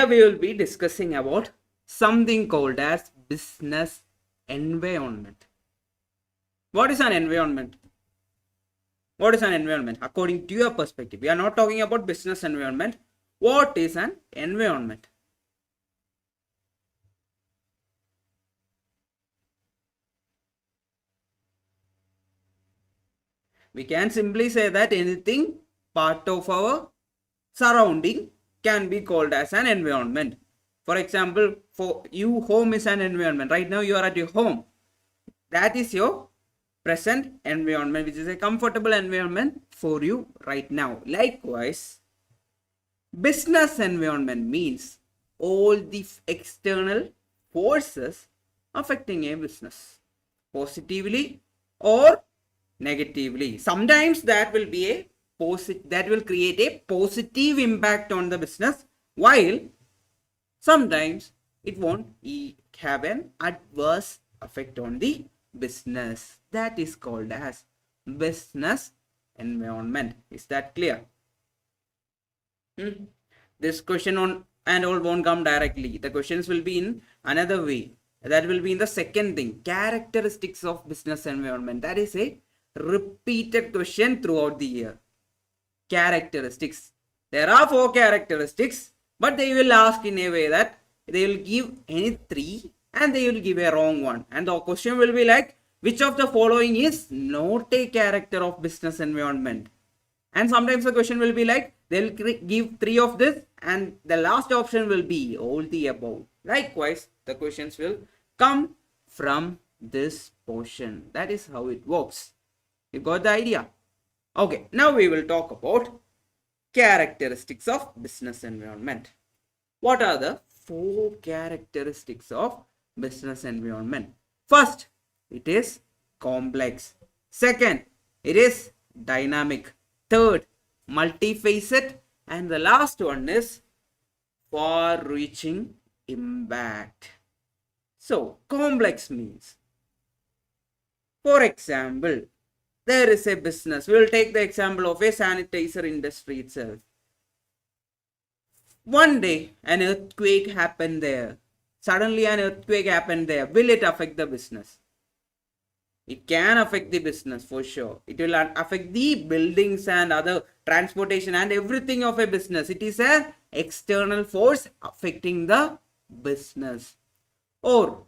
Here we will be discussing about something called as business environment. What is an environment? What is an environment? According to your perspective, we are not talking about business environment. What is an environment? We can simply say that anything part of our surrounding can be called as an environment. For example, for you, home is an environment. Right now you are at your home. That is your present environment, which is a comfortable environment for you right now. Likewise, business environment means all the external forces affecting a business, positively or negatively. Sometimes that will be that will create a positive impact on the business, while sometimes it won't have an adverse effect on the business. That is called as business environment. Is that clear? This question on and all won't come directly. The questions will be in another way. That will be in the second thing, characteristics of business environment. That is a repeated question throughout the year. Characteristics. There are 4 characteristics, but they will ask in a way that they will give any 3 and they will give a wrong one. And the question will be like, which of the following is not a character of business environment? And sometimes the question will be like, they will give 3 of this and the last option will be all the above. Likewise, the questions will come from this portion. That is how it works. You got the idea? Okay, now we will talk about characteristics of business environment. What are the 4 characteristics of business environment? First, it is complex. Second, it is dynamic. Third, multifaceted. And the last one is far-reaching impact. So, complex means, for example, there is a business. We will take the example of a sanitizer industry itself. One day, an earthquake happened there. Suddenly, an earthquake happened there. Will it affect the business? It can affect the business for sure. It will affect the buildings and other transportation and everything of a business. It is an external force affecting the business. Or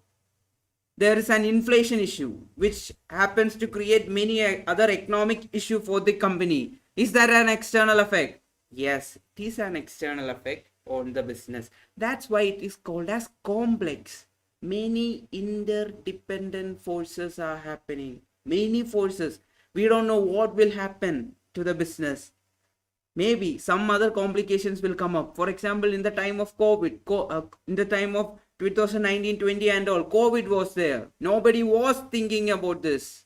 there is an inflation issue which happens to create many other economic issue for the company. Is that an external effect? Yes, it is an external effect on the business. That's why it is called as complex. Many interdependent forces are happening. Many forces. We don't know what will happen to the business. Maybe some other complications will come up. For example, in the time of COVID, in the time of 2019-20 and all, COVID was there. Nobody was thinking about this.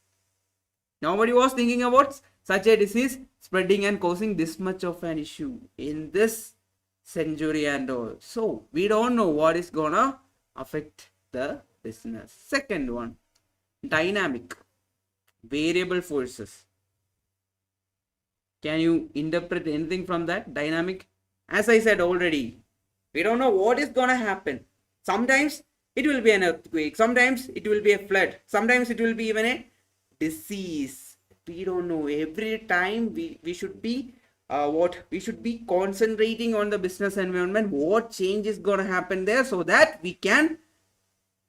Nobody was thinking about such a disease spreading and causing this much of an issue in this century and all. So, we don't know what is gonna affect the business. Second one, dynamic. Variable forces. Can you interpret anything from that? Dynamic. As I said already, we don't know what is gonna happen. Sometimes it will be an earthquake. Sometimes it will be a flood. Sometimes it will be even a disease. We don't know. Every time we should be we should be concentrating on the business environment. What change is gonna happen there, so that we can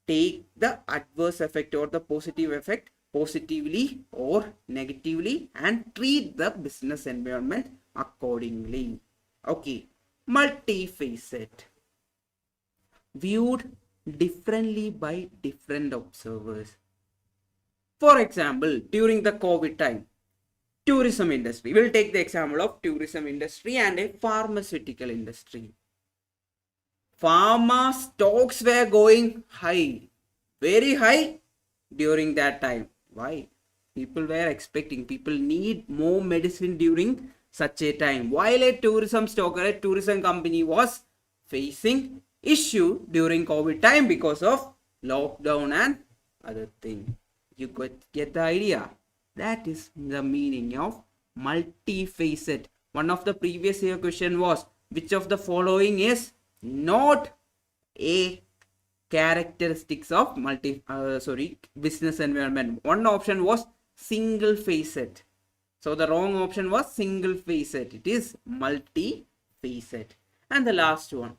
take the adverse effect or the positive effect positively or negatively and treat the business environment accordingly. Okay, multifaceted. Viewed differently by different observers. For example, during the COVID time, tourism industry. We'll take the example of tourism industry and a pharmaceutical industry. Pharma stocks were going high, very high during that time. Why? People were expecting, people need more medicine during such a time. While a tourism stock or a tourism company was facing issue during COVID time because of lockdown and other thing. You get the idea? That is the meaning of multifaceted. One of the previous year question was, which of the following is not a characteristics of business environment. One option was single facet. So the wrong option was single facet. It is multi-facet. And the last one,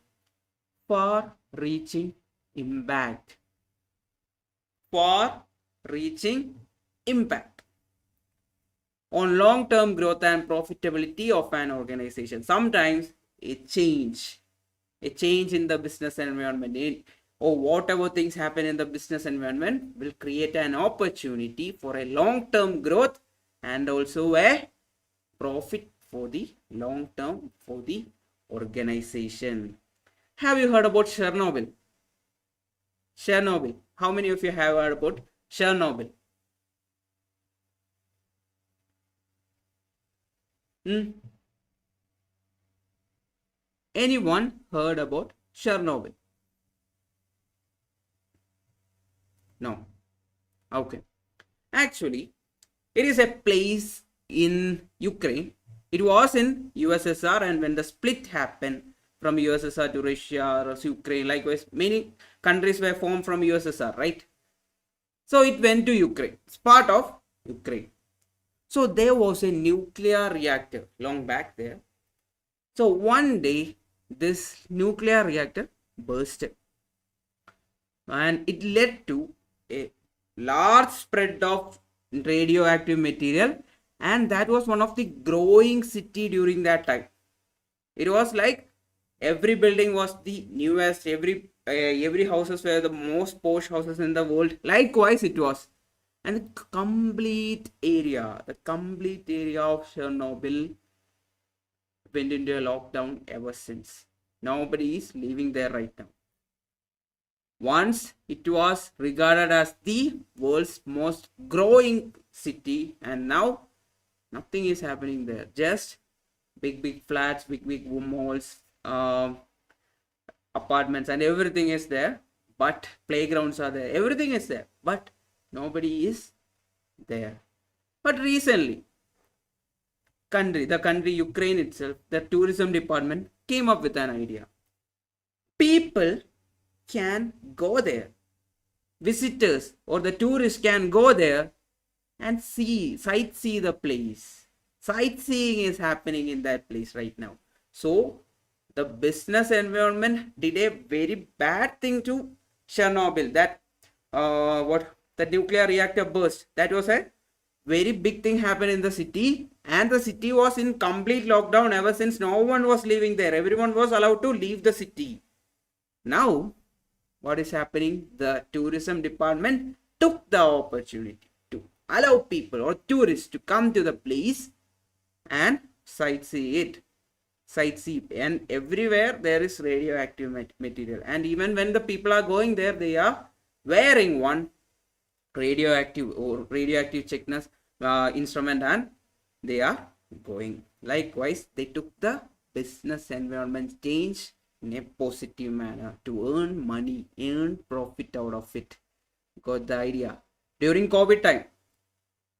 far-reaching impact. Far-reaching impact on long-term growth and profitability of an organization. Sometimes a change in the business environment, or whatever things happen in the business environment, will create an opportunity for a long-term growth and also a profit for the long term for the organization. Have you heard about Chernobyl? Chernobyl. How many of you have heard about Chernobyl? Anyone heard about Chernobyl? No. Okay. Actually, it is a place in Ukraine. It was in USSR, and when the split happened from USSR to Russia or Ukraine, likewise, many countries were formed from USSR, right? So it went to Ukraine. It's part of Ukraine. So there was a nuclear reactor long back there. So one day, this nuclear reactor bursted, and it led to a large spread of radioactive material, and that was one of the growing city during that time. It was like every building was the newest, every houses were the most posh houses in the world. Likewise it was, and the complete area of Chernobyl went into a lockdown ever since. Nobody is living there right now. Once it was regarded as the world's most growing city, and now nothing is happening there. Just big flats, big malls, apartments, and everything is there. But playgrounds are there. Everything is there, but nobody is there. But recently, the country Ukraine itself, the tourism department came up with an idea. People can go there. Visitors or the tourists can go there and sightsee the place. Sightseeing is happening in that place right now. So the business environment did a very bad thing to Chernobyl. That the nuclear reactor burst. That was a very big thing happened in the city, and the city was in complete lockdown ever since. No one was living there. Everyone was allowed to leave the city. Now what is happening? The tourism department took the opportunity to allow people or tourists to come to the place and sightsee, and everywhere there is radioactive material, and even when the people are going there, they are wearing one radioactive checkness instrument, and they are going. Likewise, they took the business environment change in a positive manner to earn money, earn profit out of it. Got the idea? During COVID time,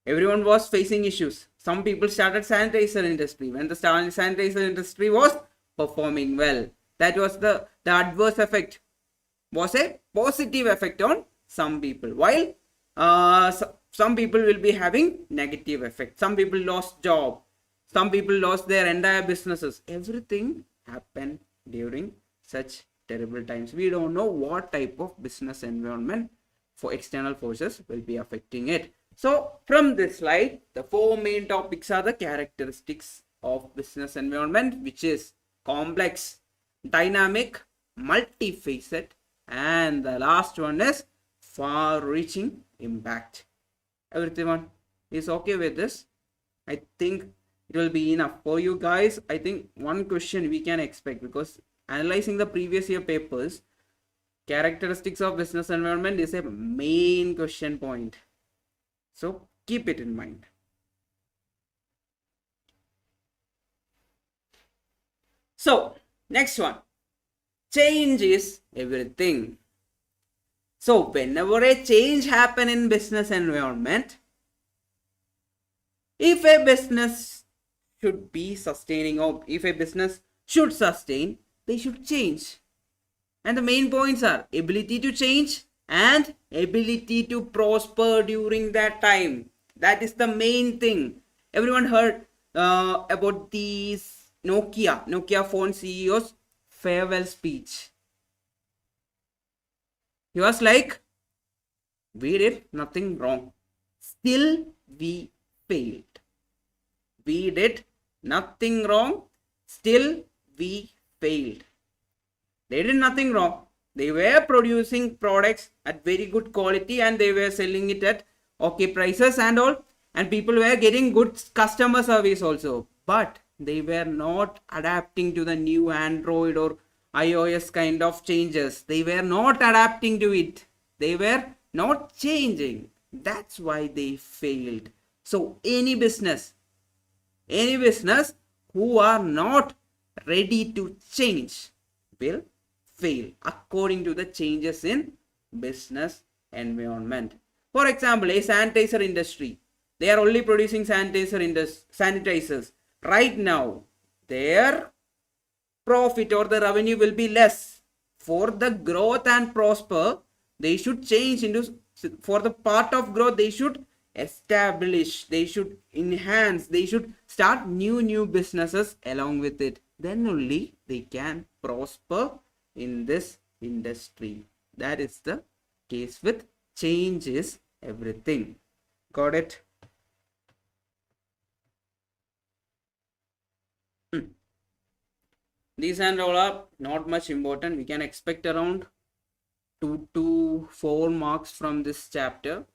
everyone was facing issues. Some people started sanitizer industry. When the sanitizer industry was performing well, that was the adverse effect was a positive effect on some people, while some people will be having negative effect. Some people lost job, some people lost their entire businesses. Everything happened during such terrible times. We don't know what type of business environment for external forces will be affecting it. So from this slide, the four main topics are the characteristics of business environment, which is complex, dynamic, multi-facet, and the last one is far-reaching impact. Everyone is okay with this? I think it will be enough for you guys. I think one question we can expect, because analyzing the previous year papers, characteristics of business environment is a main question point. So keep it in mind. So next one, change is everything. So whenever a change happen in business environment, if a business should be sustaining, or if a business should sustain, they should change. And the main points are ability to change and ability to prosper during that time. That is the main thing. Everyone heard about these Nokia phone CEO's farewell speech. He was like, we did nothing wrong. Still, we failed. We did nothing wrong. Still, we failed. They did nothing wrong. They were producing products at very good quality and they were selling it at okay prices and all. And people were getting good customer service also. But they were not adapting to the new Android or iOS kind of changes. They were not adapting to it. They were not changing. That's why they failed. So any business who are not ready to change will fail according to the changes in business environment. For example, a sanitizer industry, they are only producing sanitizers. Right now, their profit or the revenue will be less. For the growth and prosper, they should change into, for the part of growth, they should establish, they should enhance, they should start new businesses along with it. Then only they can prosper in this industry. That is the case with change is everything. Got it? These and all are not much important. We can expect around 2 to 4 marks from this chapter.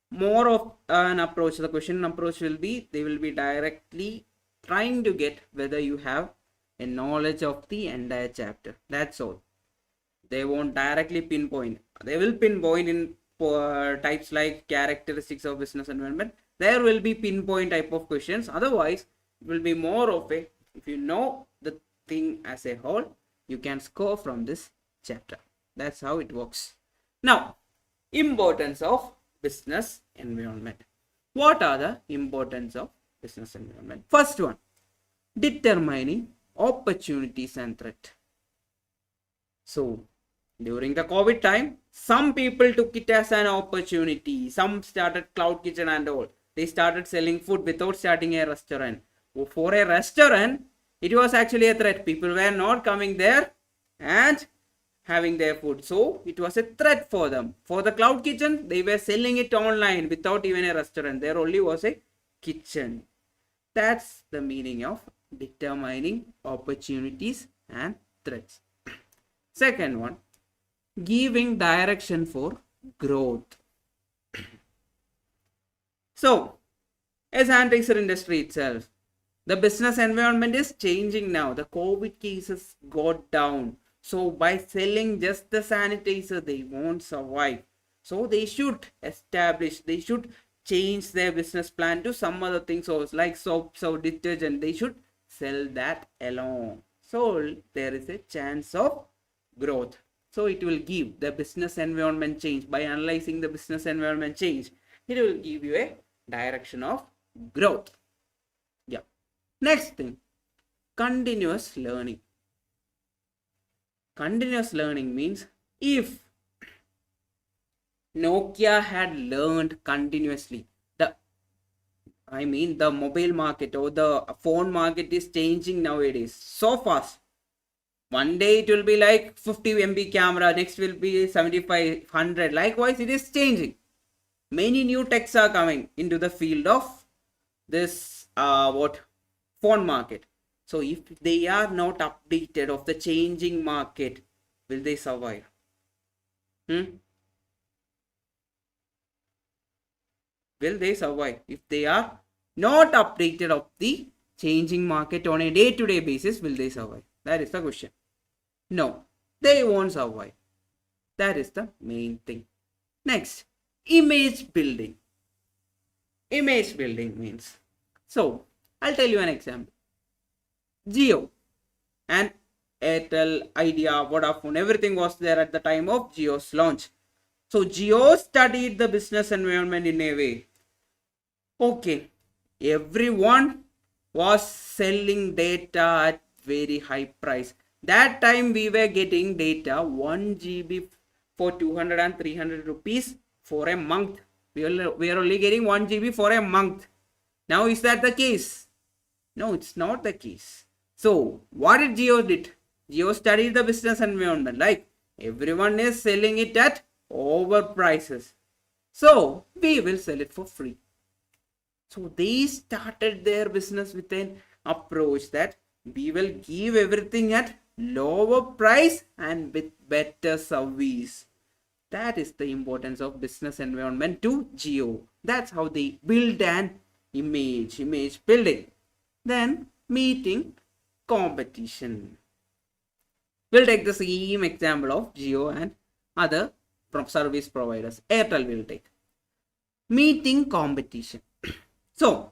More of an approach, the question approach will be, they will be directly trying to get whether you have a knowledge of the entire chapter. That's all. They won't directly pinpoint. They will pinpoint in types like characteristics of business environment. There will be pinpoint type of questions. Otherwise, it will be more of a, if you know the thing as a whole, you can score from this chapter. That's how it works. Now, importance of business environment. What are the importance of business environment? First one, determining opportunities and threat. So, during the COVID time, some people took it as an opportunity. Some started cloud kitchen and all. They started selling food without starting a restaurant. For a restaurant, it was actually a threat. People were not coming there and having their food. So it was a threat for them. For the cloud kitchen, they were selling it online without even a restaurant. There only was a kitchen. That's the meaning of determining opportunities and threats. Second one, giving direction for growth. So, as sanitizer industry itself, the business environment is changing now. The COVID cases got down. So by selling just the sanitizer, they won't survive. So they should establish, they should change their business plan to some other things also, like soap or detergent. They should sell that alone. So there is a chance of growth. So it will give the business environment change. By analyzing the business environment change, it will give you a direction of growth. Yeah. Next thing, continuous learning. Continuous learning means if Nokia had learned continuously, the mobile market or the phone market is changing nowadays so fast. One day it will be like 50 MB camera, next will be 7500. Likewise, it is changing. Many new techs are coming into the field of this phone market. So if they are not updated of the changing market, will they survive? Will they survive? If they are not updated of the changing market on a day-to-day basis, will they survive? That is the question. No, they won't survive. That is the main thing. Next, image building. Image building means, so I'll tell you an example. Jio and Airtel, Idea, Vodafone, everything was there at the time of Jio's launch. So Jio studied the business environment in a way. Okay, everyone was selling data at very high price. That time we were getting data 1 GB for 200 and 300 rupees for a month. We are only getting 1 GB for a month. Now is that the case? No, it's not the case. So what did Jio did? Jio studied the business environment. Like everyone is selling it at over prices. So we will sell it for free. So they started their business with an approach that we will give everything at lower price and with better service. That is the importance of business environment to Jio. That's how they build an image building. Then meeting competition. We'll take the same example of Jio and other service providers. Airtel will take. Meeting competition. So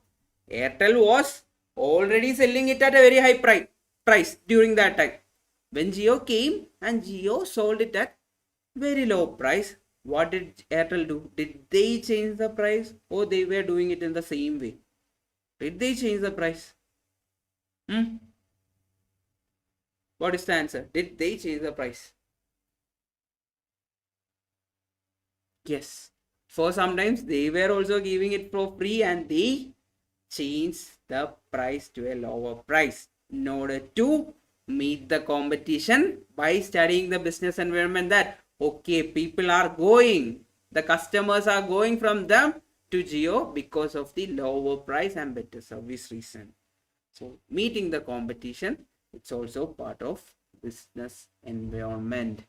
Airtel was already selling it at a very high price during that time. When Jio came and Jio sold it at very low price, what did Airtel do? Did they change the price or they were doing it in the same way? Did they change the price? What is the answer? Did they change the price? Yes. For sometimes they were also giving it for free and they changed the price to a lower price in order to meet the competition by studying the business environment that okay, people are going, the customers are going from them to Jio because of the lower price and better service reason. So meeting the competition, it's also part of business environment.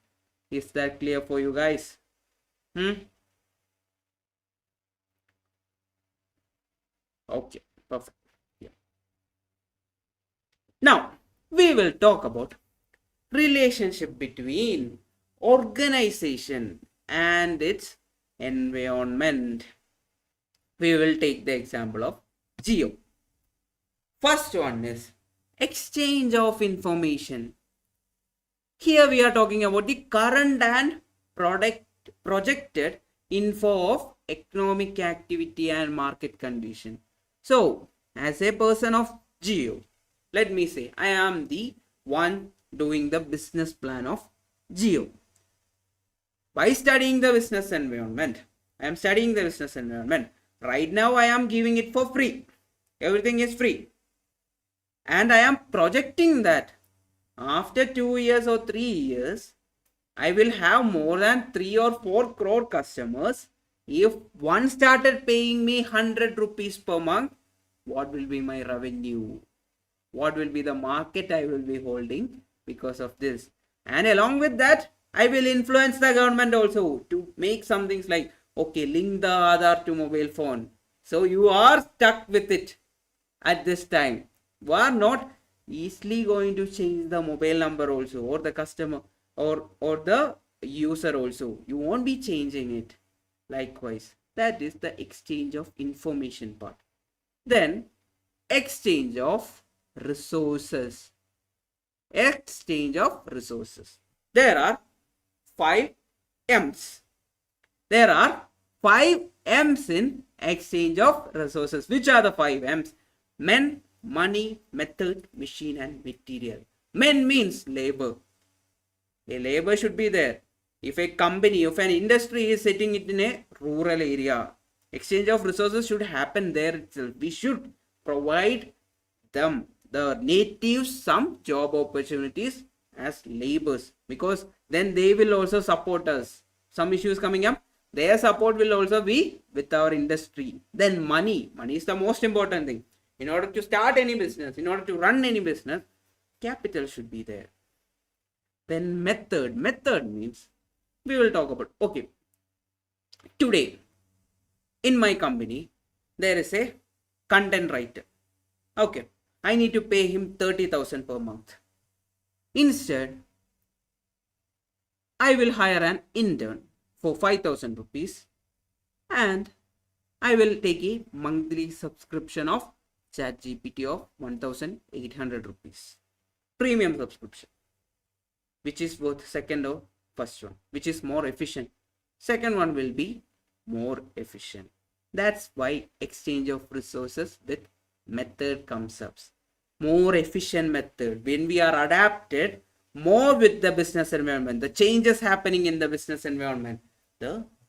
Is that clear for you guys? Okay, perfect. Yeah. Now we will talk about relationship between organization and its environment. We will take the example of Jio. First one is exchange of information. Here we are talking about the current and projected info of economic activity and market condition. So as a person of Jio, let me say I am the one doing the business plan of Jio. By studying the business environment, I am studying the business environment. Right now I am giving it for free. Everything is free. And I am projecting that after 2 years or 3 years, I will have more than 3 or 4 crore customers. If one started paying me 100 rupees per month, what will be my revenue? What will be the market I will be holding because of this? And along with that, I will influence the government also to make some things like, okay, link the Aadhaar to mobile phone. So you are stuck with it at this time. You are not easily going to change the mobile number also, or the customer or the user also. You won't be changing it. Likewise, that is the exchange of information part. Then exchange of resources. Exchange of resources. There are 5 M's. There are 5 M's in exchange of resources. Which are the 5 M's? Men, money, method, machine and material. Men means labor. A labor should be there. If a company, if an industry is sitting it in a rural area, exchange of resources should happen there itself. We should provide them, the natives, some job opportunities as laborers, because then they will also support us. Some issues coming up, their support will also be with our industry. Then money is the most important thing. In order to start any business, in order to run any business, capital should be there. Then method means, we will talk about, okay, today in my company there is a content writer. Okay, I need to pay him 30,000 per month. Instead, I will hire an intern for 5,000 rupees and I will take a monthly subscription of ChatGPT of 1,800 rupees. Premium subscription, which is worth second or first one, which is more efficient. Second one will be more efficient. That's why exchange of resources with method comes up. More efficient method. When we are adapted, more with the business environment, the changes happening in the business environment,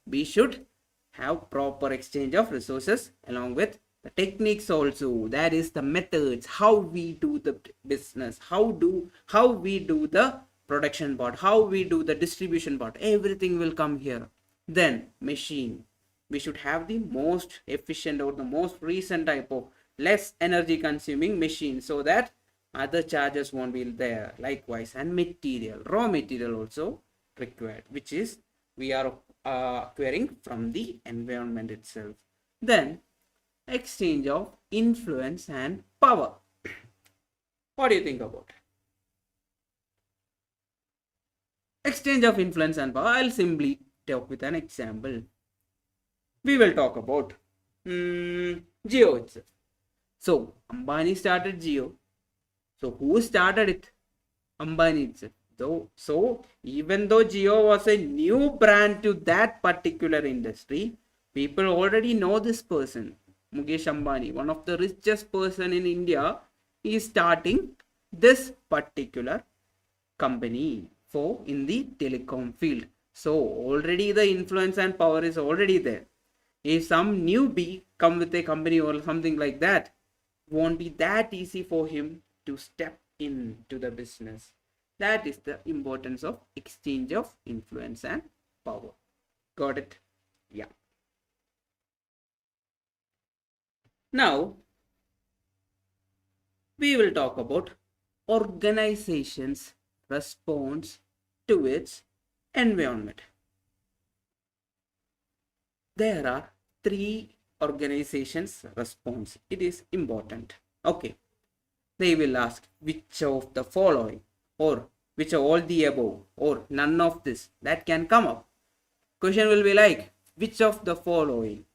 we should have proper exchange of resources along with the techniques also. That is the methods, how we do the business, how we do the production part, how we do the distribution part, everything will come here. Then machine, we should have the most efficient or the most recent type of less energy consuming machine, so that other charges won't be there. Likewise, and material, raw material also required, which is we are acquiring from the environment itself. Then exchange of influence and power. What do you think about it? Exchange of influence and power. I'll simply talk with an example. We will talk about Jio itself. So Ambani started Jio. So who started it? Ambani itself. So even though Jio was a new brand to that particular industry, people already know this person, Mukesh Ambani, one of the richest person in India, is starting this particular company for in the telecom field. So already the influence and power is already there. If some newbie come with a company or something like that, won't be that easy for him to step into the business. That is the importance of exchange of influence and power. Got it? Yeah. Now, we will talk about organization's response to its environment. There are 3 organizations' response. It is important. Okay. They will ask which of the following, or which of all the above, or none of this. That can come up. Question will be like, which of the following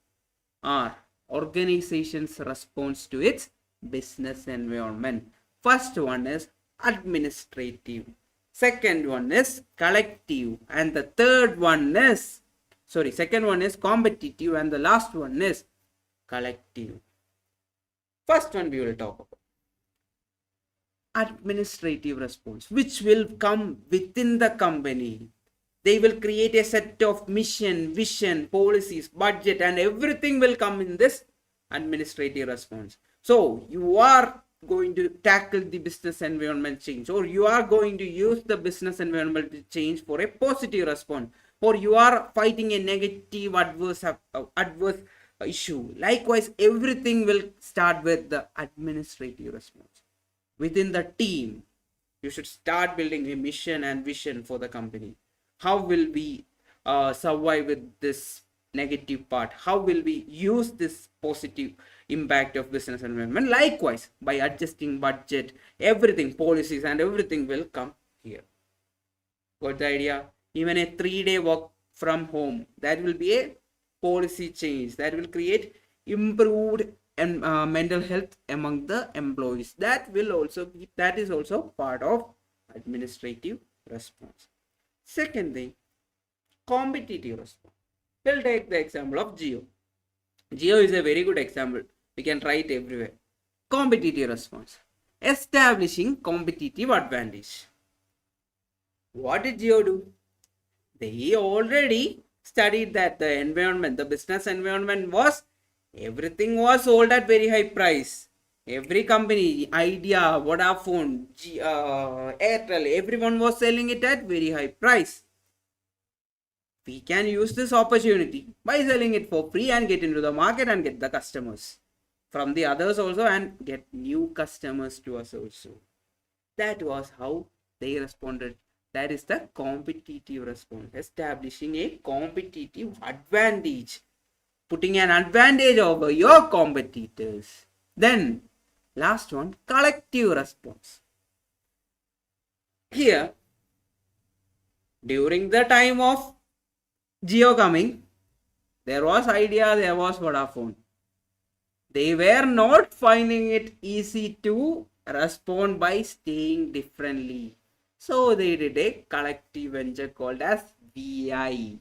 are organization's response to its business environment? First one is administrative. Second one is collective. And the third one is, second one is competitive, and the last one is collective. First one we will talk about. Administrative response, which will come within the company. They will create a set of mission, vision, policies, budget, and everything will come in this administrative response. So you are going to tackle the business environment change, or you are going to use the business environment change for a positive response, or you are fighting a negative adverse issue. Likewise, everything will start with the administrative response. Within the team, you should start building a mission and vision for the company. How will we survive with this negative part? How will we use this positive impact of business environment? Likewise, by adjusting budget, everything, policies and everything will come here. Got the idea? Even a 3-day work from home, that will be a policy change that will create improved and mental health among the employees. That is also part of administrative response. Second thing, competitive response. We'll take the example of Jio. Jio is a very good example. We can try it everywhere. Competitive response. Establishing competitive advantage. What did Jio do? They already studied that the environment, the business environment was, everything was sold at very high price. Every company, Idea, Vodafone, Airtel, everyone was selling it at very high price. We can use this opportunity by selling it for free and get into the market and get the customers from the others also and get new customers to us also. That was how they responded. That is the competitive response. Establishing a competitive advantage. Putting an advantage over your competitors. Then, last one, collective response. Here, during the time of Jio coming, there was Idea, there was Vodafone. They were not finding it easy to respond by staying differently. So they did a collective venture called as VI.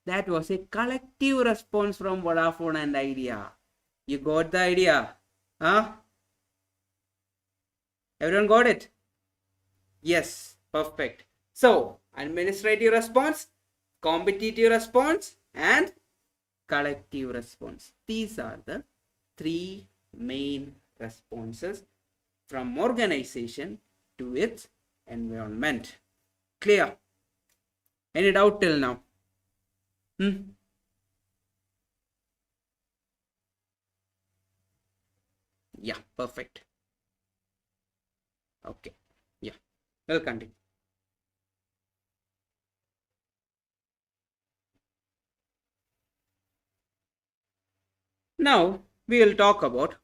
That was a collective response from Vodafone and Idea. You got the idea? Huh? Everyone got it? Yes. Perfect. So, administrative response, competitive response, and collective response. These are the three main responses from organization to its environment. Clear? Any doubt till now? Yeah, perfect. Okay. Yeah. We'll continue. Now we will talk about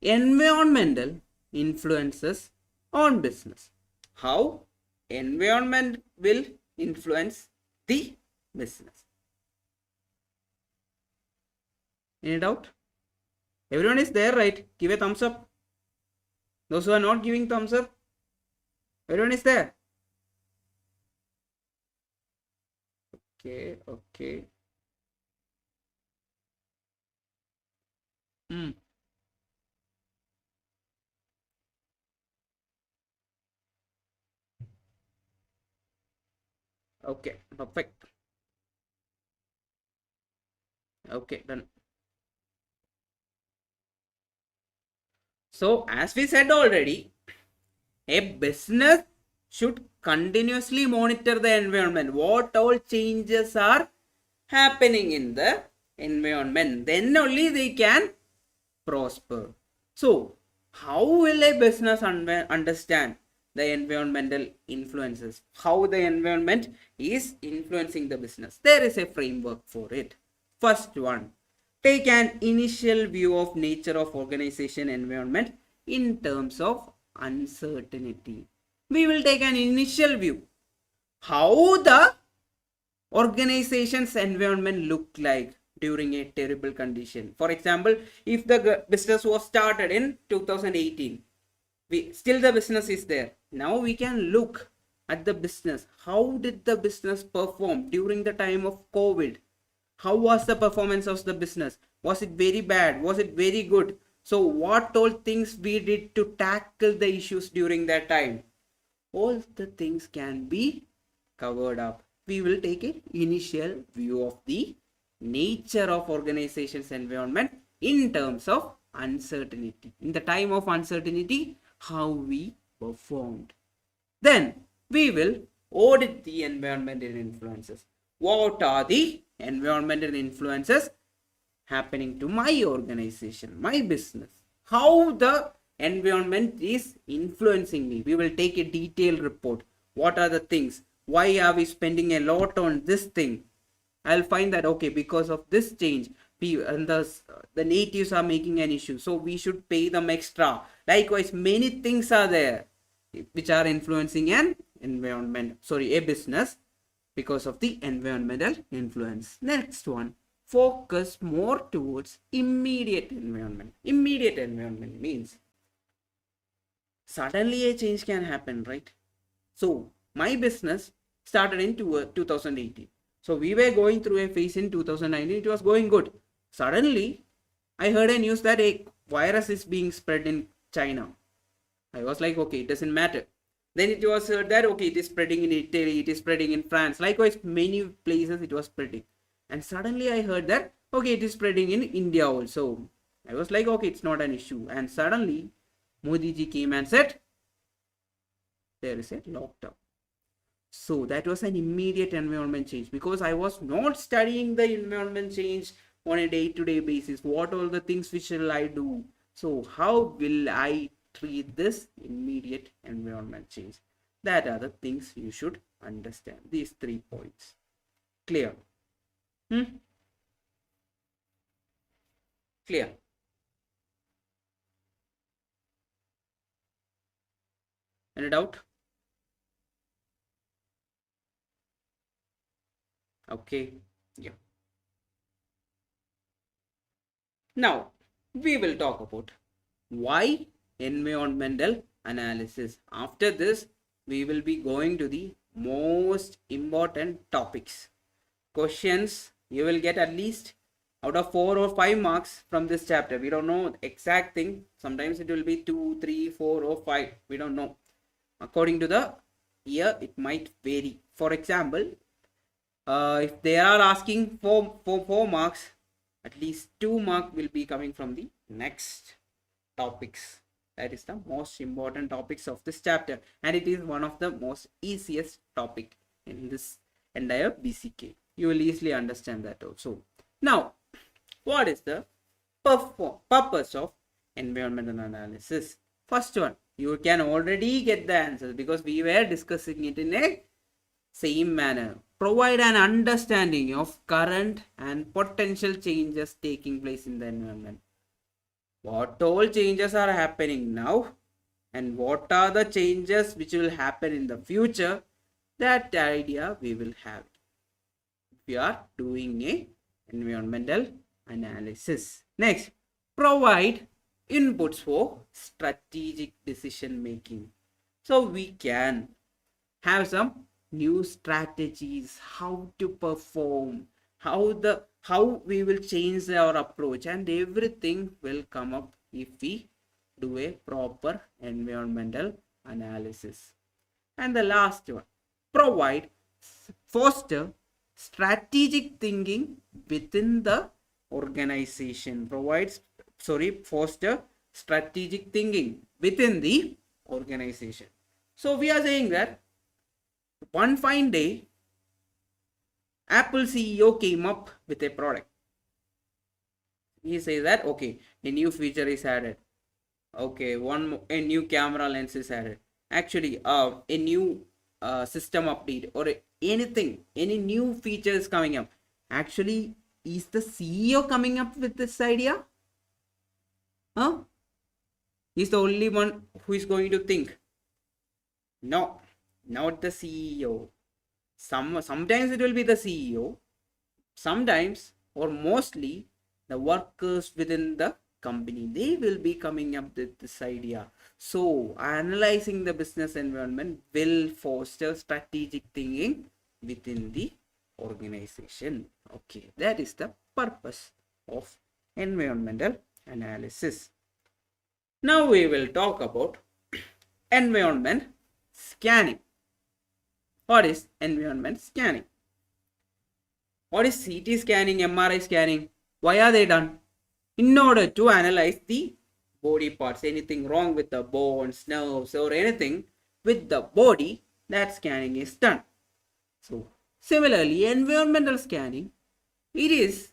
environmental influences on business. How environment will influence the business. Any doubt? Everyone is there, right? Give a thumbs up. Those who are not giving thumbs up, everyone is there. Okay, okay. Okay, perfect. Okay, done. So, as we said already, a business should continuously monitor the environment. What all changes are happening in the environment. Then only they can prosper. So, how will a business understand the environmental influences? How the environment is influencing the business? There is a framework for it. First one, take an initial view of nature of organization environment in terms of uncertainty. We will take an initial view. How the organization's environment look like during a terrible condition. For example, if the business was started in 2018, still the business is there. Now we can look at the business. How did the business perform during the time of COVID? How was the performance of the business? Was it very bad? Was it very good? So what all things we did to tackle the issues during that time? All the things can be covered up. We will take an initial view of the nature of organization's environment in terms of uncertainty. In the time of uncertainty, how we performed. Then we will audit the environmental influences. What are the environmental influences happening to my organization, my business? How the environment is influencing me? We will take a detailed report. What are the things? Why are we spending a lot on this thing? I'll find that, okay, because of this change, and the natives are making an issue, so we should pay them extra. Likewise, many things are there which are influencing an environment, a business, because of the environmental influence. Next one, focus more towards immediate environment. Immediate environment means suddenly a change can happen, right? So my business started in 2018. So we were going through a phase in 2019. It was going good. Suddenly, I heard a news that a virus is being spread in China. I was like, okay, it doesn't matter. Then it was heard that, okay, it is spreading in Italy, it is spreading in France. Likewise, many places it was spreading. And suddenly I heard that, okay, it is spreading in India also. I was like, okay, it's not an issue. And suddenly, Modi ji came and said, there is a lockdown. So that was an immediate environment change, because I was not studying the environment change on a day-to-day basis. What all the things which shall I do? So how will I treat this immediate environment change? That are the things you should understand. These 3 points. Clear? Clear? Any doubt? Okay. Yeah. Now we will talk about why environmental analysis. After this, we will be going to the most important topics. Questions you will get at least out of 4 or 5 marks from this chapter. We don't know the exact thing. Sometimes it will be 2, 3, 4 or 5. We don't know. According to the here it might vary. For example, if they are asking for 4 marks, at least 2 marks will be coming from the next topics. That is the most important topics of this chapter, and it is one of the most easiest topic in this entire BCK. You will easily understand that also. Now, what is the purpose of environmental analysis? First one, you can already get the answers because we were discussing it in a same manner. Provide an understanding of current and potential changes taking place in the environment. What all changes are happening now and what are the changes which will happen in the future, that idea we will have if we are doing a environmental analysis. Next, provide inputs for strategic decision making. So we can have some new strategies, how to perform, how we will change our approach, and everything will come up if we do a proper environmental analysis. And the last one, foster strategic thinking within the organization. Foster strategic thinking within the organization. So we are saying that one fine day, Apple CEO came up with a product. He says that, okay, a new feature is added. Okay, a new camera lens is added. Actually, a new system update or any new feature is coming up. Actually, is the CEO coming up with this idea? He's the only one who is going to think. No, not the CEO. Sometimes it will be the CEO. Sometimes or mostly the workers within the company, they will be coming up with this idea. So analyzing the business environment will foster strategic thinking within the organization. Okay, that is the purpose of environmental analysis. Now we will talk about environment scanning. What is environment scanning? What is CT scanning, MRI scanning? Why are they done? In order to analyze the body parts, anything wrong with the bones, nerves, or anything with the body, that scanning is done. So similarly, environmental scanning, it is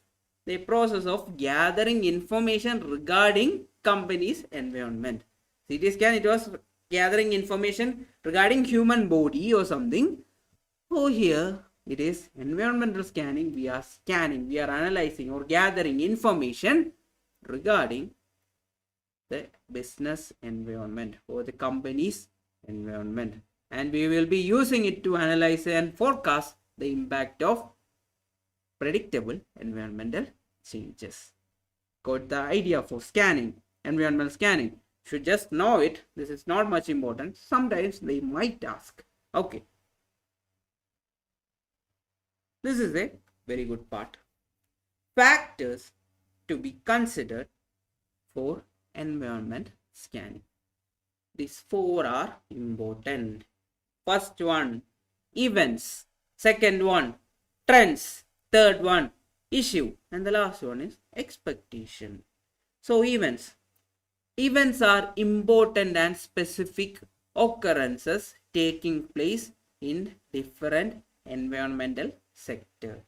the process of gathering information regarding company's environment. CT scan, it was gathering information regarding human body or something. So here it is environmental scanning. We are analyzing or gathering information regarding the business environment or the company's environment, and we will be using it to analyze and forecast the impact of predictable environmental changes. Got the idea for scanning, environmental scanning? Should just know it. This is not much important. Sometimes they might ask. Okay, this is a very good part. Factors to be considered for environment scanning. These 4 are important. First one, events. Second one, trends. Third one, issue. And the last one is expectation. So events. Events are important and specific occurrences taking place in different environmental sector.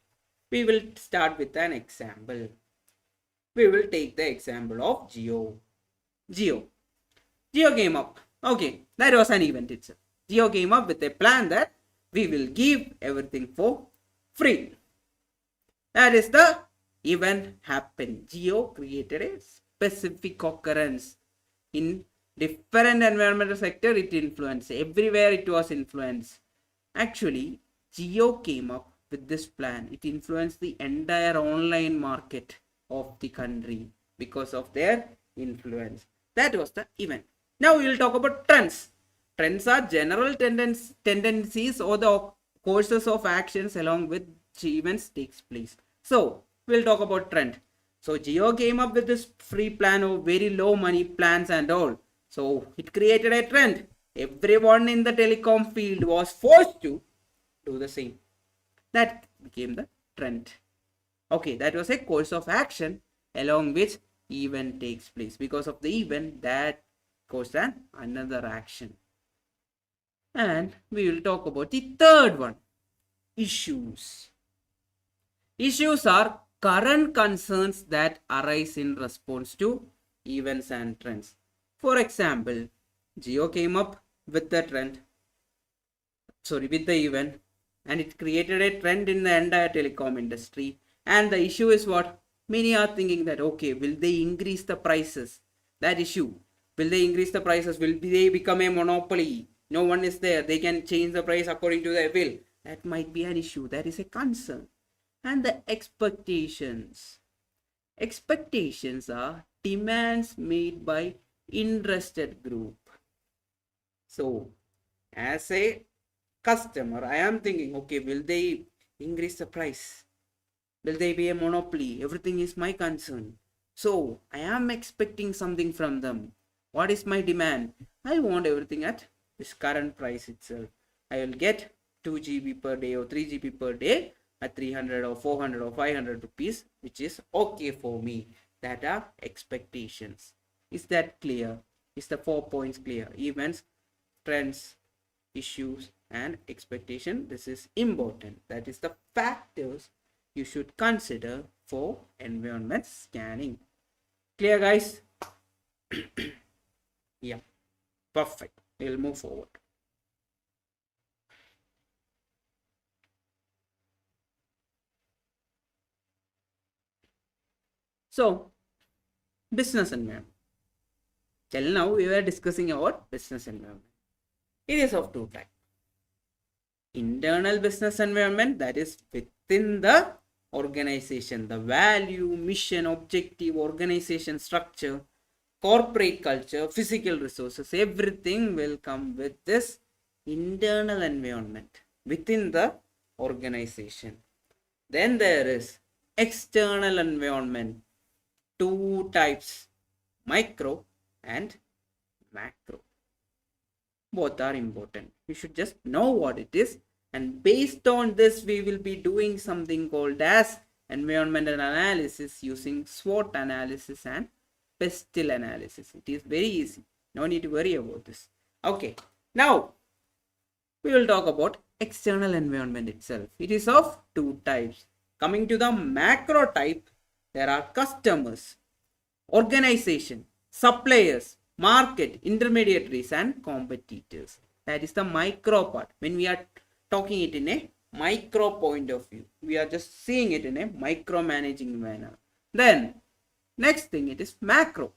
We will start with an example. We will take the example of Geo came up. Okay, that was an event itself. Geo came up with a plan that we will give everything for free. That is the event happened. Geo created a specific occurrence in different environmental sector. It influenced everywhere. It was influenced. Actually, Geo came up with this plan. It influenced the entire online market of the country because of their influence. That was the event. Now we will talk about trends. Trends are general tendencies or the courses of actions along with events takes place. So we will talk about trend. So Geo came up with this free plan of very low money plans and all. So it created a trend. Everyone in the telecom field was forced to do the same. That became the trend. Okay, that was a course of action along which event takes place. Because of the event, that caused another action. And we will talk about the third one, issues. Issues are current concerns that arise in response to events and trends. For example, Geo came up with the event, and it created a trend in the entire telecom industry. And the issue is what? Many are thinking that, okay, will they increase the prices? That issue. Will they increase the prices? Will they become a monopoly? No one is there. They can change the price according to their will. That might be an issue. That is a concern. And the expectations. Expectations are demands made by interested group. So, as a customer, I am thinking, okay, will they increase the price? Will they be a monopoly? Everything is my concern. So, I am expecting something from them. What is my demand? I want everything at this current price itself. I will get 2 GB per day or 3 GB per day at 300 or 400 or 500 rupees, which is okay for me. That are expectations. Is that clear? Is the 4 points clear? Events, trends, issues, and expectation. This is important. That is the factors you should consider for environment scanning. Clear, guys? Yeah, perfect. We'll move forward. So, business environment. Till now, we were discussing about business environment. It is of two types. Internal business environment, that is within the organization, the value, mission, objective, organization structure, corporate culture, physical resources, everything will come with this internal environment within the organization. Then there is external environment, two types, micro and macro. Both are important. You should just know what it is, and based on this we will be doing something called as environmental analysis using SWOT analysis and PESTLE analysis. It is very easy. No need to worry about this. Okay, now we will talk about external environment itself. It is of two types. Coming to the macro type, there are customers, organization, suppliers, market, intermediaries, and competitors. That is the micro part. When we are talking it in a micro point of view, we are just seeing it in a micromanaging manner. Then next thing, it is macro.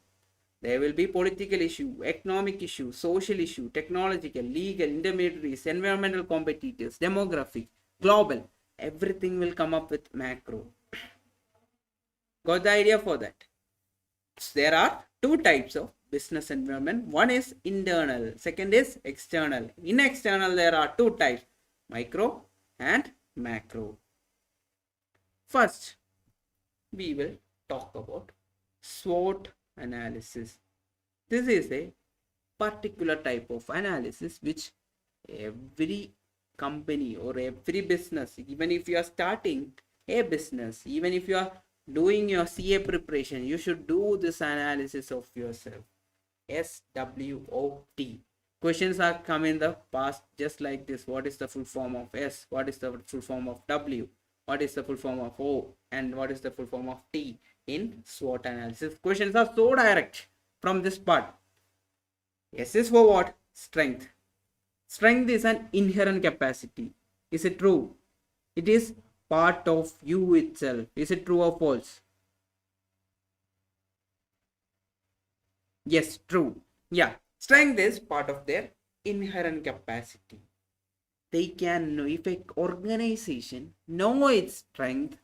There will be political issue, economic issue, social issue, technological, legal, intermediaries, environmental competitors, demographic, global. Everything will come up with macro. Got the idea for that? There are two types of business environment. One is internal, second is external. In external, there are two types, micro and macro. First, we will talk about SWOT analysis. This is a particular type of analysis which every company or every business, even if you are starting a business, even if you are doing your CA preparation, you should do this analysis of yourself. SWOT. Questions are come in the past just like this. What is the full form of S? What is the full form of W? What is the full form of O? And what is the full form of T in SWOT analysis? Questions are so direct from this part. S is for what? Strength. Strength is an inherent capacity. Is it true? It is part of you itself. Is it true or false? Yes, true. Yeah, strength is part of their inherent capacity. They can know, if an organization know its strength,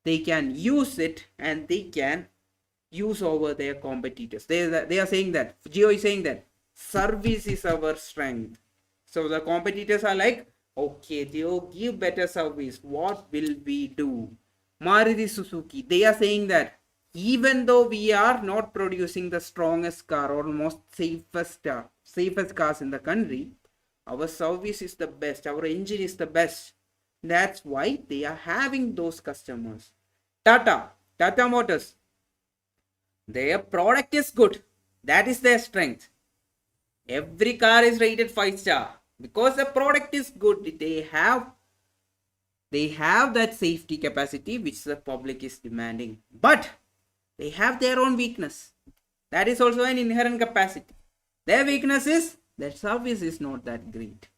they can use it and they can use over their competitors. They are saying that, Geo is saying that service is our strength. So the competitors are like, okay, Geo, give better service. What will we do? Maruti Suzuki, they are saying that even though we are not producing the strongest car or most safest cars in the country, our service is the best, our engine is the best. That's why they are having those customers. Tata Motors, their product is good. That is their strength. Every car is rated 5-star because the product is good. They have that safety capacity which the public is demanding, but they have their own weakness. That is also an inherent capacity. Their weakness is their service is not that great.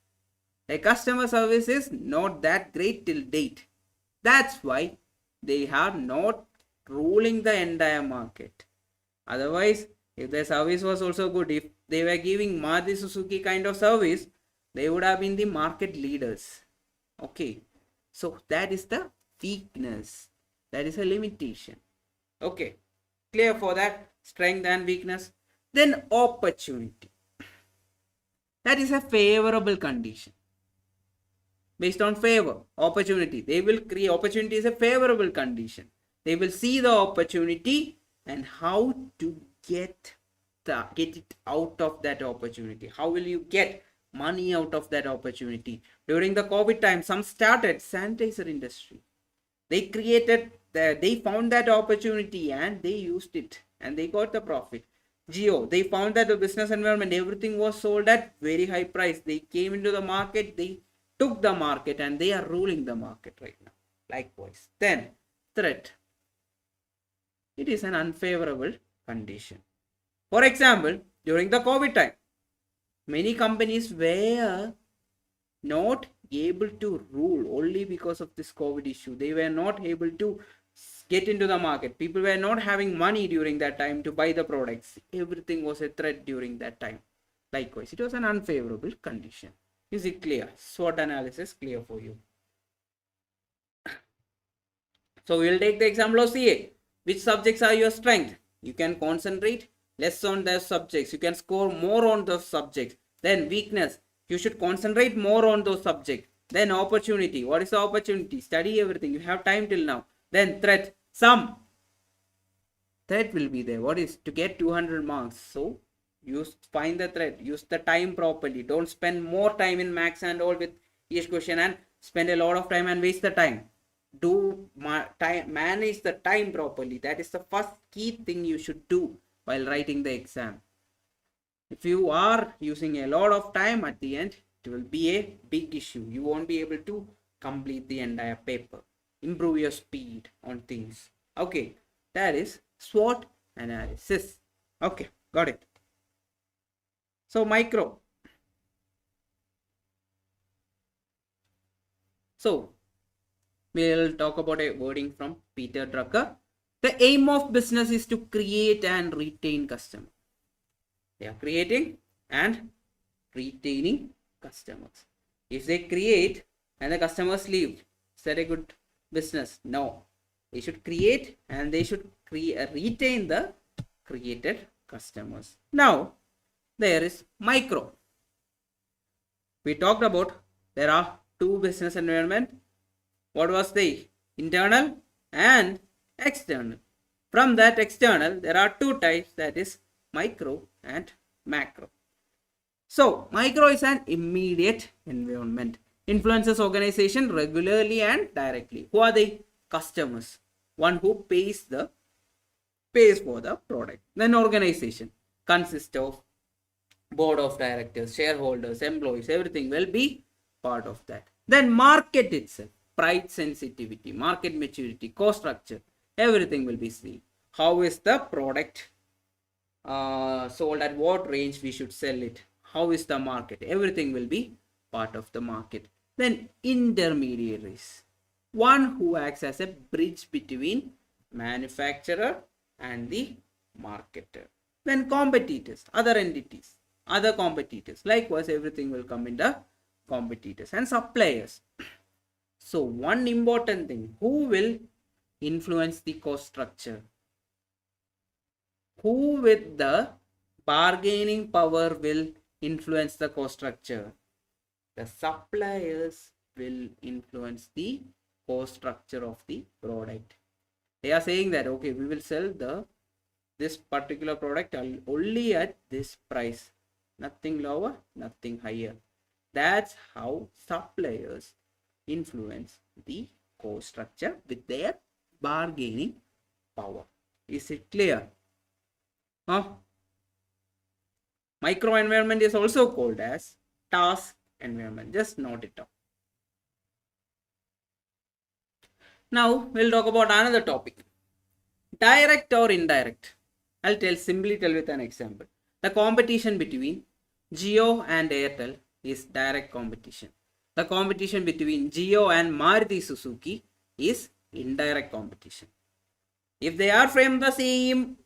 Their customer service is not that great till date. That's why they are not ruling the entire market. Otherwise, if their service was also good, if they were giving Maruti Suzuki kind of service, they would have been the market leaders. Okay, so that is the weakness. That is a limitation. Okay, clear for that strength and weakness. Then opportunity. That is a favorable condition. Based on favor, opportunity. They will create opportunity is a favorable condition. They will see the opportunity and how to get it out of that opportunity. How will you get money out of that opportunity? During the COVID time, some started sanitizer industry. They found that opportunity and they used it and they got the profit. Geo, they found that the business environment, everything was sold at very high price. They came into the market, they took the market and they are ruling the market right now. Likewise. Then threat. It is an unfavorable condition. For example, during the COVID time, many companies were not able to rule only because of this COVID issue. They were not able to get into the market. People were not having money during that time to buy the products. Everything was a threat during that time. Likewise, it was an unfavorable condition. Is it clear? SWOT analysis clear for you. So we will take the example of CA. Which subjects are your strength? You can concentrate less on those subjects. You can score more on those subjects. Then weakness. You should concentrate more on those subjects. Then opportunity. What is the opportunity? Study everything. You have time till now. Then threat. Some threat will be there. What is to get 200 marks? So find the threat. Use the time properly. Don't spend more time in max and all with each question and spend a lot of time and waste the time. Manage the time properly. That is the first key thing you should do while writing the exam. If you are using a lot of time at the end, it will be a big issue. You won't be able to complete the entire paper. Improve your speed on things. Okay, that is SWOT analysis. Okay, got it. So micro. So we'll talk about a wording from Peter Drucker. The aim of business is to create and retain customers. They are creating and retaining customers. If they create and the customers leave, is that a good business? No. They should create and they should retain the created customers. Now, there is micro. We talked about there are two business environment. What was the internal and external? From that external, there are two types, that is micro and macro. So, micro is an immediate environment. Influences organization regularly and directly. Who are they? Customers. One who pays for the product. Then organization consists of board of directors, shareholders, employees, everything will be part of that. Then market itself. Price sensitivity, market maturity, cost structure, everything will be seen. How is the product sold, at what range we should sell it? How is the market? Everything will be part of the market. Then intermediaries, one who acts as a bridge between manufacturer and the marketer. Then competitors, other entities, other competitors. Likewise, everything will come in the competitors. And suppliers. So one important thing, who will influence the cost structure? Who with the bargaining power will influence the cost structure? The suppliers will influence the cost structure of the product. They are saying that, okay, we will sell this particular product only at this price, nothing lower, nothing higher. That's how suppliers influence the cost structure with their bargaining power. Is it clear? Huh? Micro environment is also called as task environment. Just note it down. Now we'll talk about another topic. Direct or indirect? I'll simply tell with an example. The competition between Jio and Airtel is direct competition. The competition between Jio and Maruti Suzuki is indirect competition. If they are from the same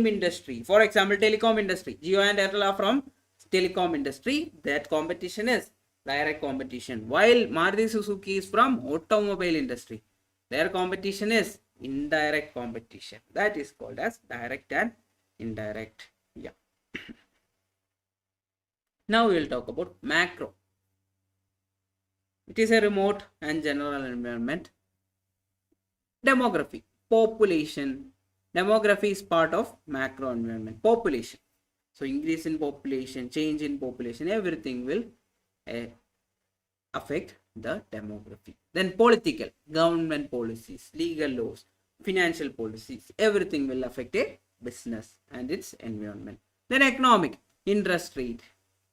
industry, for example, telecom industry, Jio and Airtel are from telecom industry, that competition is direct competition. While Maruti Suzuki is from automobile industry, their competition is indirect competition. That is called as direct and indirect. Yeah. Now we will talk about macro. It is a remote and general environment. Demography, population. Demography is part of macro environment. Population. So increase in population, change in population, everything will affect the demography. Then political, government policies, legal laws, financial policies, everything will affect a business and its environment. Then economic, interest rate.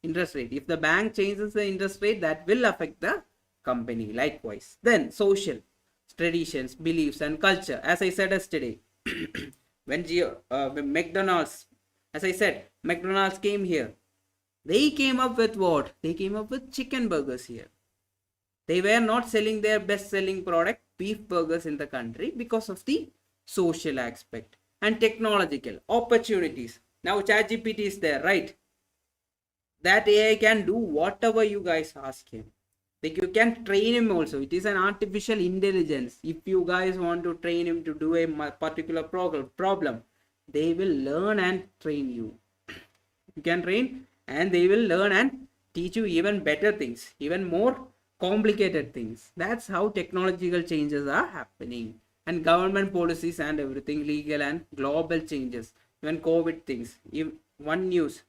If the bank changes the interest rate, that will affect the company likewise. Then social, traditions, beliefs and culture. As I said yesterday, when McDonald's, as I said, McDonald's came here, they came up with what? They came up with chicken burgers here. They were not selling their best selling product, beef burgers, in the country because of the social aspect. And technological opportunities. Now ChatGPT is there, right? That AI can do whatever you guys ask him. Like, you can train him also. It is an artificial intelligence. If you guys want to train him to do a particular problem, they will learn and train you. You can train and they will learn and teach you even better things, even more complicated things. That's how technological changes are happening. And government policies and everything, legal and global changes, even COVID things. One news,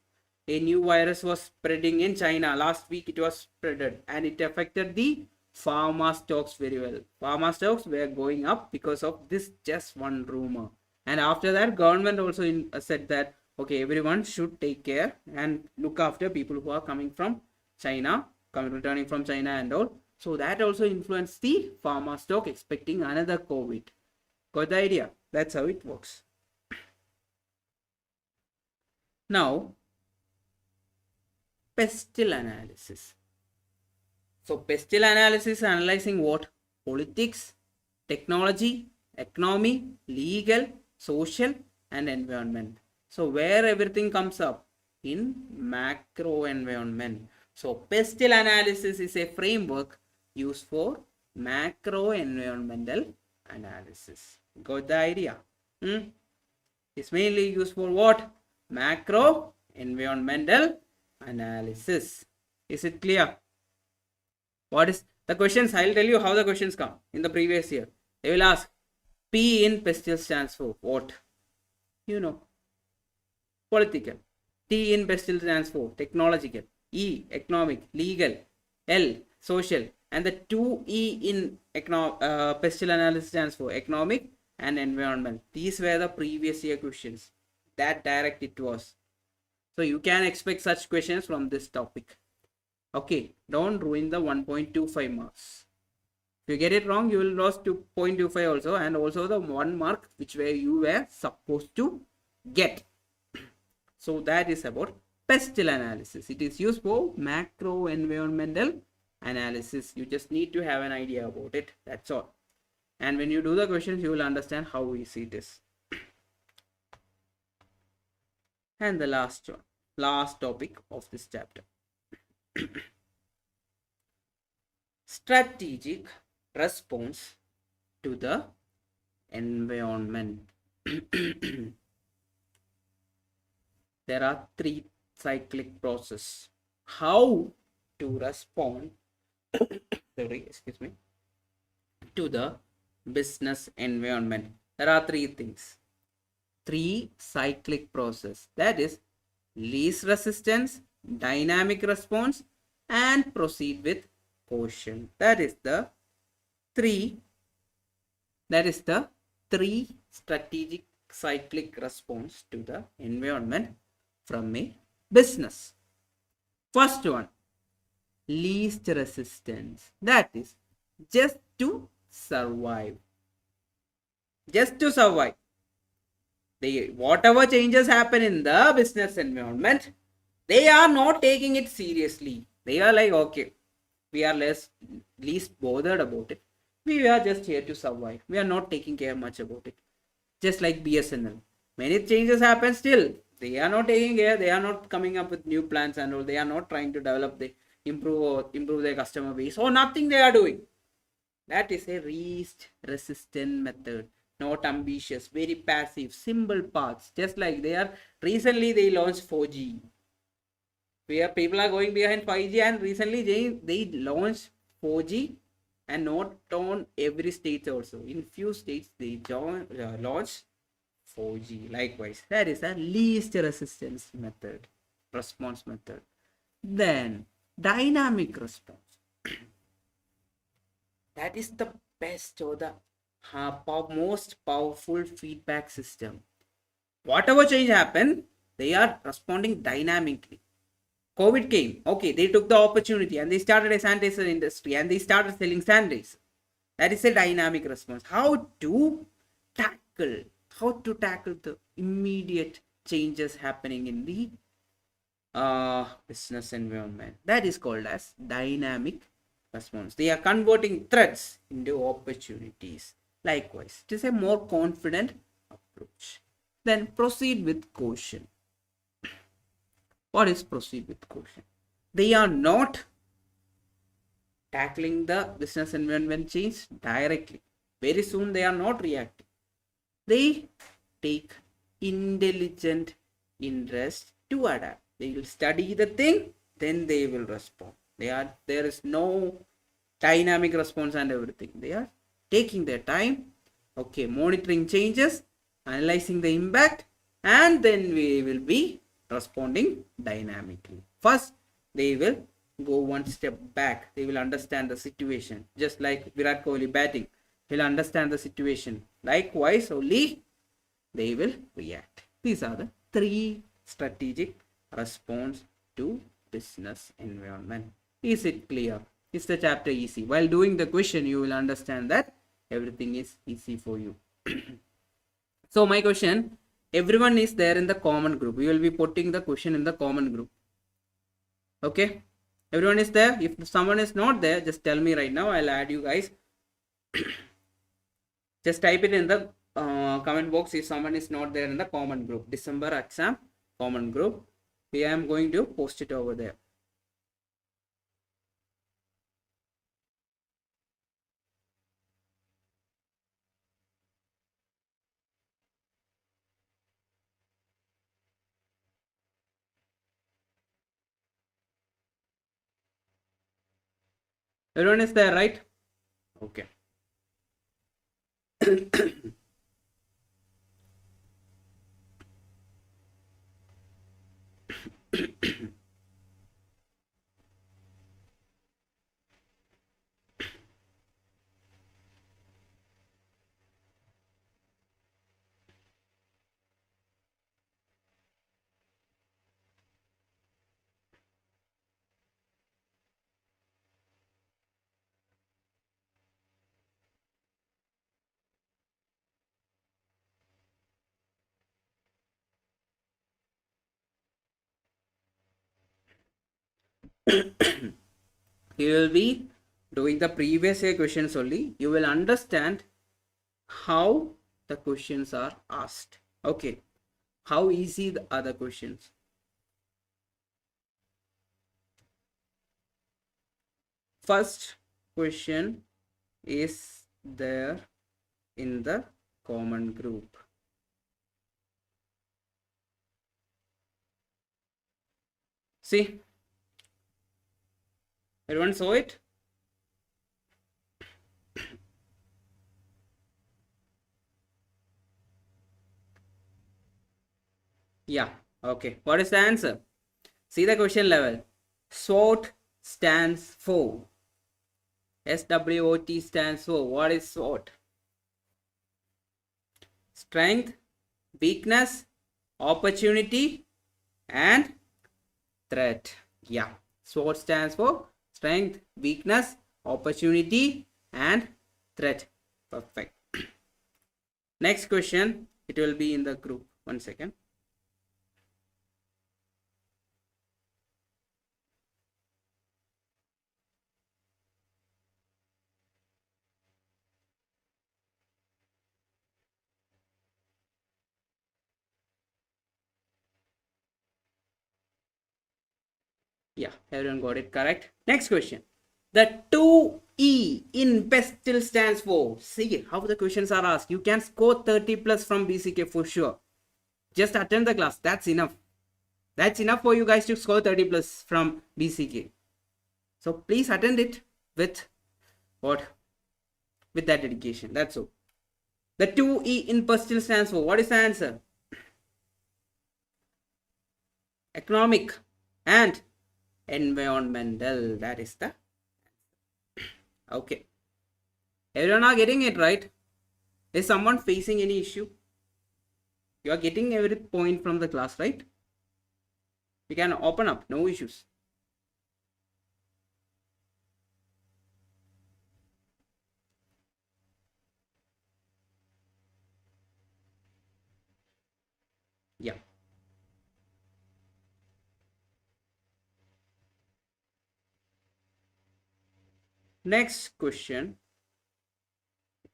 a new virus was spreading in China. Last week it was spreaded and it affected the pharma stocks very well. Pharma stocks were going up because of this just one rumor. And after that, government also said that, okay, everyone should take care and look after people who are coming from China, returning from China and all. So that also influenced the pharma stock, expecting another COVID. Got the idea? That's how it works. Now, pestle analysis. So pestle analysis is analyzing what? Politics, technology, economy, legal, social and environment. So where everything comes up? In macro environment. So pestle analysis is a framework used for macro environmental analysis. Got the idea? It's mainly used for what? Macro environmental analysis. Is it clear? What is the questions? I'll tell you how the questions come in the previous year. They will ask, P in pestle stands for what? You know, political. T in pestle stands for technological. E, economic, legal. L, social. And the 2E in pestle analysis stands for economic and environment. These were the previous year questions. That direct it was. So you can expect such questions from this topic. Okay, don't ruin the 1.25 marks. If you get it wrong, you will lose 2.25 also, and also the 1 mark which you were supposed to get. So that is about pestle analysis. It is used for macro environmental analysis. You just need to have an idea about it. That's all. And when you do the questions, you will understand how easy it is. And the last topic of this chapter. Strategic response to the environment. There are 3 cyclic processes. How to respond to the business environment, there are three things. Three cyclic process, that is least resistance, dynamic response, and proceed with caution. That is the three strategic cyclic response to the environment from a business. First one, least resistance, that is just to survive. Just to survive. Whatever changes happen in the business environment, they are not taking it seriously. They are like, okay, we are least bothered about it. We are just here to survive. We are not taking care much about it. Just like BSNL. Many changes happen still. They are not taking care. They are not coming up with new plans and all. They are not trying to develop improve their customer base or nothing they are doing. That is a least resistant method. Not ambitious, very passive, simple paths. Just like recently they launched 4G. Where people are going behind 5G, and recently they launched 4G, and not on every state also. In few states they launched 4G. Likewise, that is a least resistance method, response method. Then dynamic response. That is the best or the most powerful feedback system. Whatever change happened, they are responding dynamically. COVID came, okay, they took the opportunity and they started a sanitizer industry and they started selling sanitizer. That is a dynamic response. How to tackle the immediate changes happening in the business environment. That is called as dynamic response. They are converting threats into opportunities. Likewise, it is a more confident approach. Then proceed with caution. What is proceed with caution? They are not tackling the business environment change directly. Very soon they are not reacting. They take intelligent interest to adapt. They will study the thing, then they will respond. There is no dynamic response and everything. They are taking their time, okay, monitoring changes, analyzing the impact, and then we will be responding dynamically. First, they will go one step back. They will understand the situation. Just like Virat Kohli batting, he'll understand the situation. Likewise, only they will react. These are the three strategic response to business environment. Is it clear? Is the chapter easy? While doing the question, you will understand that everything is easy for you. So my question, everyone is there in the common group. We will be putting the question in the common group. Okay, everyone is there. If someone is not there, just tell me right now. I'll add you guys. Just type it in the comment box if someone is not there in the common group. December exam common group. I am going to post it over there. Everyone is there, right? Okay. You will be doing the previous year questions only. You will understand how the questions are asked. Okay, how easy the other questions. First question is there in the common group. See, everyone saw it? Yeah. Okay. What is the answer? See the question level. SWOT stands for. SWOT stands for. What is SWOT? Strength, weakness, opportunity, and threat. Yeah. SWOT stands for strength, weakness, opportunity, and threat. Perfect. Next question. It will be in the group. 1 second. Yeah, everyone got it correct. Next question. The 2E in PESTIL stands for. See how the questions are asked. You can score 30 plus from BCK for sure. Just attend the class. That's enough. That's enough for you guys to score 30 plus from BCK. So please attend it with what? With that dedication. That's all. The 2E in PESTIL stands for. What is the answer? Economic and environmental. That is the. Okay. Everyone are getting it right? Is someone facing any issue? You are getting every point from the class, right? You can open up, no issues. Yeah. Next question.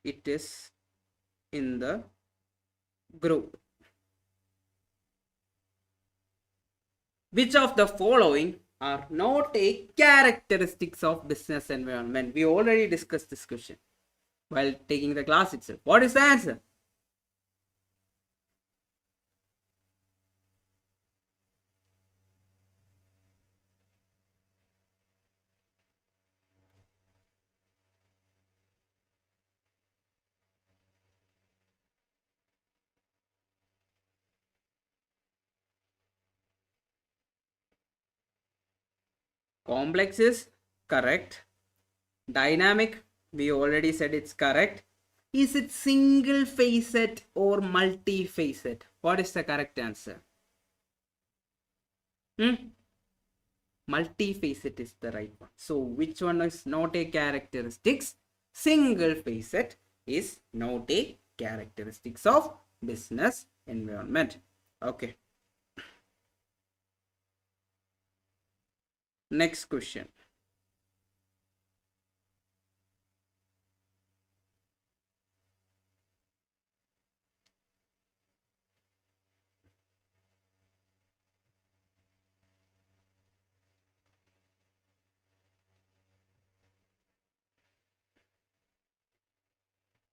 It is in the group. Which of the following are not a characteristics of business environment? We already discussed this question while taking the class itself. What is the answer? Complex is correct. Dynamic, we already said it's correct. Is it single facet or multi-facet? What is the correct answer? Multi-facet is the right one. So which one is not a characteristics? Single facet is not a characteristics of business environment. Okay. Next question.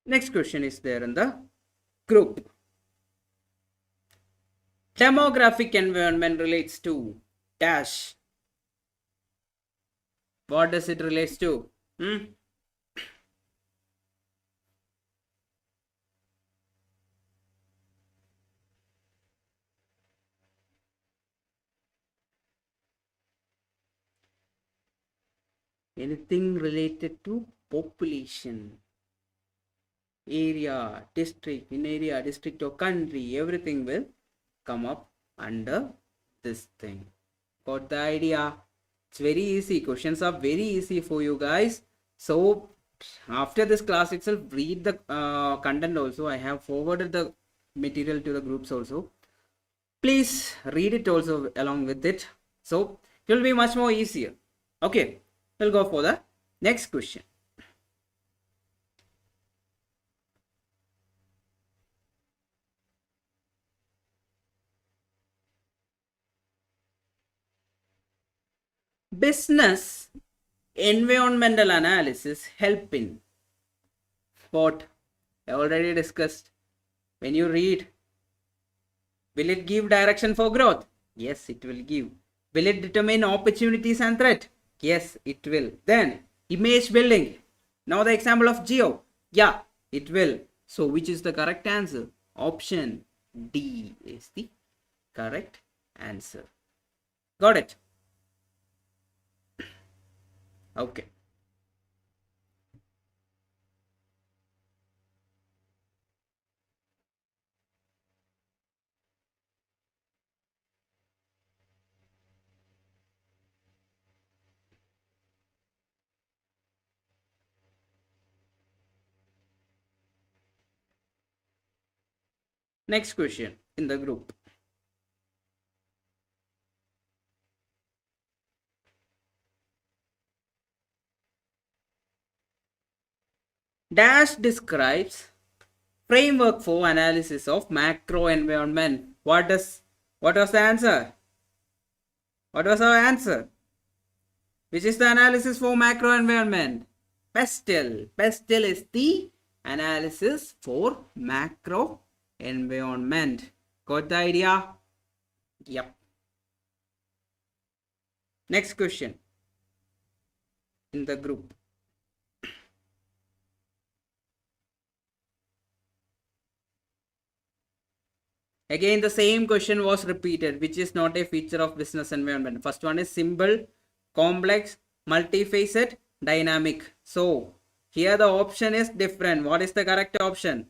Next question is there in the group. Demographic environment relates to dash. What does it relates to? Anything related to population, area, district, in area, district or country, everything will come up under this thing. Got the idea? It's very easy. Questions are very easy for you guys. So after this class itself, read the content also. I have forwarded the material to the groups also. Please read it also along with it. So it will be much more easier. Okay, we'll go for the next question. Business environmental analysis help in what I already discussed. When you read, will it give direction for growth? Yes, it will give. Will it determine opportunities and threat? Yes, it will. Then image building. Now the example of geo. Yeah, it will. So which is the correct answer? Option D is the correct answer. Got it? Okay. Next question in the group. Dash describes framework for analysis of macro environment. What was the answer? What was our answer? Which is the analysis for macro environment? Pestle. Pestle is the analysis for macro environment. Got the idea? Yep. Next question in the group. Again, the same question was repeated, which is not a feature of business environment. First one is simple, complex, multifaceted, dynamic. So here the option is different. What is the correct option?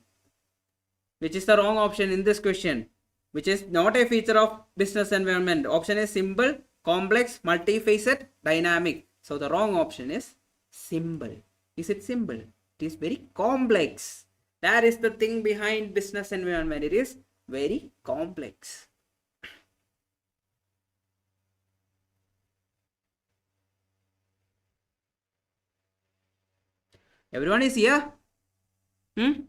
Which is the wrong option in this question? Which is not a feature of business environment. Option is simple, complex, multifaceted, dynamic. So the wrong option is simple. Is it simple? It is very complex. That is the thing behind business environment. It is very complex. Everyone is here? Give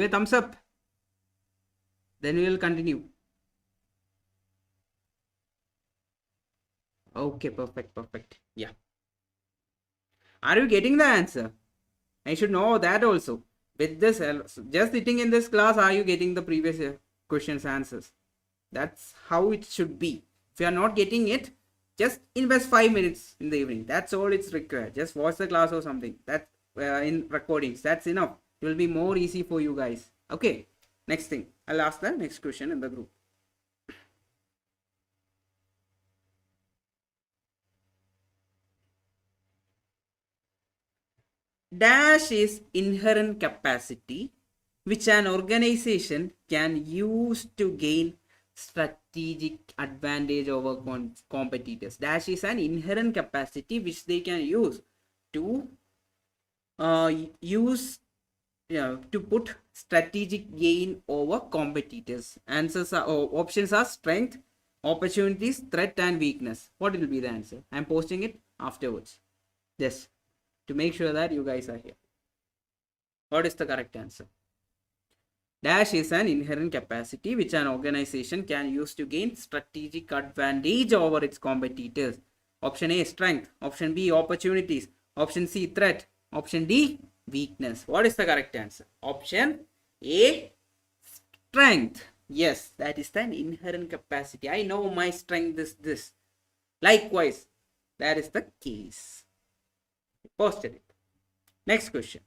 a thumbs up. Then we will continue. Okay, perfect. Yeah. Are you getting the answer? I should know that also. With this, just sitting in this class, are you getting the previous questions answers? That's how it should be. If you are not getting it, just invest 5 minutes in the evening. That's all it's required. Just watch the class or something. That in recordings. That's enough. It will be more easy for you guys. Okay. Next thing. I'll ask the next question in the group. Dash is inherent capacity which an organization can use to gain strategic advantage over competitors. Dash is an inherent capacity which they can use to to put strategic gain over competitors. Answers are options are strength, opportunities, threat, and weakness. What will be the answer? I'm posting it afterwards. Yes, to make sure that you guys are here. What is the correct answer? Dash is an inherent capacity which an organization can use to gain strategic advantage over its competitors. Option A, strength. Option B, opportunities. Option C, threat. Option D, weakness. What is the correct answer? Option A, strength. Yes, that is the inherent capacity. I know my strength is this. Likewise, that is the case. Posted it. Next question.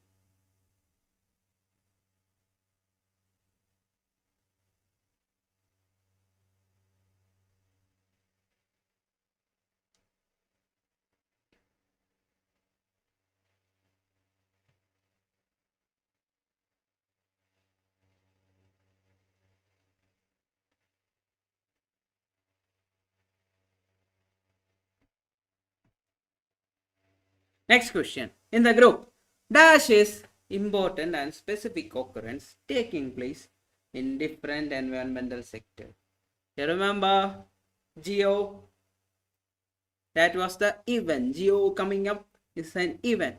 Next question. In the group, dash is important and specific occurrence taking place in different environmental sectors. You remember geo? That was the event. Geo coming up is an event.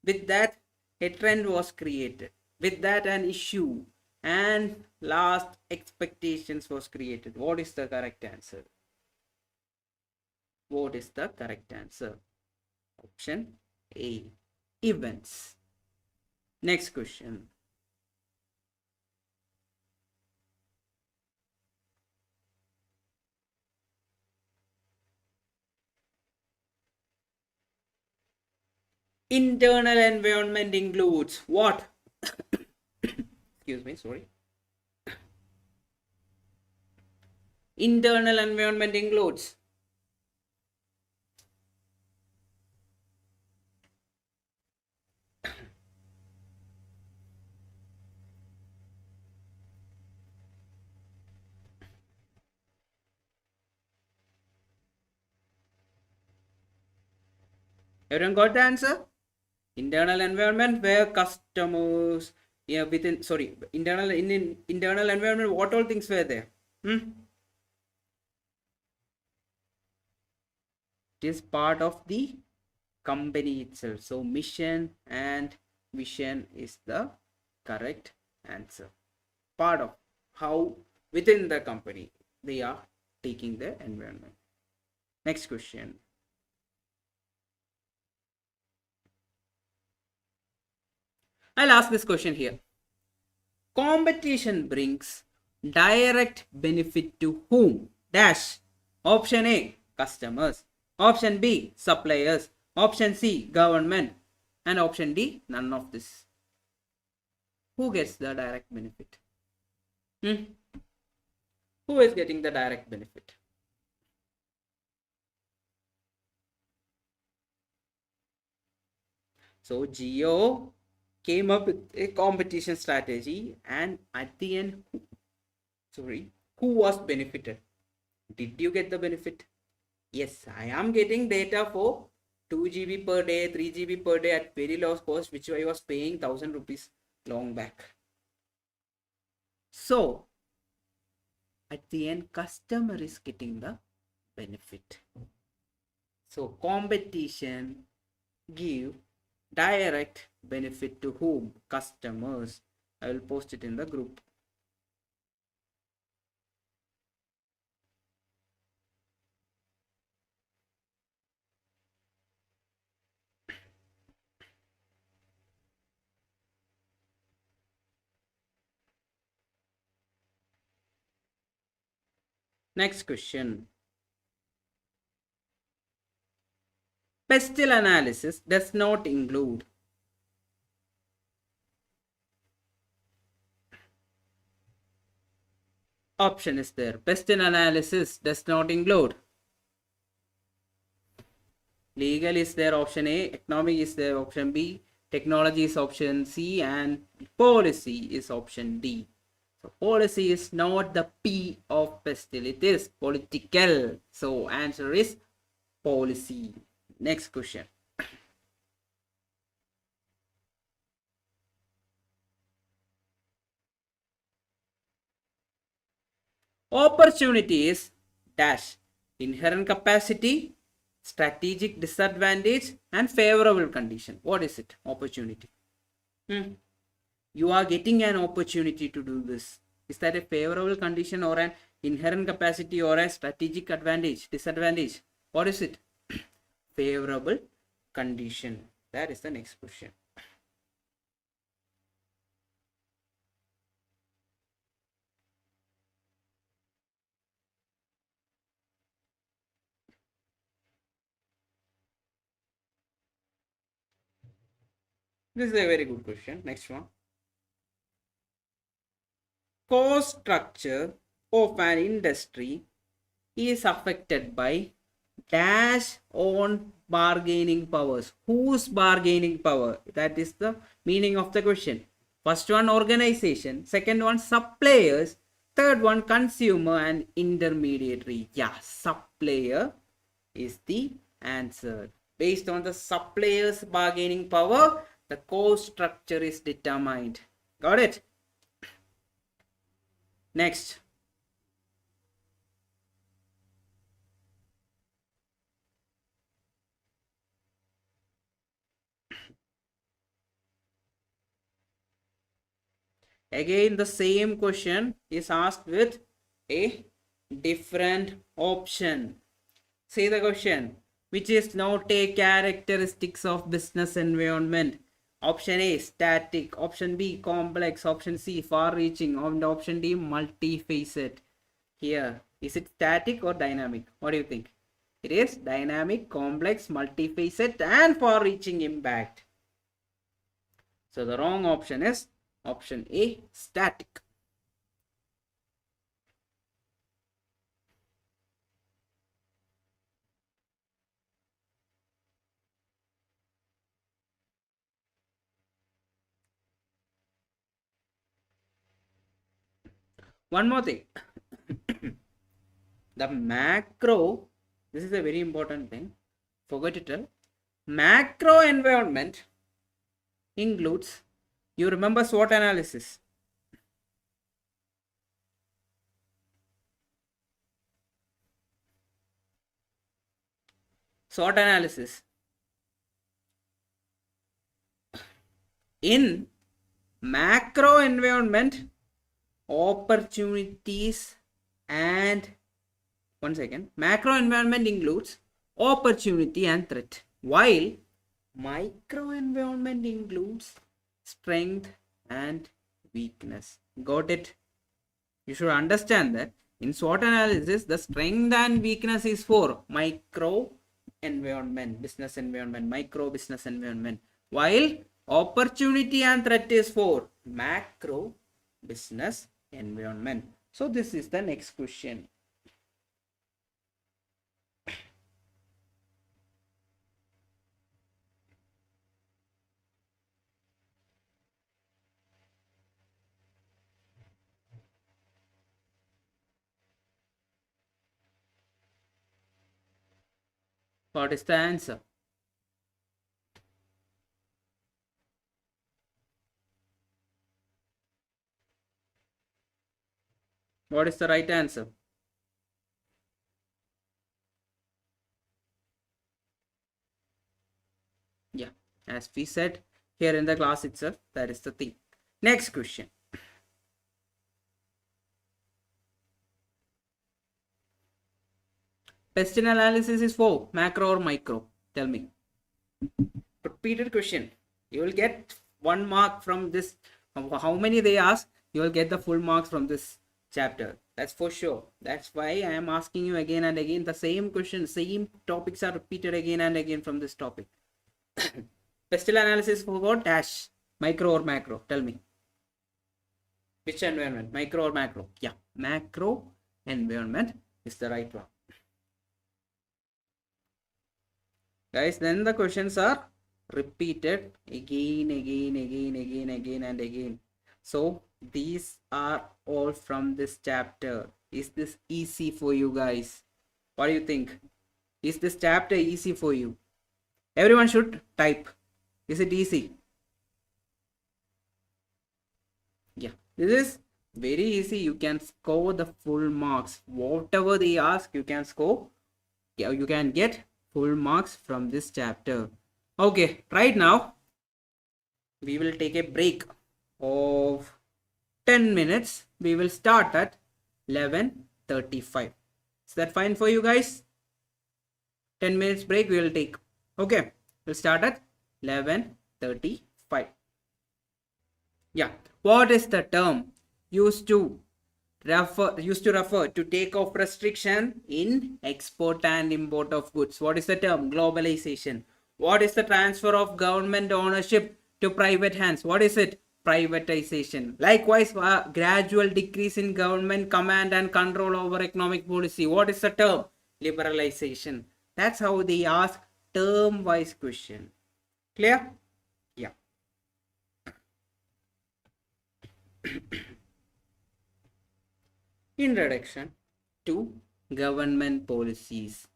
With that, a trend was created. With that, an issue and last expectations was created. What is the correct answer? What is the correct answer? Option A, events. Next question. Internal environment includes what? Excuse me, sorry. Internal environment includes everyone got the answer? Internal environment where customers, yeah, within, sorry, in internal environment, what all things were there? It is part of the company itself. So mission and vision is the correct answer. Part of how within the company they are taking the environment. Next question. I'll ask this question here. Competition brings direct benefit to whom? Dash. Option A, customers. Option B, suppliers. Option C, government. And option D, none of this. Who gets the direct benefit? Who is getting the direct benefit? So Geo came up with a competition strategy, and at the end, who was benefited? Did you get the benefit? Yes, I am getting data for 2 GB per day, 3 GB per day at very low cost, which I was paying 1000 rupees long back. So at the end, customer is getting the benefit. So competition give direct benefit to whom? Customers. I will post it in the group. Next question. Pestle analysis does not include option is there. Pestle analysis does not include. Legal is there, option A. Economic is there, option B. Technology is option C, and policy is option D. So policy is not the P of pestle, it is political. So answer is policy. Next question. Opportunity is dash. Inherent capacity, strategic disadvantage, and favorable condition. What is it? Opportunity. You are getting an opportunity to do this. Is that a favorable condition or an inherent capacity or a strategic advantage, disadvantage? What is it? Favorable condition. That is the next question. This is a very good question. Next one. Cost structure of an industry is affected by dash on bargaining powers. Whose bargaining power? That is the meaning of the question. First one, organization. Second one, suppliers. Third one, consumer and intermediary. Yeah, supplier is the answer. Based on the supplier's bargaining power, the cost structure is determined. Got it? Next. Again, the same question is asked with a different option. See the question. Which is note a characteristics of business environment? Option A, static. Option B, complex. Option C, far-reaching. And option D, multifaceted. Here, is it static or dynamic? What do you think? It is dynamic, complex, multifaceted, and far-reaching impact. So the wrong option is option A, static. One more thing. The macro, this is a very important thing. Forgot to tell. Macro environment includes, you remember SWOT analysis. SWOT analysis. In macro environment, opportunities and macro environment includes opportunity and threat, while micro environment includes strength and weakness. Got it? You should understand that in SWOT analysis, the strength and weakness is for micro environment, business environment, micro business environment, while opportunity and threat is for macro business environment. So this is the next question. What is the answer? What is the right answer? Yeah, as we said here in the class itself, that is the thing. Next question. Pest analysis is for macro or micro? Tell me. Repeated question. You will get 1 mark from this. How many they ask, you will get the full marks from this chapter. That's for sure. That's why I am asking you again and again. The same question, same topics are repeated again and again from this topic. Pestle analysis for what? Dash. Micro or macro? Tell me. Which environment? Micro or macro? Yeah, macro environment is the right one. Guys, then the questions are repeated again and again. So these are all from this chapter. Is this easy for you guys? What do you think? Is this chapter easy for you? Everyone should type. Is it easy? Yeah, this is very easy. You can score the full marks. Whatever they ask, you can score. Yeah, you can get full marks from this chapter. Okay, right now we will take a break of 10 minutes. We will start at 11:35. Is that fine for you guys? 10 minutes break we will take. Okay, we'll start at 11:35. Yeah, what is the term used to refer to take off restriction in export and import of goods? What is the term? Globalization. What is the transfer of government ownership to private hands? What is it? Privatization. Likewise, gradual decrease in government command and control over economic policy. What is the term? Liberalization. That's how they ask term wise question. Clear? Yeah. Introduction to government policies.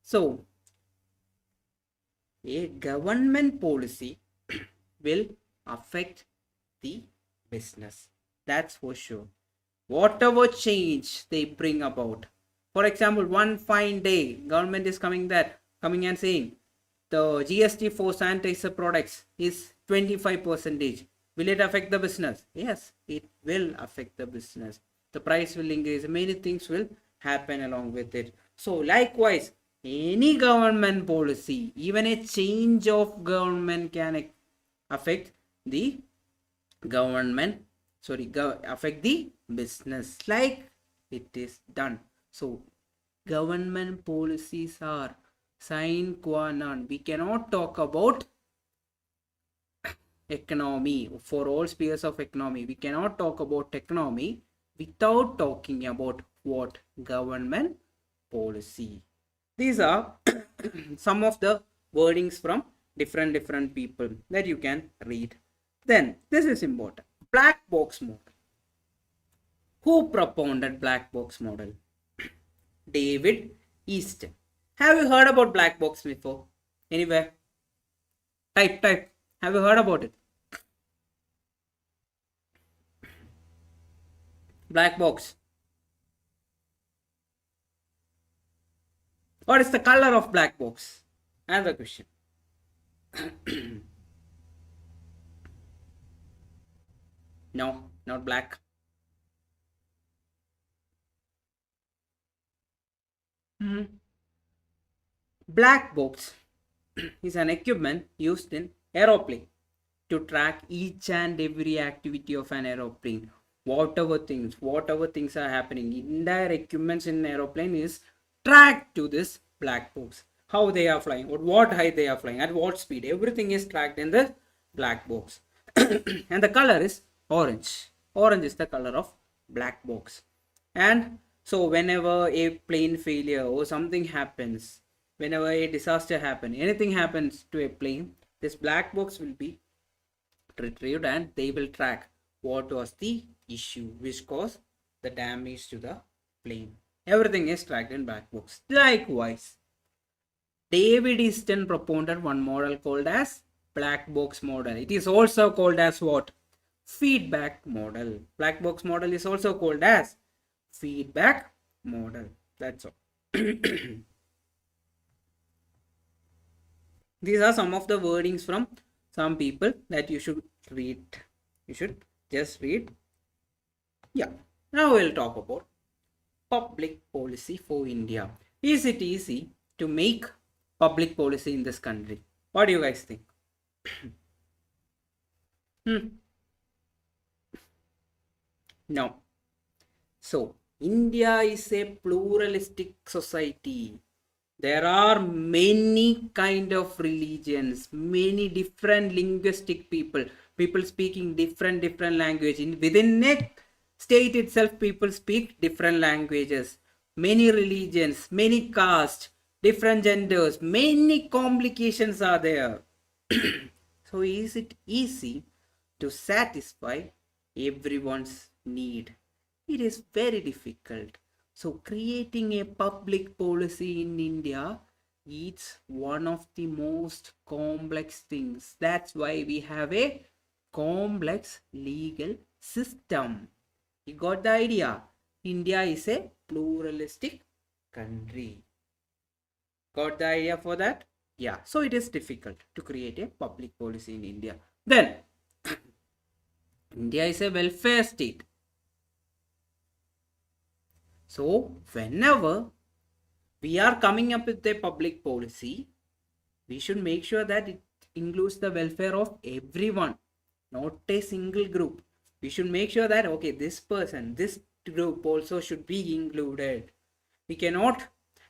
So, a government policy will affect the business. That's for sure. Whatever change they bring about. For example, one fine day, government is coming and saying the GST for sanitizer products is 25%. Will it affect the business? Yes, it will affect the business. The price will increase. Many things will happen along with it. So likewise, any government policy, even a change of government can affect the government, affect the business like it is done. So government policies are sine qua non. We cannot talk about economy for all spheres of economy. We cannot talk about economy without talking about what? Government policy. These are some of the wordings from different people that you can read. Then this is important. Black box model. Who propounded black box model? David Easton. Have you heard about black box before? Anywhere? Type. Have you heard about it? Black box. What is the color of black box? Another question. No, not black. Black box is an equipment used in aeroplane to track each and every activity of an aeroplane. Whatever things are happening, entire equipments in aeroplane is tracked to this black box. How they are flying, at what height they are flying, at what speed, everything is tracked in the black box. And the color is orange. Orange is the color of black box. And so whenever a plane failure or something happens, whenever a disaster happens, anything happens to a plane, this black box will be retrieved and they will track what was the issue which caused the damage to the plane. Everything is tracked in black box. Likewise, David Easton propounded one model called as black box model. It is also called as what? Feedback model. Black box model is also called as feedback model. That's all. These are some of the wordings from some people that you should read. You should just read. Yeah. Now we'll talk about public policy for India. Is it easy to make public policy in this country? What do you guys think? No. So, India is a pluralistic society. There are many kind of religions, many different linguistic people speaking different language. Within a state itself, people speak different languages, many religions, many castes, different genders, many complications are there. So is it easy to satisfy everyone's need? It is very difficult. So creating a public policy in India is one of the most complex things. That's why we have a complex legal system. You got the idea? India is a pluralistic country. Got the idea for that? Yeah. So it is difficult to create a public policy in India. Then, India is a welfare state. So, whenever we are coming up with a public policy, we should make sure that it includes the welfare of everyone, not a single group. We should make sure that, okay, this person, this group also should be included. We cannot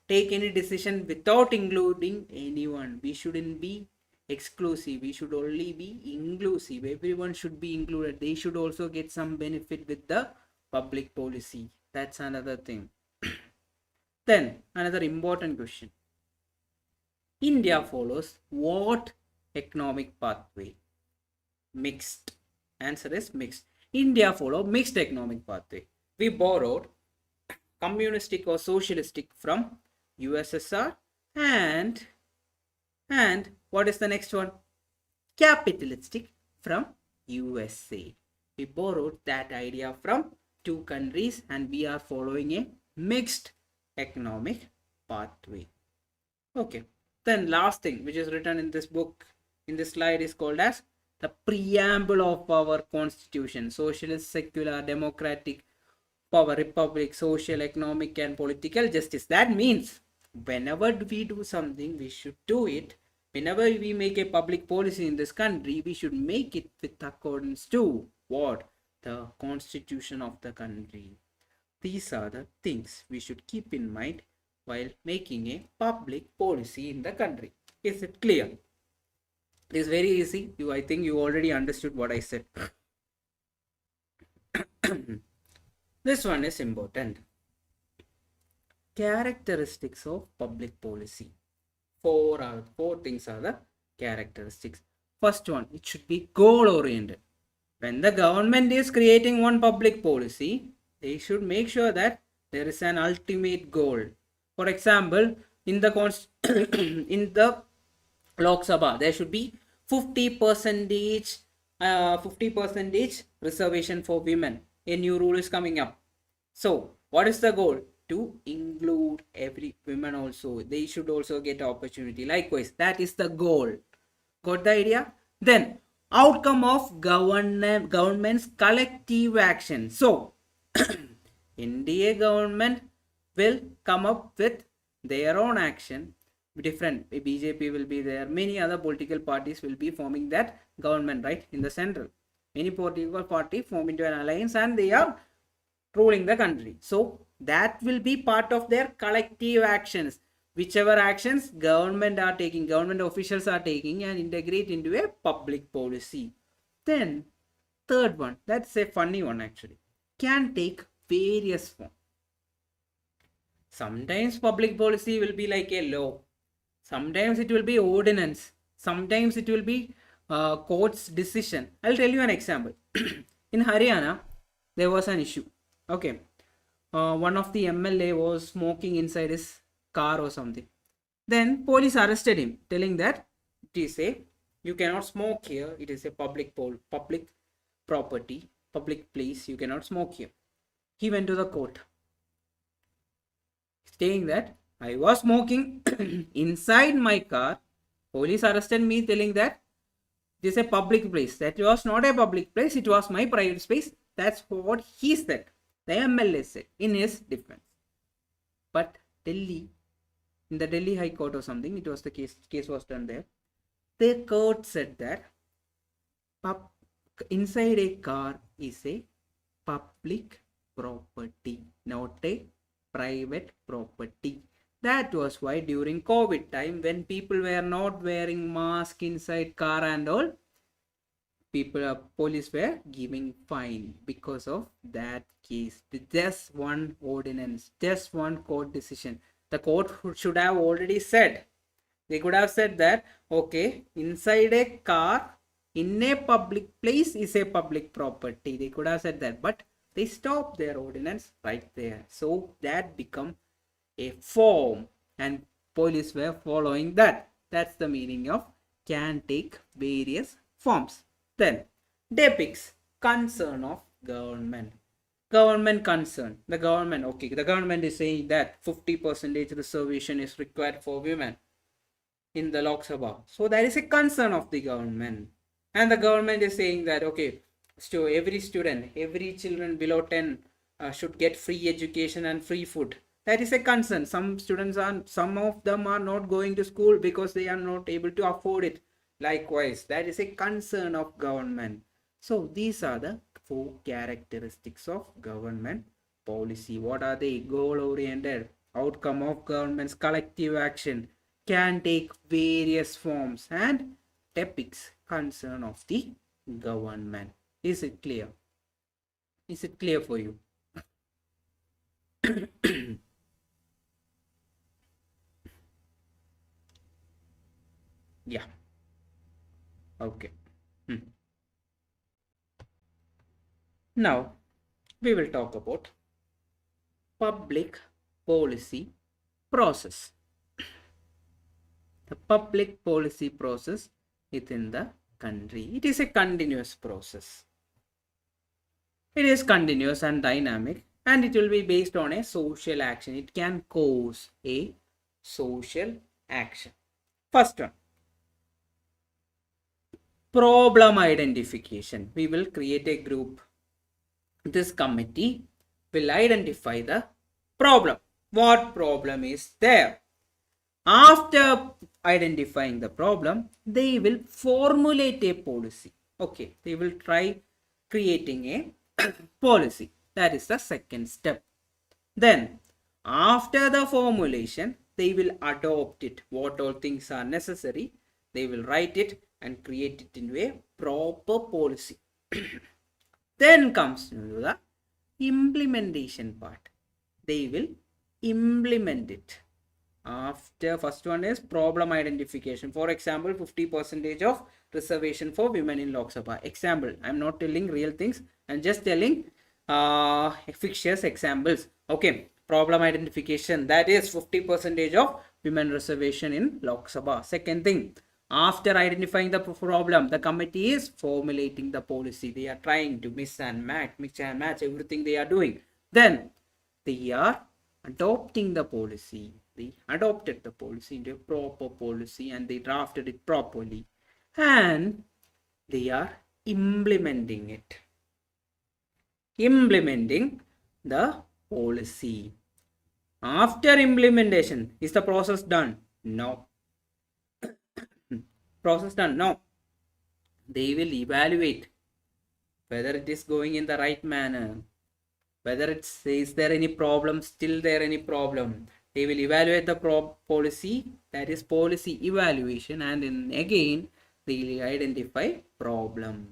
take any decision without including anyone. We shouldn't be exclusive. We should only be inclusive. Everyone should be included. They should also get some benefit with the public policy. That's another thing. Then another important question. India follows what economic pathway? Mixed. Answer is mixed. India follows mixed economic pathway. We borrowed communistic or socialistic from USSR and what is the next one? Capitalistic from USA. We borrowed that idea from two countries and we are following a mixed economic pathway. Okay. Then last thing which is written in this book, in this slide, is called as the preamble of our constitution. Socialist, secular, democratic, power, republic, social, economic and political justice. That means whenever we do something, we should do it. Whenever we make a public policy in this country, we should make it with accordance to what? The constitution of the country. These are the things we should keep in mind while making a public policy in the country. Is it clear? It is very easy. I think you already understood what I said. This one is important. Characteristics of public policy. Four things are the characteristics. First one, it should be goal oriented. When the government is creating one public policy, They should make sure that there is an ultimate goal. For example, in the in the Lok Sabha, there should be 50 percentage 50 percentage reservation for women. A new rule is coming up. So what is the goal? To include every women also. They should also get opportunity. Likewise, that is the goal. Got the idea? Then outcome of government's collective action. So India government will come up with their own action. Different BJP will be there. Many other political parties will be forming that government, right, in the central. Many political party form into an alliance and they are ruling the country. So that will be part of their collective actions. Whichever actions government are taking, government officials are taking, and integrate into a public policy. Then third one, that's a funny one actually, can take various forms. Sometimes public policy will be like a law. Sometimes it will be ordinance. Sometimes it will be court's decision. I'll tell you an example. In Haryana, there was an issue. Okay. One of the MLA was smoking inside his car or something. Then police arrested him, telling that it is a, you cannot smoke here. It is a public property, public place. You cannot smoke here. He went to the court, saying that I was smoking inside my car. Police arrested me, telling that this is a public place. That was not a public place. It was my private space. That's what he said. The MLA said in his defense. But Delhi, in the Delhi High Court or something, it was the case was done there. The court said that inside a car is a public property, not a private property. That was why during COVID time, when people were not wearing mask inside car and all, police were giving fine because of that case. Just one ordinance, just one court decision. The court should have already said, they could have said that, okay, inside a car in a public place is a public property. They could have said that, but they stopped their ordinance right there. So that become a form and police were following that. That's the meaning of can take various forms. Then depicts concern of government. Government concern. The government, okay, the government is saying that 50% reservation is required for women in the Lok Sabha. So that is a concern of the government. And the government is saying that, okay, so every student, every children below 10 should get free education and free food. That is a concern. Some of them are not going to school because they are not able to afford it. Likewise, that is a concern of government. So these are the 4 characteristics of government policy. What are they? Goal oriented, outcome of government's collective action, can take various forms, and depicts concern of the government. Is it clear? Is it clear for you? Yeah. Okay. Now we will talk about public policy process. The public policy process within the country. It is a continuous process. It is continuous and dynamic, and it will be based on a social action. It can cause a social action. First one, problem identification. We will create a group. This committee will identify the problem. What problem is there? After identifying the problem, they will formulate a policy. Okay, they will try creating a policy. That is the second step. Then, after the formulation, they will adopt it. What all things are necessary, they will write it and create it into a proper policy. Then comes the implementation part. They will implement it. After first one is problem identification. For example, 50% of reservation for women in Lok Sabha. Example, I am not telling real things. I am just telling fictitious examples. Okay, problem identification, that is 50% of women reservation in Lok Sabha. Second thing, after identifying the problem, the committee is formulating the policy. They are trying to mix and match everything they are doing. Then they are adopting the policy. They adopted the policy into a proper policy and they drafted it properly. And they are implementing it. Implementing the policy. After implementation, is the process done? No. Process done? No. They will evaluate whether it is going in the right manner, whether it's, is there any problem, still there any problem. They will evaluate the policy, that is policy evaluation, and then again they will identify problem.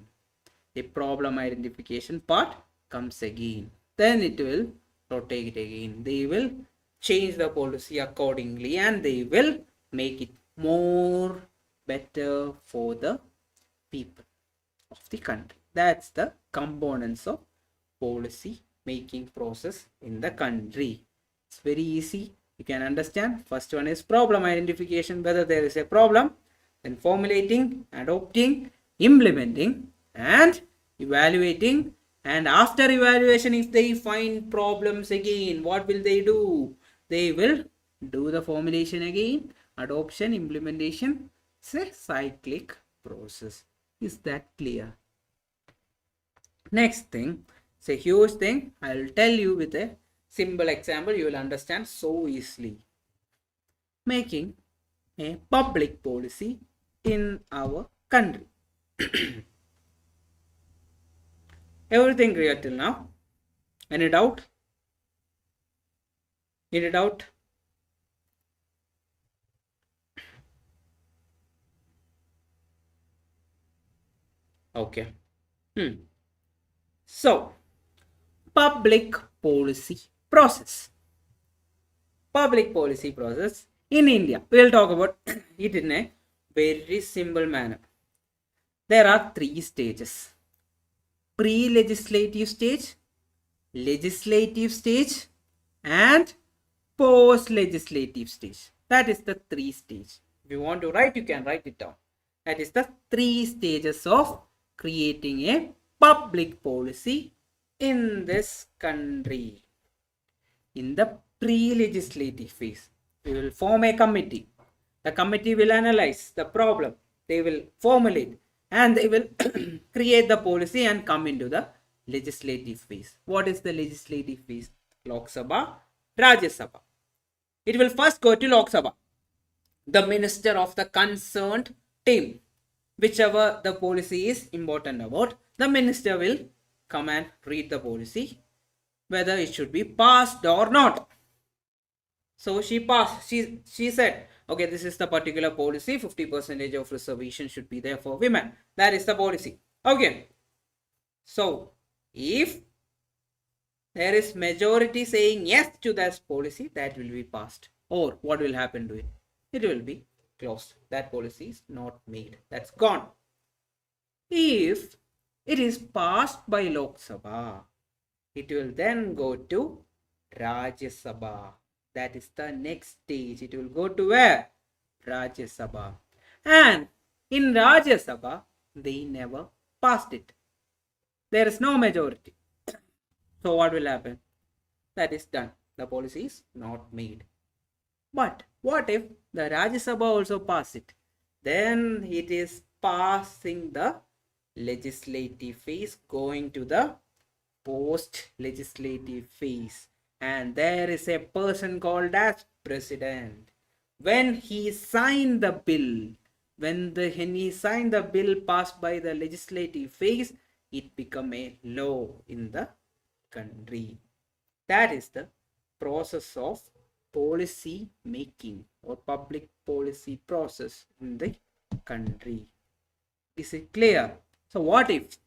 The problem identification part comes again. Then it will rotate again. They will change the policy accordingly and they will make it more better for the people of the country. That's the components of policy making process in the country. It's very easy. You can understand. First one is problem identification, whether there is a problem, then formulating, adopting, implementing, and evaluating. And after evaluation, if they find problems again, what will they do? They will do the formulation again, adoption, implementation. It's a cyclic process. Is that clear? Next thing, it's a huge thing. I will tell you with a simple example. You will understand so easily. Making a public policy in our country. Everything clear till now? Any doubt? Any doubt? Okay. So, public policy process. Public policy process in India. We will talk about it in a very simple manner. There are 3 stages. Pre-legislative stage, legislative stage, and post-legislative stage. That is the 3 stages. If you want to write, you can write it down. That is the 3 stages of creating a public policy in this country. In the pre-legislative phase, we will form a committee. The committee will analyze the problem. They will formulate and they will create the policy and come into the legislative phase. What is the legislative phase? Lok Sabha, Rajya Sabha. It will first go to Lok Sabha. The minister of the concerned team, whichever the policy is important about, the minister will come and read the policy, whether it should be passed or not. So she passed. She said, okay, this is the particular policy. 50% of reservation should be there for women. That is the policy. Okay. So if there is majority saying yes to that policy, that will be passed. Or what will happen to it? It will be closed. That policy is not made. That's gone. If it is passed by Lok Sabha, it will then go to Rajya Sabha. That is the next stage. It will go to where? Rajya Sabha. And in Rajya Sabha, they never passed it. There is no majority. So what will happen? That is done. The policy is not made. But what if the Rajya Sabha also pass it? Then it is passing the legislative phase, going to the post-legislative phase. And there is a person called as president. When he signed the bill, when he signed the bill passed by the legislative phase, it became a law in the country. That is the process of policy making or public policy process in the country. Is it clear? So what if,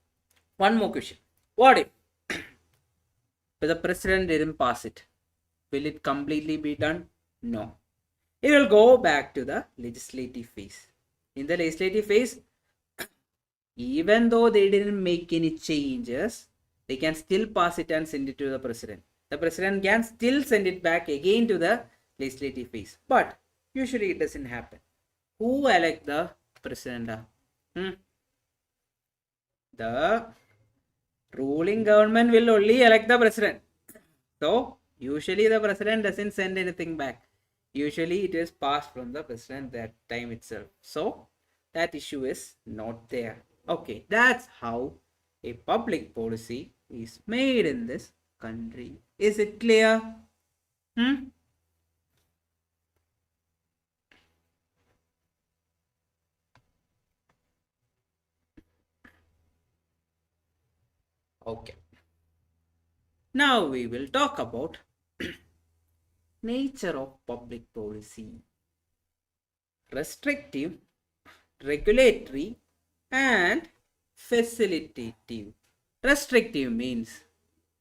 one more question, what if the president didn't pass it? Will it completely be done? No. It will go back to the legislative phase. In the legislative phase, even though they didn't make any changes, they can still pass it and send it to the president. The president can still send it back again to the legislative phase. But usually it doesn't happen. Who elect the president? The ruling government will only elect the president. So usually the president doesn't send anything back. Usually it is passed from the president that time itself. So that issue is not there. Okay, that's how a public policy is made in this country. Is it clear? Okay. Now we will talk about nature of public policy. Restrictive, regulatory, and facilitative. Restrictive means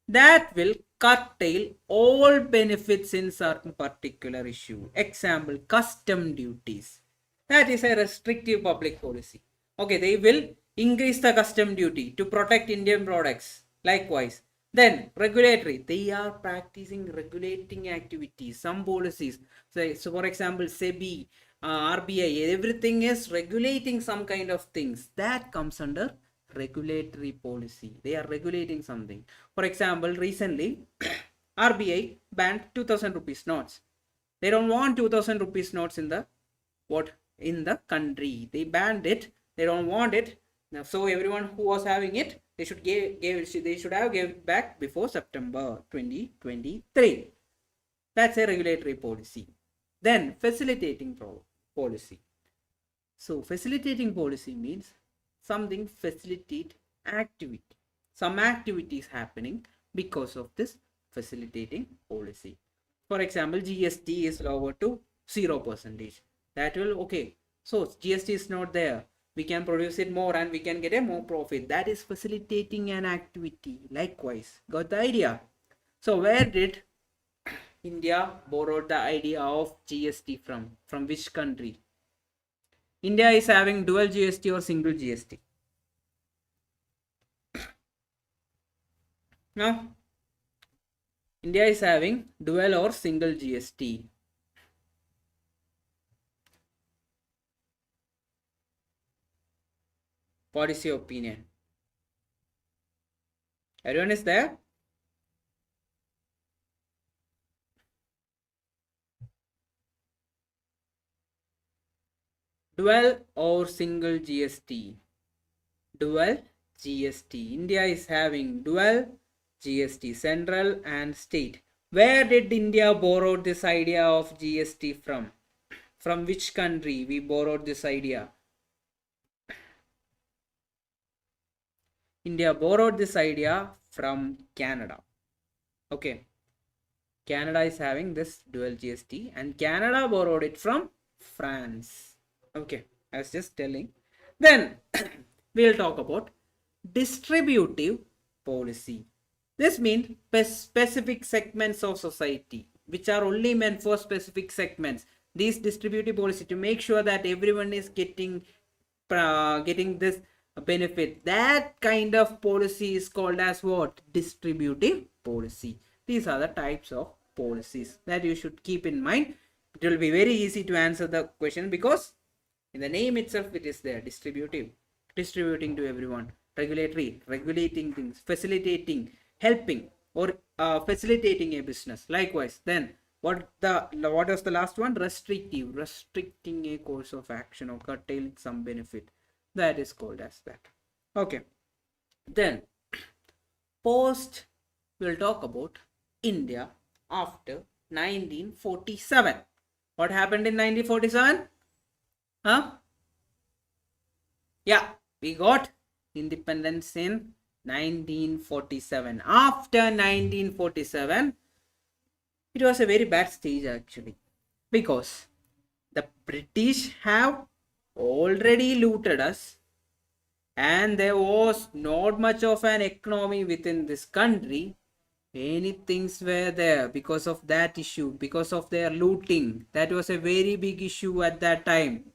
that will curtail all benefits in certain particular issue. Example, custom duties. That is a restrictive public policy. Okay, they will increase the custom duty to protect Indian products. Likewise, then regulatory, they are practicing regulating activities, some policies. So for example, SEBI, RBI, everything is regulating some kind of things. That comes under regulatory policy. They are regulating something. For example, recently RBI banned 2000 rupees notes. They don't want 2000 rupees notes in the country. They banned it. They don't want it. Now, so everyone who was having it, they should have gave it back before September 2023. That's a regulatory policy. Then facilitating policy. So facilitating policy means something facilitate activity. Some activity is happening because of this facilitating policy. For example, GST is lowered to 0%. That will, okay, so GST is not there. We can produce it more and we can get a more profit. That is facilitating an activity. Likewise, got the idea? So where did India borrow the idea of GST from? From which country? India is having dual GST or single GST? Now, India is having dual or single GST. What is your opinion? Everyone is there? Dual or single GST? Dual GST. India is having dual GST, central and state. Where did India borrow this idea of GST from? From which country we borrowed this idea? India borrowed this idea from Canada. Okay. Canada is having this dual GST and Canada borrowed it from France. Okay. I was just telling. Then we'll talk about distributive policy. This means specific segments of society which are only meant for specific segments. These distributive policy to make sure that everyone is getting this benefit. That kind of policy is called as what? Distributive policy. These are the types of policies that you should keep in mind. It will be very easy to answer the question because in the name itself it is there. Distributive, distributing to everyone. Regulatory, regulating things. Facilitating, helping or facilitating a business. Likewise, then what was the last one? Restrictive, restricting a course of action or curtailing some benefit. That is called as that. Okay. Then post, we'll talk about India after 1947. What happened in 1947? Yeah, we got independence in 1947. After 1947, it was a very bad stage actually, because the British have already looted us and there was not much of an economy within this country. Many things were there because of that issue, because of their looting. That was a very big issue at that time.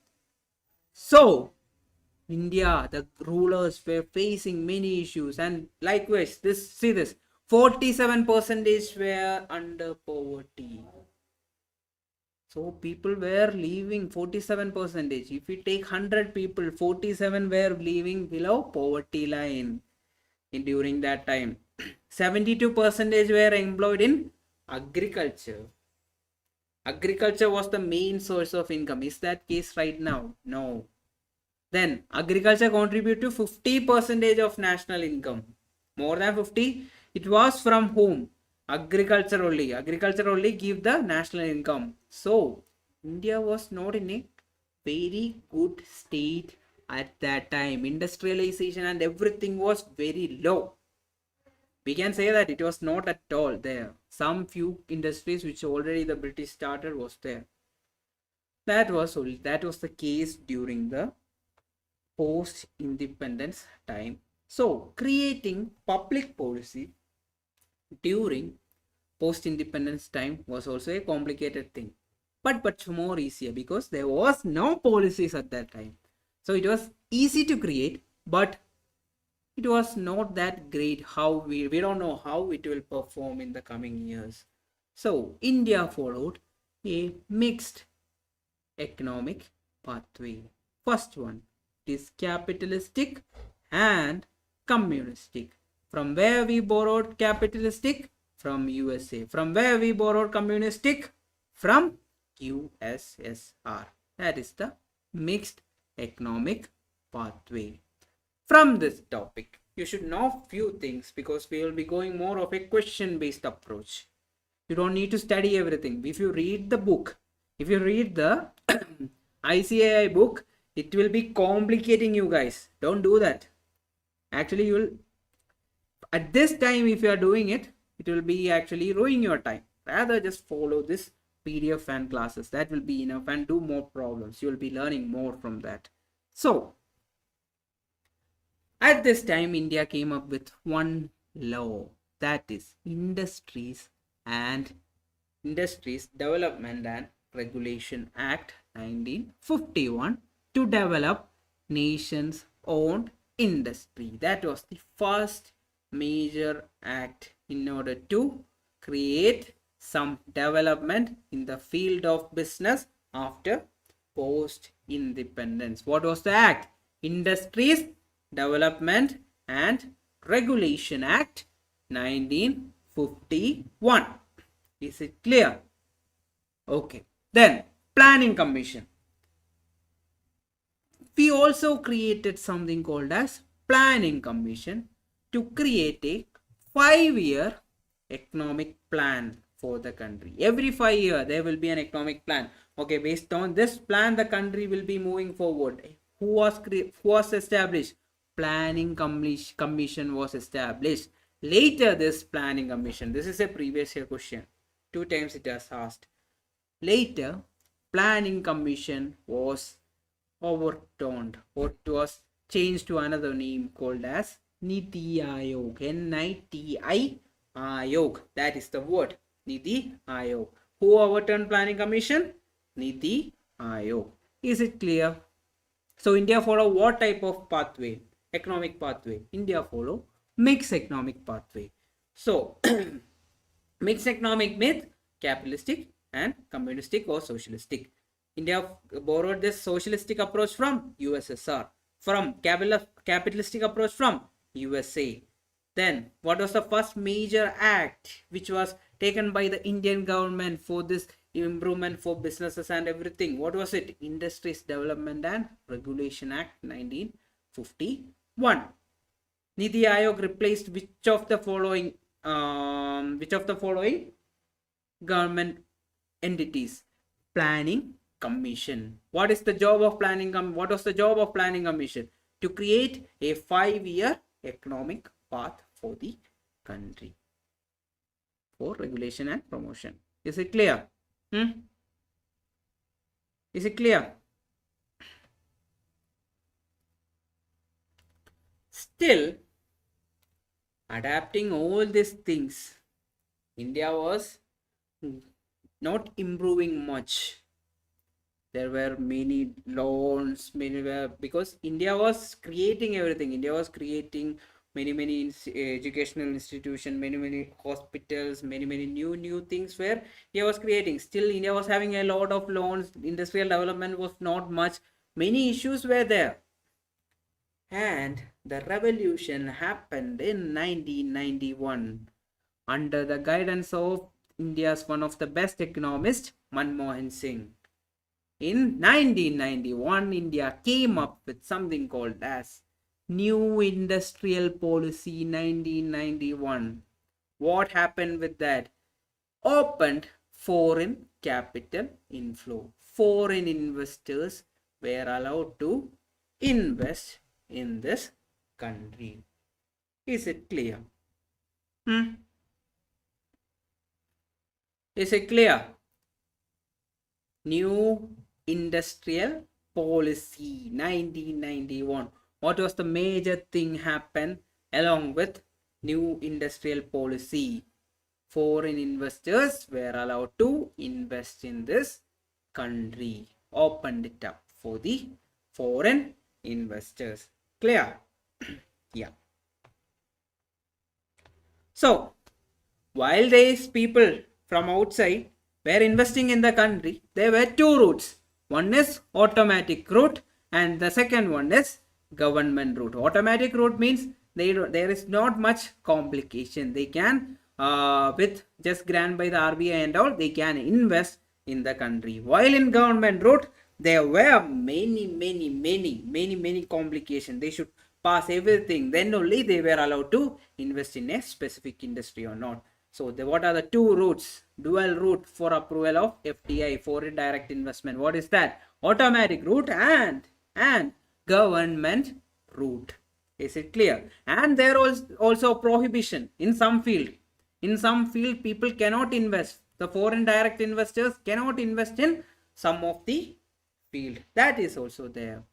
So India, the rulers were facing many issues, and likewise, this 47% were under poverty. So people were leaving 47%. If we take 100 people, 47 were living below poverty line during that time. 72% were employed in agriculture. Agriculture was the main source of income. Is that case right now? No. Then agriculture contribute to 50% of national income. More than 50. It was from whom? Agriculture only. Agriculture only give the national income. So India was not in a very good state at that time. Industrialization and everything was very low. We can say that it was not at all there. Some few industries which already the British started was there. That was the case during the post independence time. So creating public policy during post independence time was also a complicated thing, but much more easier because there was no policies at that time. So it was easy to create, but it was not that great. How we don't know how it will perform in the coming years. So India followed a mixed economic pathway. First one is capitalistic and communistic. From where we borrowed capitalistic? From USA. From where we borrowed communistic? From USSR. That is the mixed economic pathway. From this topic, you should know few things because we will be going more of a question based approach. You don't need to study everything. If you read the book, if you read the ICAI book, it will be complicating you guys. Don't do that. Actually, you will, at this time, if you are doing it, it will be actually ruining your time. Rather, just follow this PDF and classes. That will be enough, and do more problems. You will be learning more from that. So, at this time, India came up with one law, that is Industries Development and Regulation Act 1951 to develop nation's own industry. That was the first major act in order to create some development in the field of business after post independence. What was the act? Industries Development and Regulation Act 1951. Is it clear? Okay. Then Planning Commission. We also created something called as Planning Commission to create a 5-year economic plan for the country. Every 5 years there will be an economic plan. Okay, based on this plan the country will be moving forward. Who was established? Planning Commission was established. Later this Planning Commission, this is a previous year question, 2 times it has asked. Later Planning Commission was overturned, or it was changed to another name called as Niti Aayog. Niti Aayog, that is the word, Niti Aayog. Who overturned Planning Commission? Niti Aayog. Is it clear? So India follow what type of pathway? Economic pathway. India follow mixed economic pathway. So mixed economic means capitalistic and communistic or socialistic. India borrowed this socialistic approach from USSR, from capitalistic approach from USA. Then what was the first major act which was taken by the Indian government for this improvement for businesses and everything? What was it? Industries Development and Regulation Act 1951. Niti Aayog replaced which of the following government entities? Planning Commission. What is the job of what was the job of Planning Commission? To create a 5-year economic path for the country for regulation and promotion. Is it clear? Is it clear? Still, adapting all these things, India was not improving much. There were many loans, because India was creating everything. India was creating many educational institutions, many hospitals, many new things where India was creating. Still, India was having a lot of loans. Industrial development was not much. Many issues were there. And the revolution happened in 1991 under the guidance of India's one of the best economists, Manmohan Singh. In 1991, India came up with something called as New Industrial Policy 1991. What happened with that? Opened foreign capital inflow. Foreign investors were allowed to invest in this country. Is it clear? Is it clear? New Industrial Policy 1991. What was the major thing happen along with New Industrial Policy? Foreign investors were allowed to invest in this country. Opened it up for the foreign investors. Clear? Yeah. So, while these people from outside were investing in the country, there were two routes. One is automatic route and the second one is government route. Automatic route means there is not much complication. They can, with just grant by the RBI and all, they can invest in the country. While in government route, there were many complications. They should pass everything. Then only they were allowed to invest in a specific industry or not. So what are the two routes? Dual route for approval of FDI, foreign direct investment. What is that? Automatic route and government route. Is it clear? And there was also prohibition in some field. In some field, people cannot invest. The foreign direct investors cannot invest in some of the field. That is also there.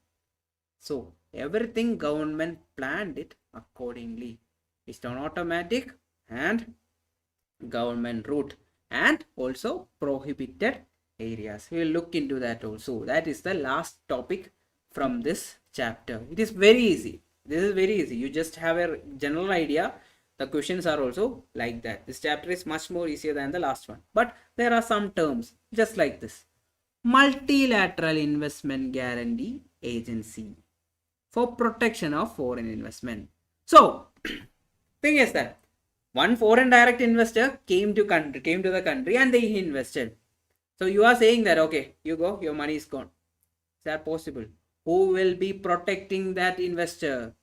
So everything government planned it accordingly. It's on automatic and government route and also prohibited areas. We will look into that also. That is the last topic from this chapter. It is very easy. This is very easy. You just have a general idea. The questions are also like that. This chapter is much more easier than the last one. But there are some terms just like this. Multilateral Investment Guarantee Agency for protection of foreign investment. So, thing is that one foreign direct investor came to the country and they invested. So you are saying that, okay, you go, your money is gone. Is that possible? Who will be protecting that investor?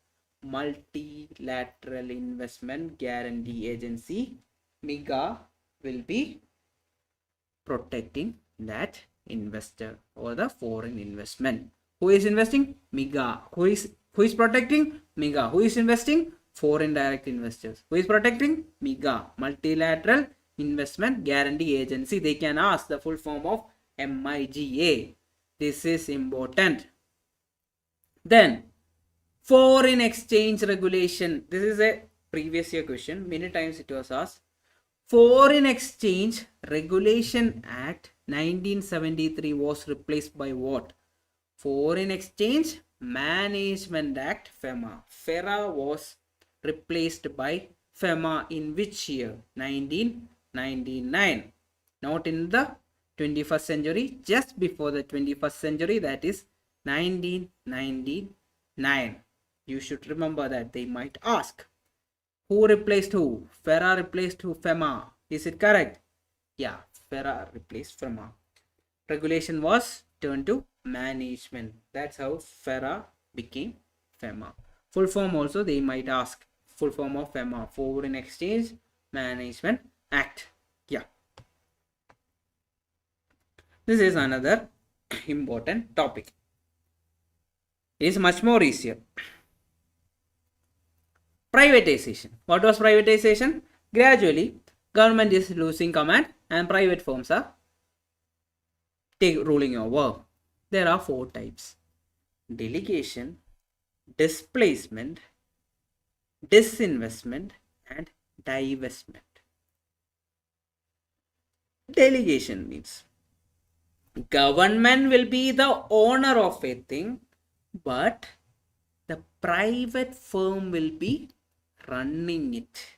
Multilateral Investment Guarantee Agency, MIGA, will be protecting that investor or the foreign investment. Who is investing? MIGA. Who is protecting? MIGA. Who is investing? Foreign direct investors. Who is protecting? MIGA, Multilateral Investment Guarantee Agency. They can ask the full form of MIGA. This is important. Then, foreign exchange regulation. This is a previous year question. Many times it was asked. Foreign Exchange Regulation Act 1973 was replaced by what? Foreign Exchange Management Act, FEMA. FERA was replaced by FEMA in which year? 1999. Not in the 21st century, just before the 21st century, that is 1999. You should remember that. They might ask. Who replaced who? FERA replaced who? FEMA. Is it correct? Yeah, FERA replaced FEMA. Regulation was turned to management. That's how FERA became FEMA. Full form also they might ask. Full form of FEMA, Foreign Exchange Management Act. Yeah. This is another important topic. It is much more easier. Privatization. What was privatization? Gradually, government is losing command and private firms are ruling over. There are 4 types. Delegation, displacement, disinvestment and divestment. Delegation means Government will be the owner of a thing, but the private firm will be running it.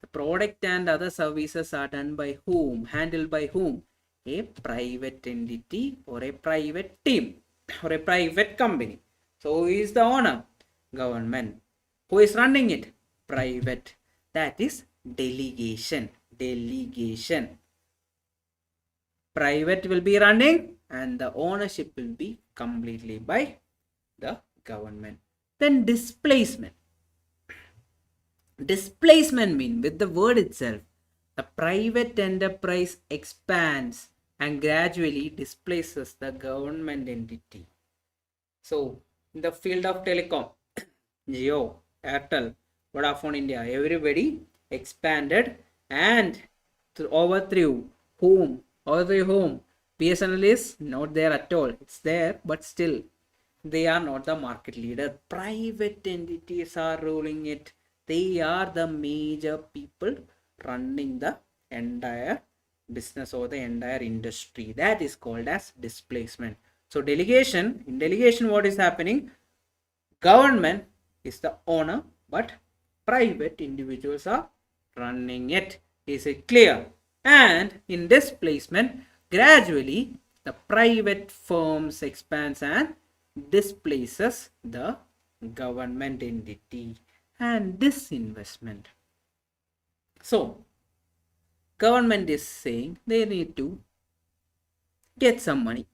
The product and other services are done by whom? Handled by whom? A private entity or a private team or a private company. So who is the owner? Government. Who is running it? Private. That is delegation. Delegation. Private will be running and the ownership will be completely by the government. Then displacement. Displacement means, with the word itself, the private enterprise expands and gradually displaces the government entity. So, in the field of telecom, Jio, Airtel, Vodafone India, everybody expanded and overthrew whom? Overthrew whom? BSNL is not there at all. It's there, but still, they are not the market leader. Private entities are ruling it. They are the major people running the entire business or the entire industry. That is called as displacement. So delegation, in delegation what is happening? Government is the owner, but private individuals are running it. Is it clear? And in displacement, gradually the private firms expands and displaces the government entity. And disinvestment. So, government is saying they need to get some money.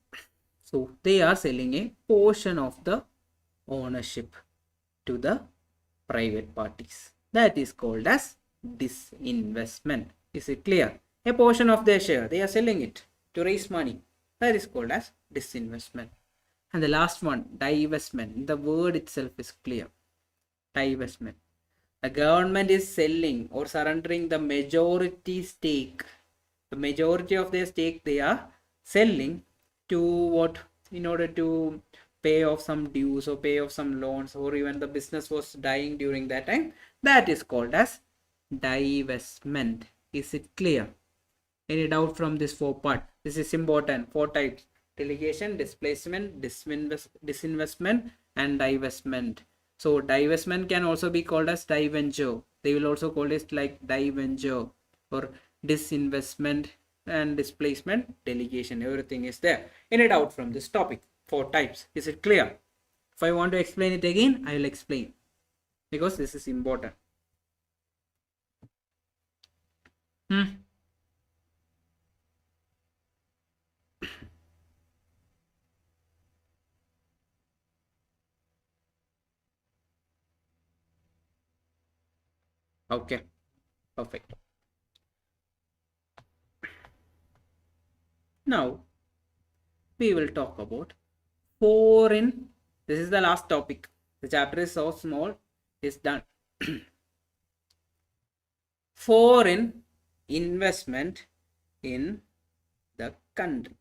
So, they are selling a portion of the ownership to the private parties. That is called as disinvestment. Is it clear? A portion of their share, they are selling it to raise money. That is called as disinvestment. And the last one, divestment. The word itself is clear. Divestment. The government is selling or surrendering the majority stake. The majority of their stake they are selling to what? In order to pay off some dues or pay off some loans, or even the business was dying during that time. That is called as divestment. Is it clear? Any doubt from this 4 part? This is important. 4 types: delegation, displacement, disinvestment, and divestment. So divestment can also be called as diventure. They will also call it like diventure, or disinvestment and displacement, delegation. Everything is there. Any doubt from this topic? 4 types. Is it clear? If I want to explain it again, I will explain, because this is important. Okay, perfect. Now we will talk about foreign. This is the last topic. The chapter is so small. It's done. Foreign investment in the country.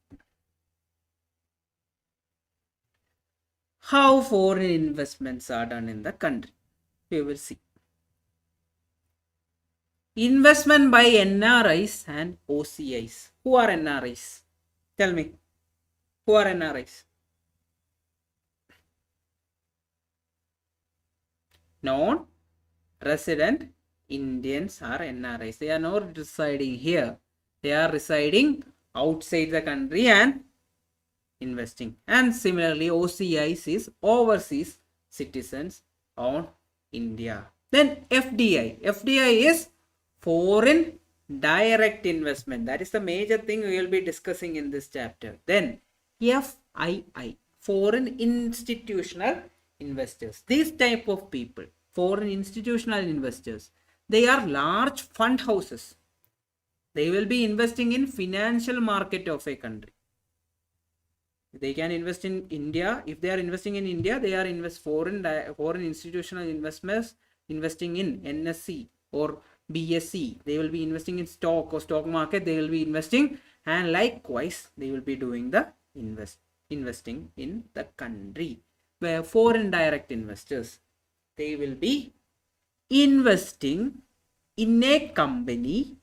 How foreign investments are done in the country? We will see. Investment by NRIs and OCIs. Who are NRIs? Tell me. Who are NRIs? Non-resident Indians are NRIs. They are not residing here. They are residing outside the country and investing. And similarly, OCIs is overseas citizens on India. Then FDI. FDI is foreign direct investment. That is the major thing we will be discussing in this chapter. Then FII, foreign institutional investors. These type of people, foreign institutional investors, they are large fund houses. They will be investing in financial market of a country. They can invest in India. If they are investing in India, they are foreign institutional investors investing in NSE or BSE. They will be investing in stock or stock market. They will be investing, and likewise they will be doing the investing in the country. Where foreign direct investors, they will be investing in a company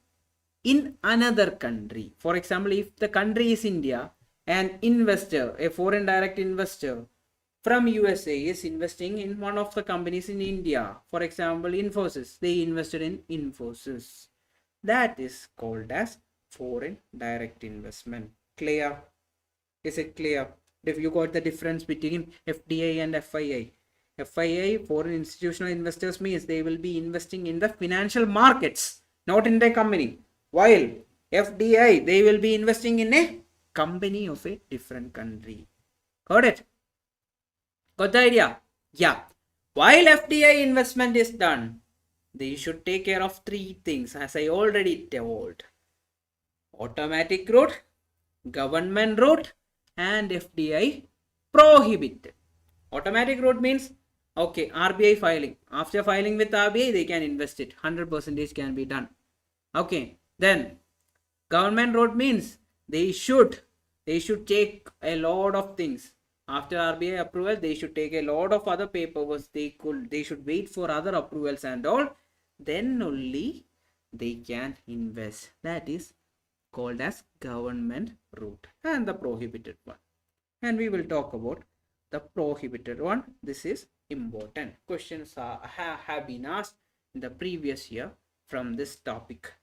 in another country. For example, if the country is India, An investor, a foreign direct investor from USA is investing in one of the companies in India. For example, Infosys. They invested in Infosys. That is called as foreign direct investment. Clear? Is it clear? If you got the difference between FDI and FII. FII, foreign institutional investors, means they will be investing in the financial markets, not in the company. While FDI, they will be investing in a company of a different country. Got it? Got the idea? Yeah. While FDI investment is done, they should take care of three things, as I already told. Automatic route, government route, and FDI prohibited. Automatic route means, okay, RBI filing. After filing with RBI, they can invest it. 100% can be done. Okay. Then government route means they should take a lot of things. After RBI approval, they should take a lot of other paperwork. They should wait for other approvals and all. Then only they can invest. That is called as government route, and the prohibited one. And we will talk about the prohibited one. This is important. Questions have been asked in the previous year from this topic.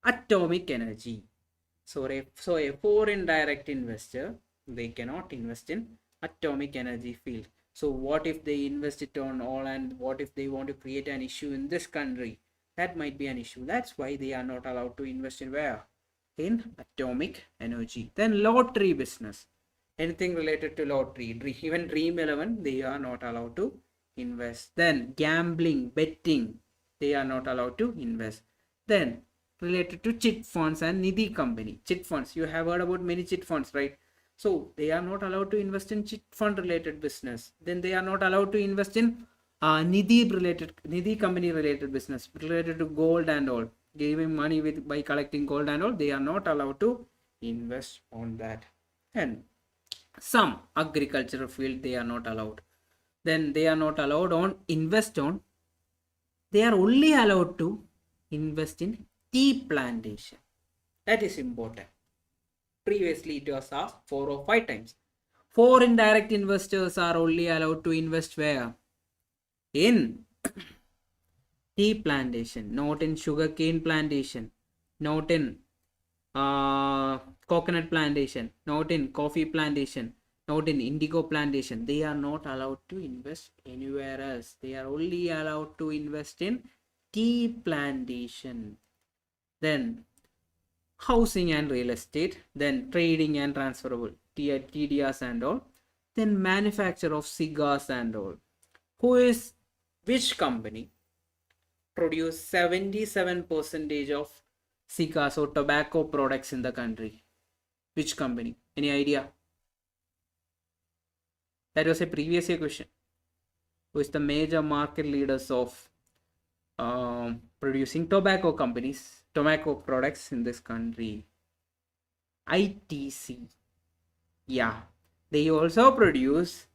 Atomic energy. So a foreign direct investor, they cannot invest in atomic energy field. So what if they invest it on all, and what if they want to create an issue in this country? That might be an issue. That's why they are not allowed to invest in where? In atomic energy. Then lottery business. Anything related to lottery, even Dream 11, they are not allowed to invest. Then gambling, betting, they are not allowed to invest. Then related to chit funds and Nidhi company. Chit funds, you have heard about many chit funds, right? So they are not allowed to invest in chit fund related business. Then they are not allowed to invest in Nidhi company related business related to gold and all. Giving money by collecting gold and all. They are not allowed to invest on that. And some agricultural field, they are not allowed. Then they are not allowed on invest on. They are only allowed to invest in tea plantation. That is important. Previously it was asked 4 or 5 times. Foreign direct investors are only allowed to invest where? In tea plantation, not in sugarcane plantation, not in coconut plantation, not in coffee plantation, not in indigo plantation. They are not allowed to invest anywhere else. They are only allowed to invest in tea plantation. Then housing and real estate, then trading and transferable TDRs and all, then manufacture of cigars and all. Which company produce 77% of cigars or tobacco products in the country? Which company? Any idea? That was a previous year question. Who is the major market leaders of producing tobacco products in this country? ITC. Yeah. They also produce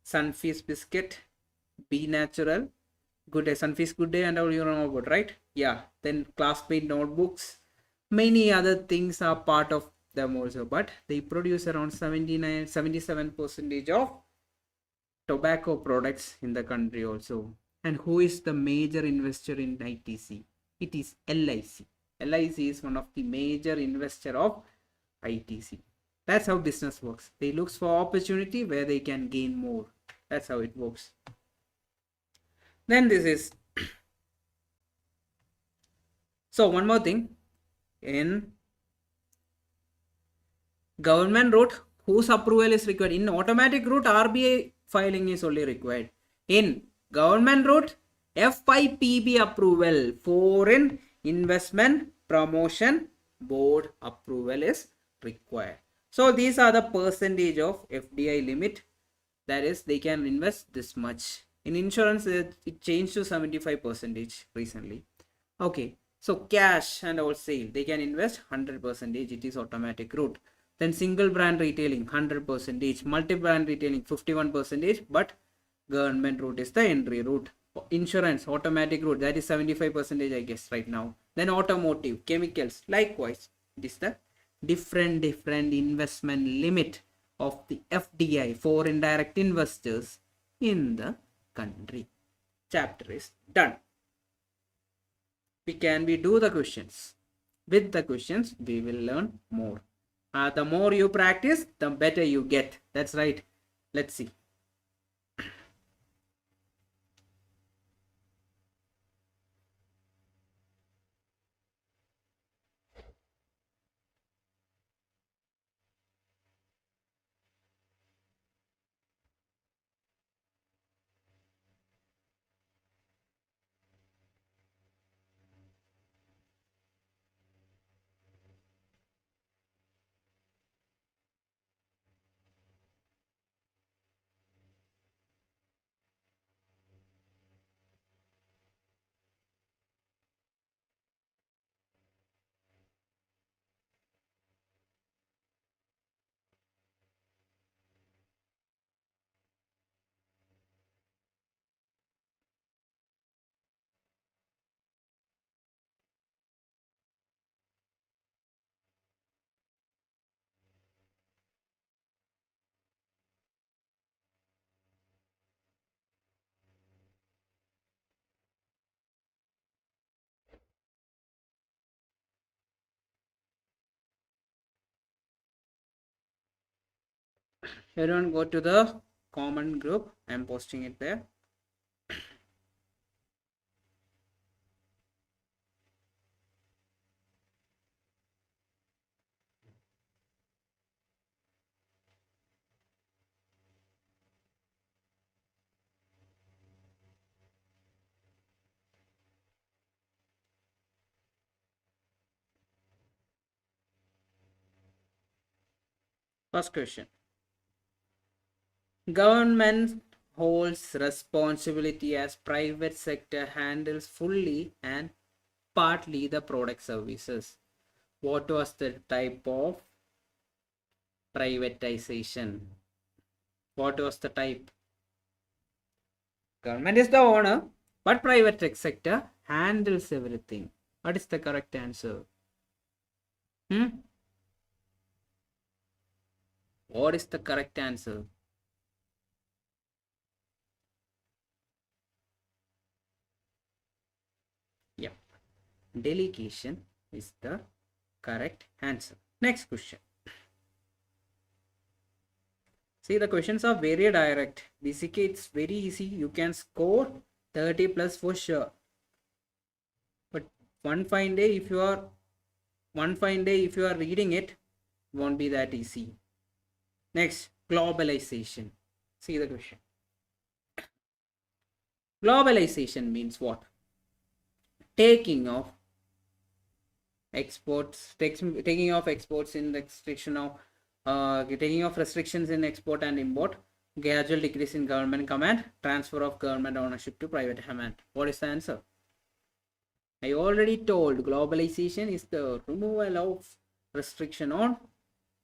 Sunfeast biscuit, Be Natural, Good Day, Sunfeast Good Day and all, you know about, right? Yeah. Then classmate notebooks. Many other things are part of them also, but they produce around 77% of tobacco products in the country also. And who is the major investor in ITC? It is LIC. LIC is one of the major investor of ITC. That's how business works. They look for opportunity where they can gain more. That's how it works. Then this is so one more thing. In government route, whose approval is required? In automatic route, RBI filing is only required. In government route, FIPB approval, Foreign Investment Promotion Board approval is required. So these are the percentage of FDI limit. That is, they can invest this much. In insurance, it changed to 75% recently. Okay, so cash and all sale, they can invest 100%. It is automatic route. Then single brand retailing 100%, multi-brand retailing 51%, but government route is the entry route. Insurance, automatic route, that is 75%, I guess, right now. Then automotive, chemicals, likewise, it is the different investment limit of the FDI, foreign direct investors, in the country. Chapter is done. We do the questions. With the questions, we will learn more. The more you practice, the better you get. That's right. Let's see. Everyone go to the common group. I'm posting it there. First question. Government holds responsibility as private sector handles fully and partly the product services. What was the type of privatization? What was the type? Government is the owner, but private sector handles everything. What is the correct answer? What is the correct answer? Yeah, delegation is the correct answer. Next question. See, the questions are very direct. BCK, it's very easy. You can score 30 plus for sure. But one fine day, if you are reading it, it won't be that easy. Next, globalization. See the question. Globalization means what? Taking off exports in restriction of taking off restrictions in export and import, gradual decrease in government command, transfer of government ownership to private command. What is the answer? I already told globalization is the removal of restriction on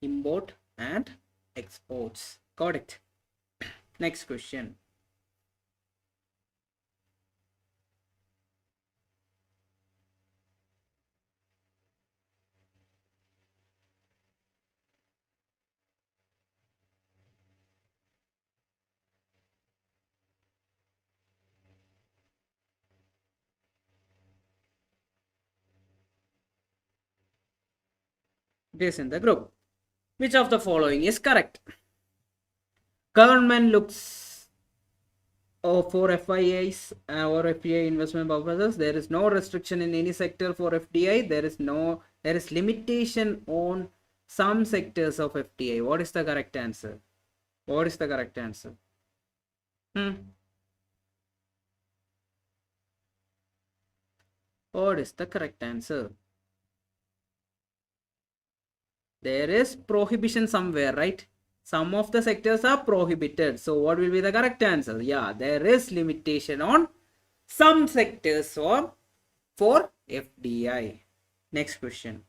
import and exports. Got it. Next question. This in the group. Which of the following is correct? Government looks for FIIs or FDI investment purposes. There is no restriction in any sector for FDI. There is limitation on some sectors of FDI. What is the correct answer? What is the correct answer? What is the correct answer? There is prohibition somewhere, right? Some of the sectors are prohibited. So what will be the correct answer? Yeah, there is limitation on some sectors for FDI. Next question.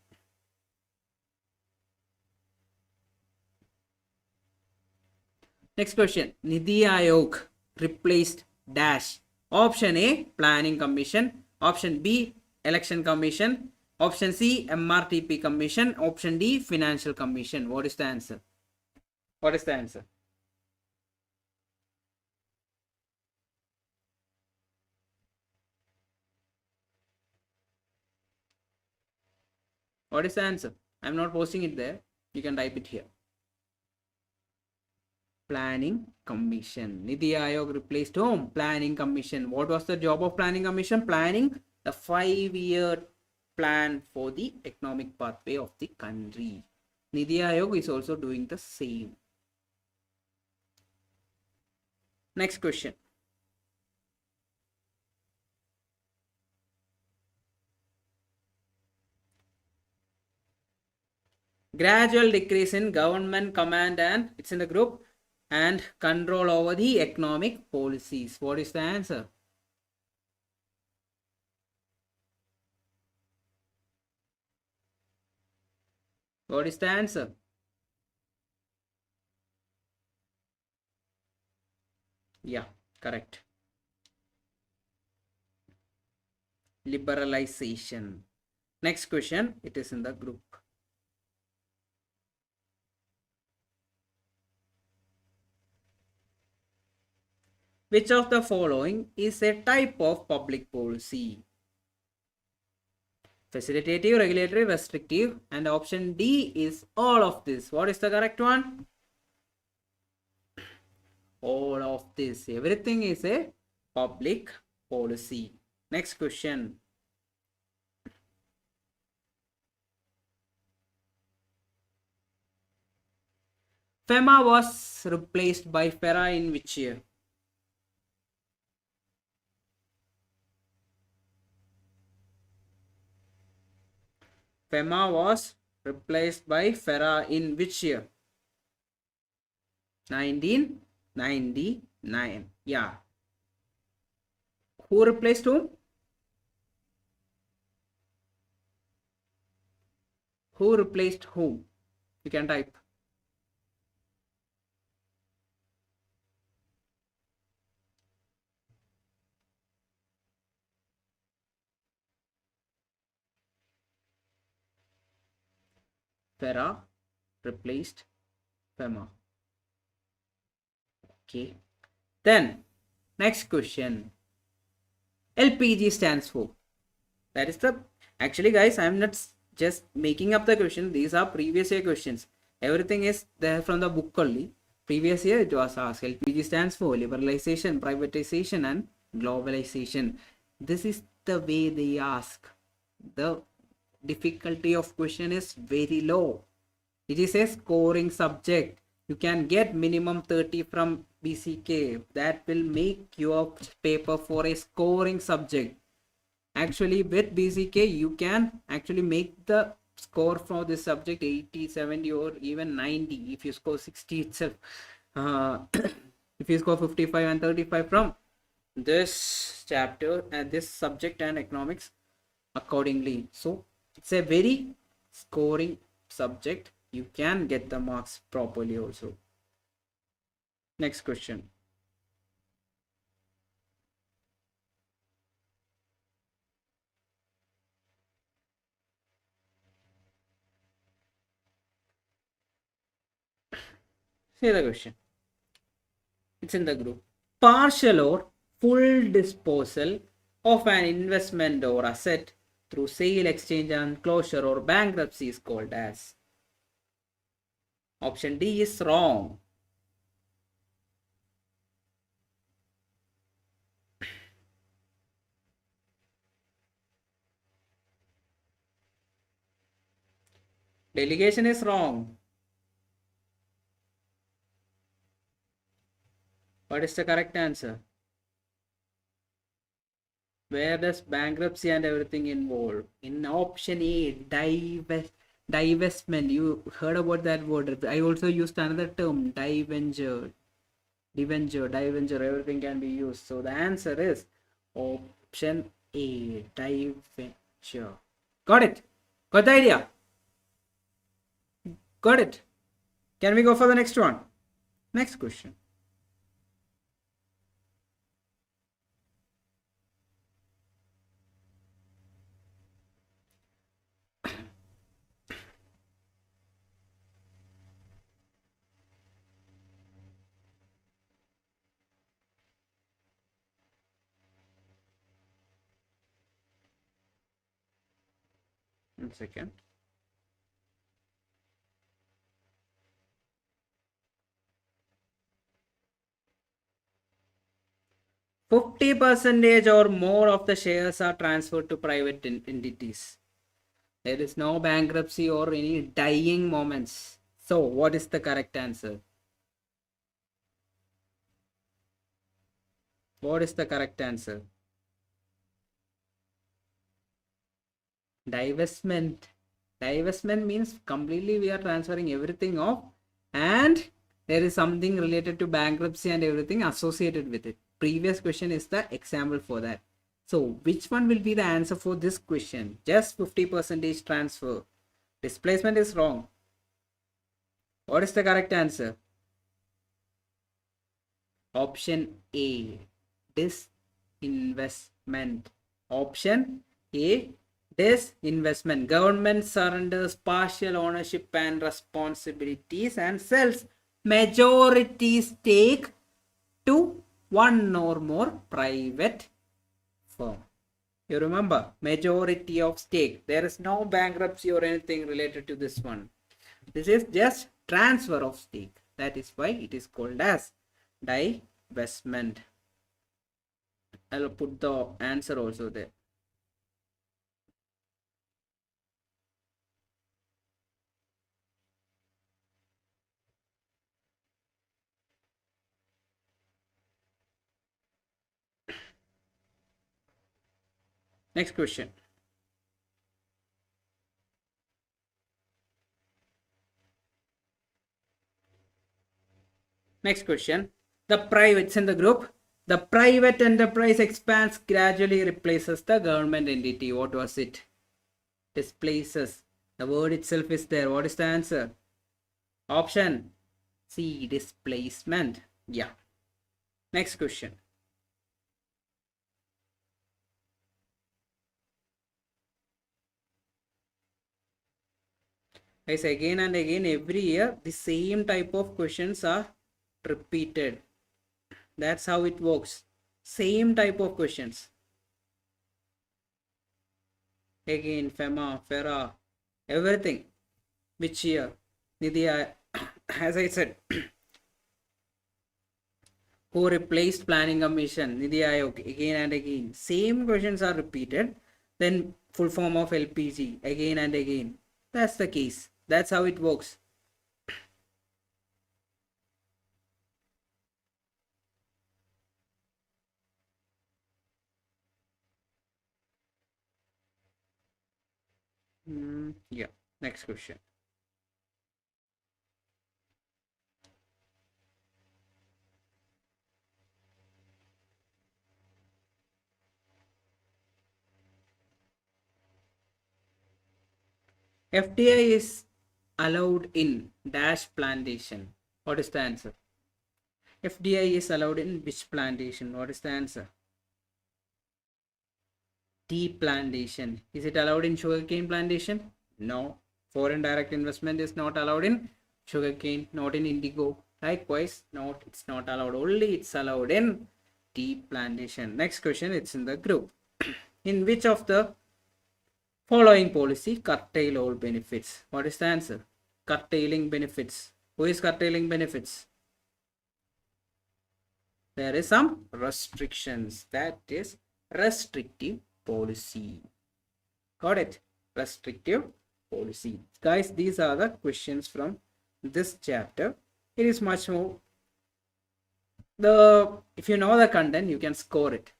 Next question. Niti Aayog replaced dash. Option A, Planning Commission. Option B, Election Commission. Option C, MRTP Commission. Option D, Financial Commission. What is the answer? What is the answer? What is the answer? I'm not posting it there. You can type it here. Planning Commission. Niti Aayog replaced whom? Planning Commission. What was the job of Planning Commission? Planning the 5-year plan for the economic pathway of the country. Niti Aayog is also doing the same. Next question. Gradual decrease in government command and it's in the group and control over the economic policies. What is the answer? What is the answer? Yeah, correct. Liberalization. Next question, it is in the group. Which of the following is a type of public policy? Facilitative, regulatory, restrictive, and option D is all of this. What is the correct one? All of this. Everything is a public policy. Next question. FEMA was replaced by FERA in which year? FEMA was replaced by FERA in which year? 1999. Yeah. Who replaced whom? Who replaced whom? You can type. FERA replaced FEMA. Okay. Then, next question. LPG stands for. That is the... Actually, guys, I am not just making up the question. These are previous year questions. Everything is there from the book only. Previous year it was asked. LPG stands for liberalization, privatization and globalization. This is the way they ask. The difficulty of question is very low. It is a scoring subject. You can get minimum 30 from BCK. That will make your paper for a scoring subject. Actually, with BCK, you can actually make the score for this subject 80, 70 or even 90 if you score 60 itself. If you score 55 and 35 from this chapter and this subject and economics accordingly. So, it's a very scoring subject. You can get the marks properly also. Next question. See the question. It's in the group. Partial or full disposal of an investment or asset through sale, exchange and closure or bankruptcy is called as. Option D is wrong. Delegation is wrong. What is the correct answer? Where does bankruptcy and everything involve? In option A, divestment. You heard about that word. I also used another term, debenture, everything can be used. So the answer is option A, debenture. Got it? Got the idea? Got it? Can we go for the next one? Next question. 1 second. %50 or more of the shares are transferred to private entities. There is no bankruptcy or any dying moments. So, what is the correct answer? What is the correct answer? Divestment. Divestment means completely we are transferring everything off, and there is something related to bankruptcy and everything associated with it. Previous question is the example for that. So which one will be the answer for this question? Just 50% transfer. Displacement is wrong. What is the correct answer? Option A, disinvestment. Option A, disinvestment. Government surrenders partial ownership and responsibilities and sells majority stake to one or more private firm. You remember, majority of stake. There is no bankruptcy or anything related to this one. This is just transfer of stake. That is why it is called as divestment. I'll put the answer also there. Next question. Next question. The privates in the group. The private enterprise expands gradually replaces the government entity. What was it? Displaces. The word itself is there. What is the answer? Option C, displacement. Yeah. Next question. Guys, again and again every year the same type of questions are repeated. That's how it works. Same type of questions. Again, FEMA, FERA, everything. Which year? Nidhi, as I said, who replaced Planning Commission? Nidhi Aayog, again and again. Same questions are repeated. Then full form of LPG, again and again. That's the case. That's how it works. Yeah. Next question. FDI is allowed in dash plantation. What is the answer? FDI is allowed in which plantation? What is the answer? Tea plantation. Is it allowed in sugarcane plantation? No. Foreign direct investment is not allowed in sugarcane, not in indigo. Likewise, it's not allowed. Only it's allowed in tea plantation. Next question, it's in the group. In which of the following policy curtail all benefits? What is the answer? Curtailing benefits. Who is curtailing benefits? There is some restrictions. That is restrictive policy. Got it? Restrictive policy. Guys, these are the questions from this chapter. It is much more, if you know the content, you can score it.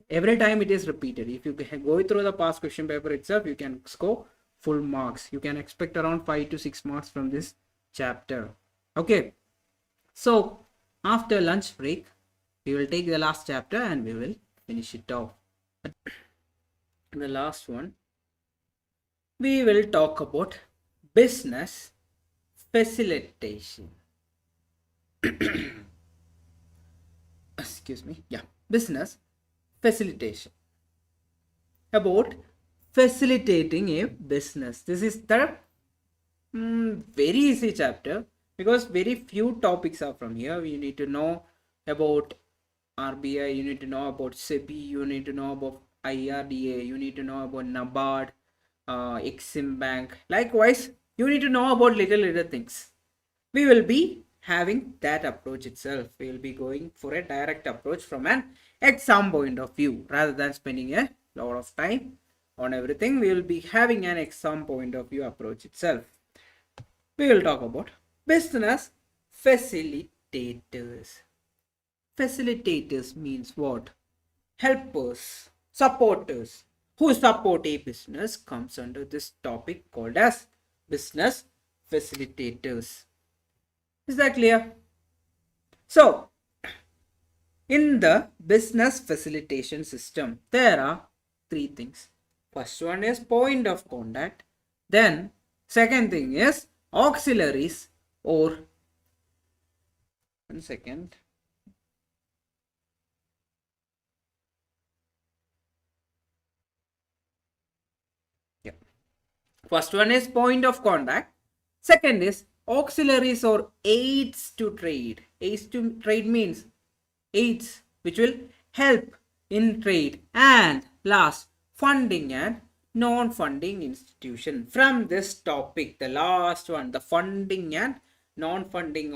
Every time it is repeated. If you go through the past question paper itself, you can score full marks. You can expect around 5 to 6 marks from this chapter. Okay. So after lunch break, we will take the last chapter and we will finish it off. The last one, we will talk about business facilitation. Excuse me. Yeah, business facilitation. About facilitating a business. This is the very easy chapter because very few topics are from here. You need to know about RBI, you need to know about SEBI, you need to know about IRDA, you need to know about NABARD, Exim Bank. Likewise, you need to know about little things. We will be having that approach itself. We will be going for a direct approach from an exam point of view rather than spending a lot of time on everything. We will be having an exam point of view approach itself. We will talk about business facilitators. Facilitators means what? Helpers, supporters who support a business comes under this topic called as business facilitators. Is that clear? So, in the business facilitation system, there are three things. First one is point of contact. Then, second thing is auxiliaries or, one second. Yeah. First one is point of contact. Second is auxiliaries or aids to trade. Aids to trade means aids which will help in trade. And last, funding and non-funding institution. From this topic, the last one, the funding and non-funding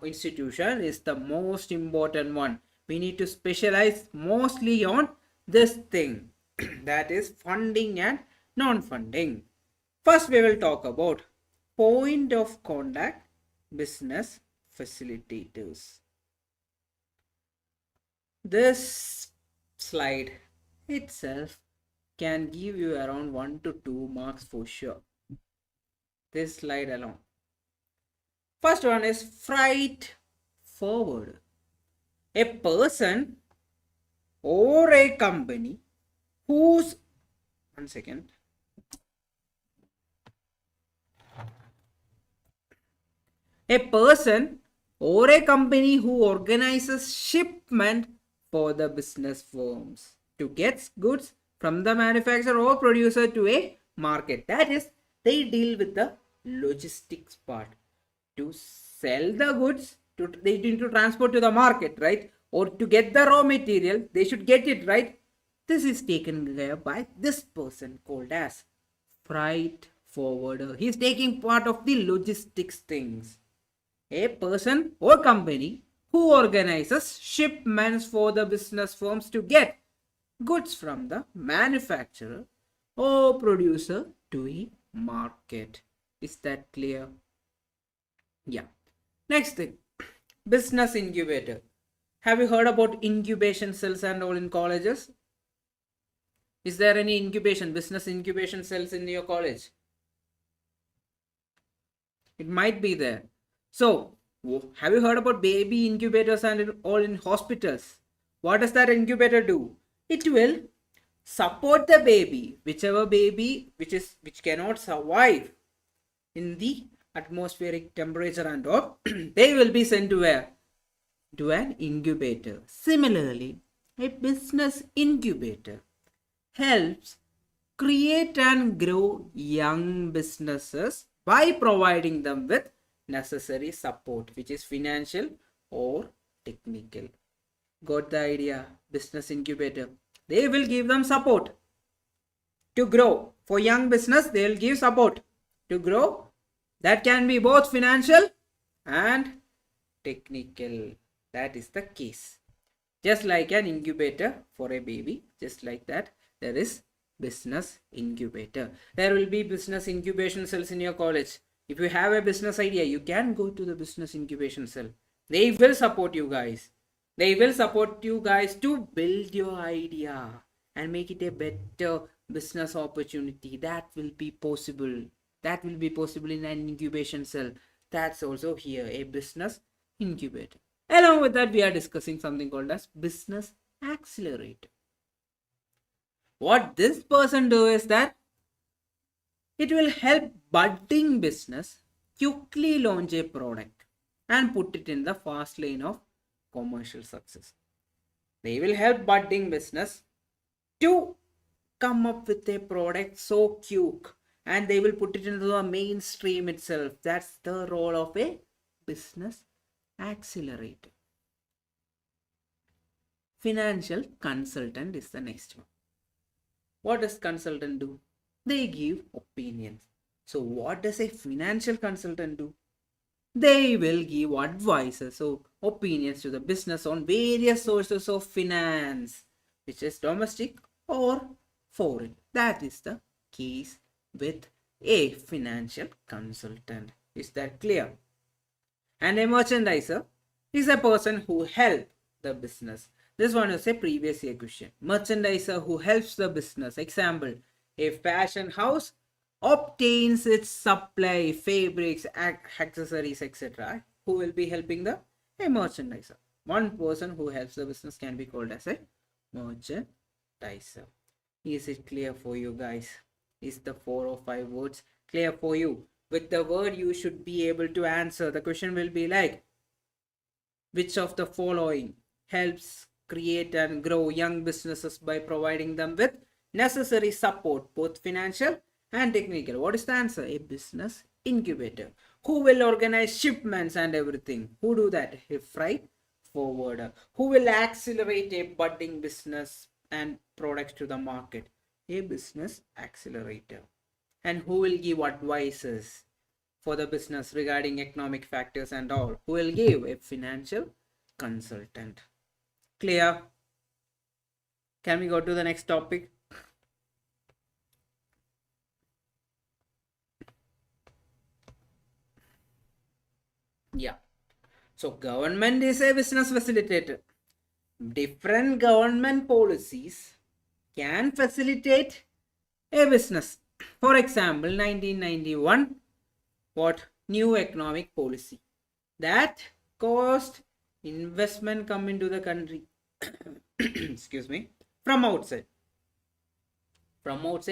institution is the most important one. We need to specialize mostly on this thing, that is funding and non-funding. First, we will talk about point of contact business facilitators. This slide itself can give you around 1 to 2 marks for sure. This slide alone. First one is freight forward. A person or a company whose, one second, a person or a company who organizes shipment for the business firms to get goods from the manufacturer or producer to a market. That is, they deal with the logistics part. To sell the goods, they need to transport to the market, right? Or to get the raw material, they should get it, right? This is taken care by this person called as freight forwarder. He is taking part of the logistics things. A person or company who organizes shipments for the business firms to get goods from the manufacturer or producer to a market. Is that clear? Yeah. Next thing, business incubator. Have you heard about incubation cells and all in colleges? Is there any business incubation cells in your college? It might be there. So, have you heard about baby incubators and all in hospitals? What does that incubator do? It will support the baby, whichever baby which cannot survive in the atmospheric temperature and all, they will be sent to where? To an incubator. Similarly, a business incubator helps create and grow young businesses by providing them with necessary support, which is financial or technical. Got the idea? Business incubator. They will give them support to grow. For young business, they will give support to grow. That can be both financial and technical. That is the case. Just like an incubator for a baby, just like that, there is business incubator. There will be business incubation cells in your college. If you have a business idea, you can go to the business incubation cell. They will support you guys. They will support you guys to build your idea and make it a better business opportunity. That will be possible. That will be possible in an incubation cell. That's also here, a business incubator. Along with that, we are discussing something called as business accelerator. What this person do is that it will help budding business quickly launch a product and put it in the fast lane of commercial success. They will help budding business to come up with a product so quick and they will put it into the mainstream itself. That's the role of a business accelerator. Financial consultant is the next one. What does consultant do? They give opinions. So what does a financial consultant do? They will give advices, so opinions to the business on various sources of finance, which is domestic or foreign. That is the case with a financial consultant. Is that clear? And a merchandiser is a person who helps the business. This one is a previous year question. Merchandiser who helps the business. Example, a fashion house obtains its supply, fabrics, accessories, etc. Who will be helping a merchandiser? One person who helps the business can be called as a merchandiser. Is it clear for you guys? Is the 4 or 5 words clear for you? With the word you should be able to answer. The question will be like, which of the following helps create and grow young businesses by providing them with necessary support, both financial and technical? What is the answer? A business incubator. Who will organize shipments and everything? Who do that? A freight forwarder. Who will accelerate a budding business and products to the market? A business accelerator. And who will give advices for the business regarding economic factors and all? Who will give? A financial consultant. Clear? Can we go to the next topic? Yeah. So government is a business facilitator. Different government policies can facilitate a business. For example, 1991, what? New economic policy that caused investment come into the country. Excuse me. From outside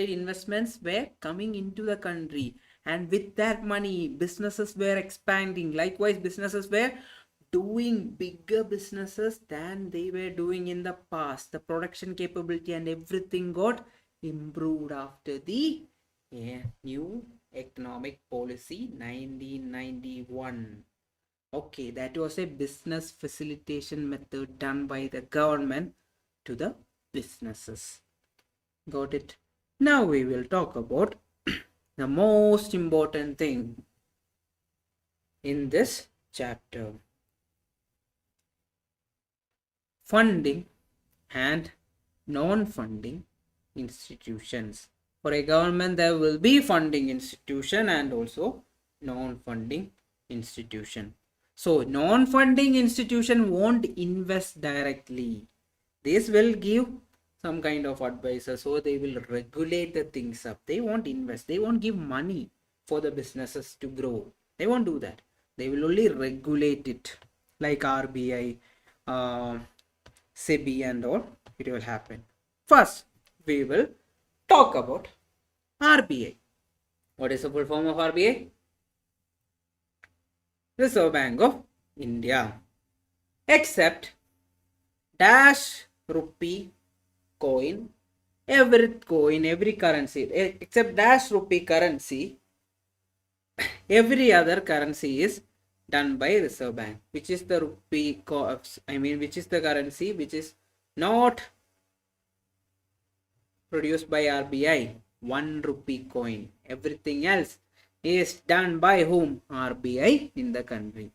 investments were coming into the country, and with that money businesses were expanding. Likewise, businesses were doing bigger businesses than they were doing in the past. The production capability and everything got improved after the new economic policy 1991. Okay, that was a business facilitation method done by the government to the businesses. Got it? Now we will talk about the most important thing in this chapter: funding and non-funding institutions. For a government, there will be funding institution and also non-funding institution. So non-funding institution won't invest directly. This will give some kind of advisor, so they will regulate the things up. They won't invest. They won't give money for the businesses to grow. They won't do that. They will only regulate it, like RBI, SEBI and all. It will happen. First, we will talk about RBI. What is the full form of RBI? Reserve Bank of India. Except dash rupee coin, every currency, except dash rupee currency, every other currency is done by Reserve Bank. Which is the rupee, which is the currency which is not produced by RBI? 1 rupee coin. Everything else is done by whom? RBI in the country.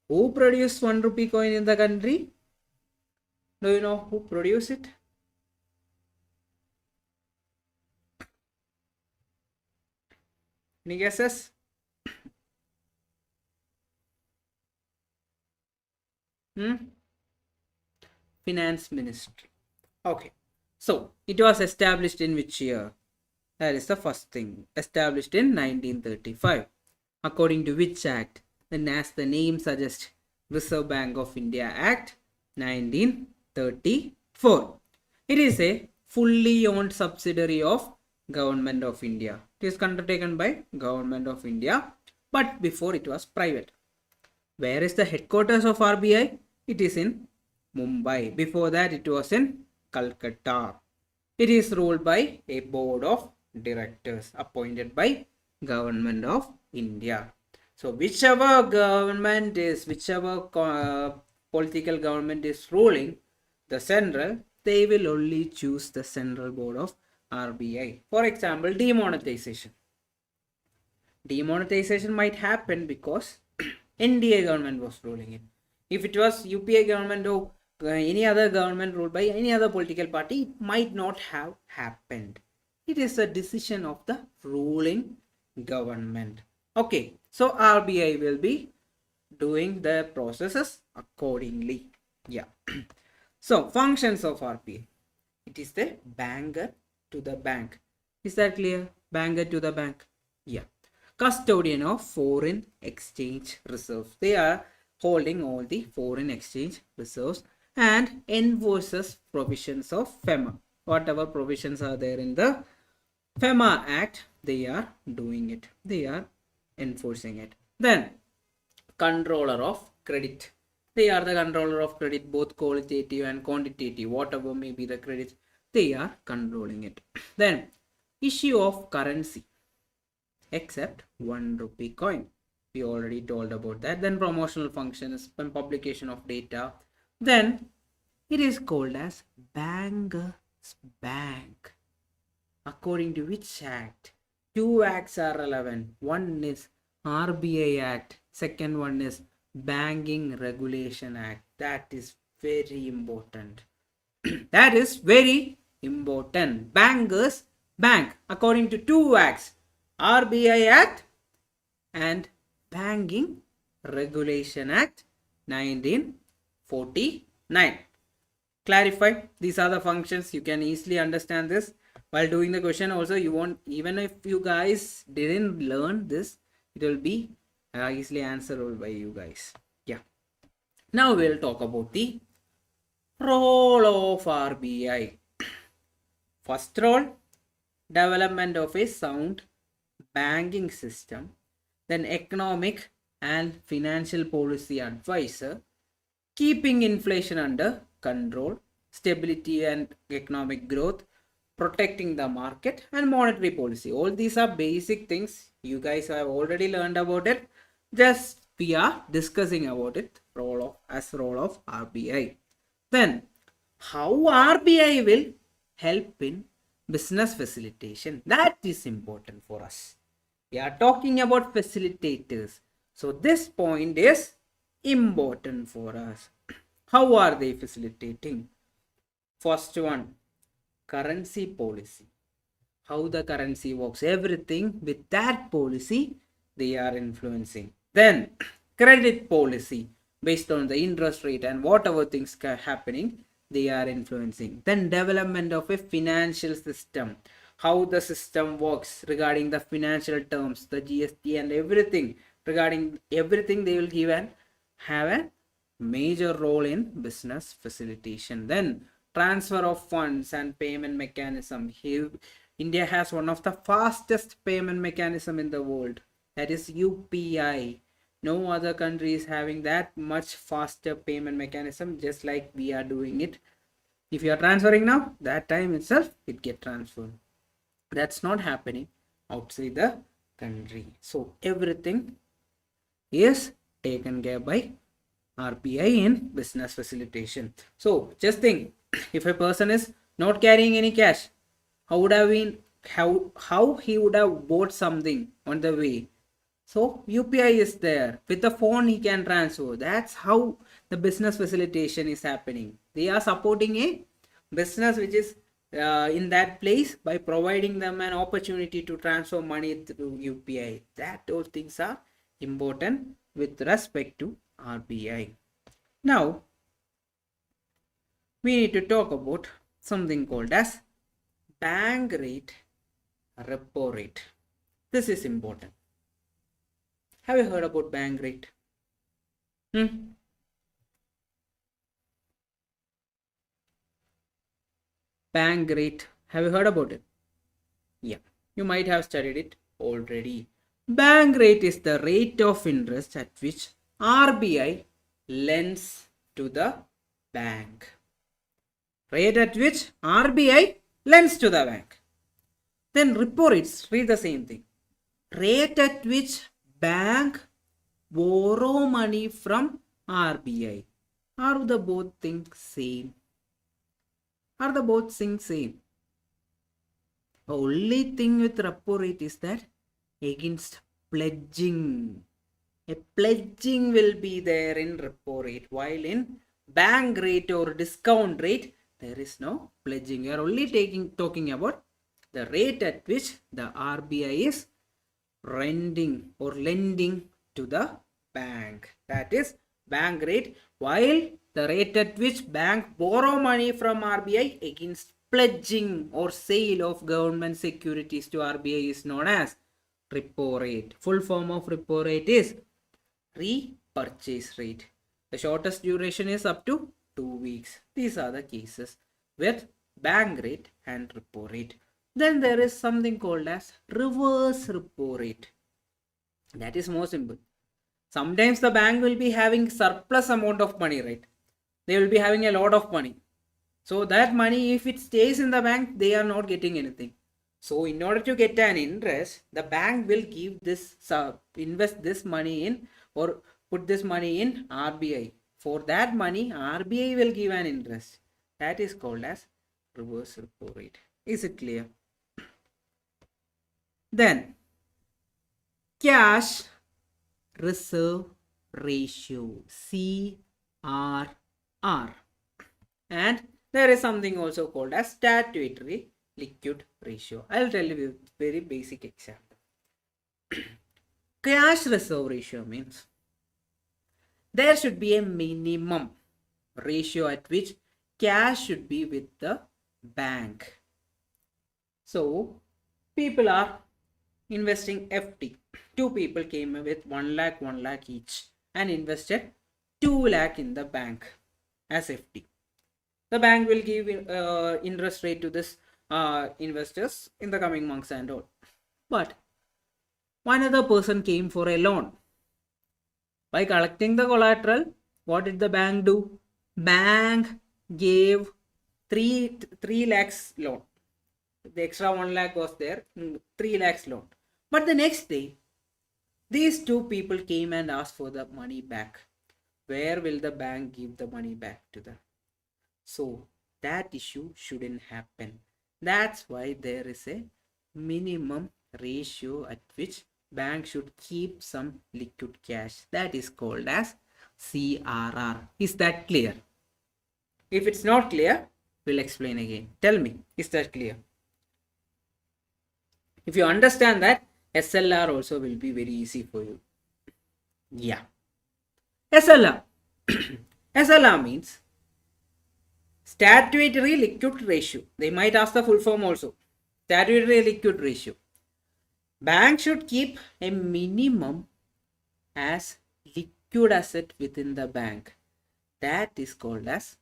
Who produced 1 rupee coin in the country? Do you know who produced it? Any guesses? Finance Ministry. Okay. So, it was established in which year? That is the first thing. Established in 1935. According to which act? Then, as the name suggests, Reserve Bank of India Act 1934. It is a fully owned subsidiary of Government of India. It is undertaken by Government of India, but before it was private. Where is the headquarters of RBI? It is in Mumbai. Before that, it was in Calcutta. It is ruled by a board of directors appointed by Government of India. So whichever political government is ruling the central, they will only choose the central board of RBI. For example, demonetization. Demonetization might happen because NDA government was ruling it. If it was UPA government or any other government ruled by any other political party, it might not have happened. It is a decision of the ruling government. Okay, so RBI will be doing the processes accordingly. Yeah. So functions of RBI. It is the banker to the bank. Is that clear? Banker to the bank. Yeah. Custodian of foreign exchange reserves. They are holding all the foreign exchange reserves and enforces provisions of FEMA. Whatever provisions are there in the FEMA Act, they are doing it. They are enforcing it. Then, controller of credit. They are the controller of credit, both qualitative and quantitative. Whatever may be the credit, they are controlling it. Then, issue of currency, except 1 rupee coin. We already told about that. Then promotional functions and publication of data. Then it is called as banker's bank. According to which act? Two acts are relevant. One is RBI Act. Second one is Banking Regulation Act. That is very important. That is very important. Bankers bank according to two acts, RBI Act and Banking Regulation Act 1949. Clarify. These are the functions. You can easily understand this while doing the question. Also, you won't, even if you guys didn't learn this, it will be easily answerable by you guys. Yeah. Now we'll talk about the role of RBI. First role, development of a sound banking system. Then economic and financial policy advisor, keeping inflation under control, stability and economic growth, protecting the market, and monetary policy. All these are basic things. You guys have already learned about it. Just we are discussing about it. Role of RBI. Then how RBI will help in business facilitation? That is important for us. We are talking about facilitators. So this point is important for us. How are they facilitating? First one, currency policy. How the currency works. Everything with that policy they are influencing. Then credit policy, based on the interest rate and whatever things are happening, they are influencing. Then development of a financial system. How the system works regarding the financial terms, the GST and everything. Regarding everything, they will give and have a major role in business facilitation. Then transfer of funds and payment mechanism. Here, India has one of the fastest payment mechanism in the world. That is UPI. No other country is having that much faster payment mechanism, just like we are doing it. If you are transferring now, that time itself it get transferred. That's not happening outside the country. So everything is taken care by RBI in business facilitation. So just think, if a person is not carrying any cash, how would have been how he would have bought something on the way? So UPI is there. With the phone he can transfer. That's how the business facilitation is happening. They are supporting a business which is in that place by providing them an opportunity to transfer money through UPI. That all things are important with respect to RBI. Now we need to talk about something called as bank rate, repo rate. This is important. Have you heard about bank rate? Bank rate. Have you heard about it? Yeah, you might have studied it already. Bank rate is the rate of interest at which RBI lends to the bank. Rate at which RBI lends to the bank. Then repo rates, read the same thing. Rate at which bank borrow money from RBI. Are the both things same? Are the both things same? Only thing with repo rate is that against pledging. A pledging will be there in repo rate, while in bank rate or discount rate, there is no pledging. We are only talking about the rate at which the RBI is renting or lending to the bank. That is bank rate, while the rate at which bank borrow money from RBI against pledging or sale of government securities to RBI is known as repo rate. Full form of repo rate is repurchase rate. The shortest duration is up to 2 weeks. These are the cases with bank rate and repo rate. Then there is something called as reverse repo rate. That is more simple. Sometimes the bank will be having surplus amount of money, right? They will be having a lot of money. So that money, if it stays in the bank, they are not getting anything. So in order to get an interest, the bank will give this, invest this money in, or put this money in RBI. For that money, RBI will give an interest. That is called as reverse repo rate. Is it clear? Then, cash reserve ratio, CRR. And there is something also called as statutory liquid ratio. I'll tell you a very basic example. Cash reserve ratio means there should be a minimum ratio at which cash should be with the bank. So people are investing FD. Two people came with 1 lakh each and invested 2 lakh in the bank as FD. The bank will give interest rate to this investors in the coming months and all. But one other person came for a loan. By collecting the collateral, what did the bank do? Bank gave 3 lakhs loan. The extra 1 lakh was there, 3 lakhs loan. But the next day, these two people came and asked for the money back. Where will the bank give the money back to them? So that issue shouldn't happen. That's why there is a minimum ratio at which bank should keep some liquid cash. That is called as CRR. Is that clear? If it's not clear, we'll explain again. Tell me, is that clear? If you understand that, SLR also will be very easy for you. Yeah. SLR. SLR means statutory liquid ratio. They might ask the full form also. Statutory liquid ratio. Bank should keep a minimum as liquid asset within the bank. That is called as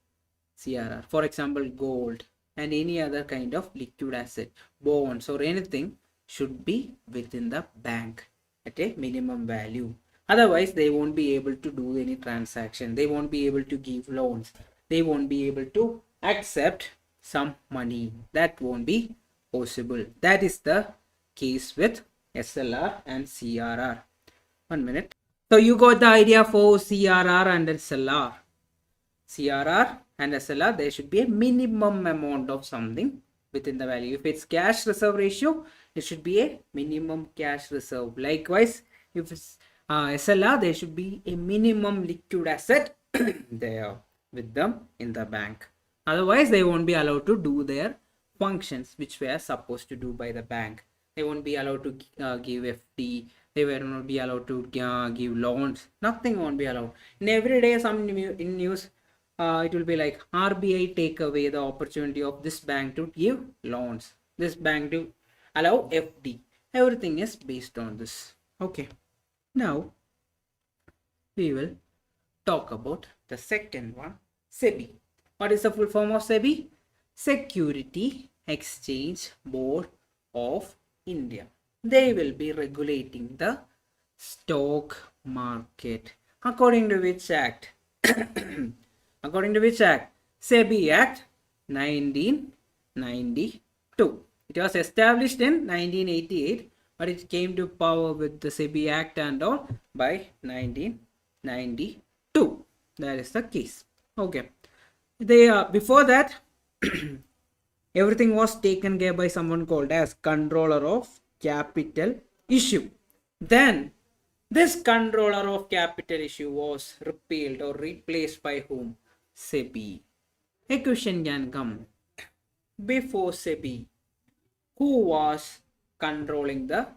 CRR. For example, gold and any other kind of liquid asset, bonds or anything should be within the bank at a minimum value. Otherwise, they won't be able to do any transaction. They won't be able to give loans. They won't be able to accept some money. That won't be possible. That is the case with SLR and CRR. 1 minute. So you got the idea for CRR and SLR. CRR and SLR, there should be a minimum amount of something within the value. If it's cash reserve ratio, it should be a minimum cash reserve. Likewise, if it's SLR, there should be a minimum liquid asset there with them in the bank. Otherwise, they won't be allowed to do their functions which were supposed to do by the bank. They won't be allowed to give FD. They will not be allowed to give loans. Nothing won't be allowed. In every day, in news, it will be like RBI take away the opportunity of this bank to give loans. This bank to allow FD. Everything is based on this. Okay. Now, we will talk about the second one, SEBI. What is the full form of SEBI? Security Exchange Board of India. They will be regulating the stock market. According to which act? According to which act? SEBI Act 1992. It was established in 1988, but it came to power with the SEBI Act and all by 1992. That is the case. Okay. They before that, Everything was taken care by someone called as controller of capital issue. Then this controller of capital issue was repealed or replaced by whom? SEBI. A question can come. Before SEBI, who was controlling the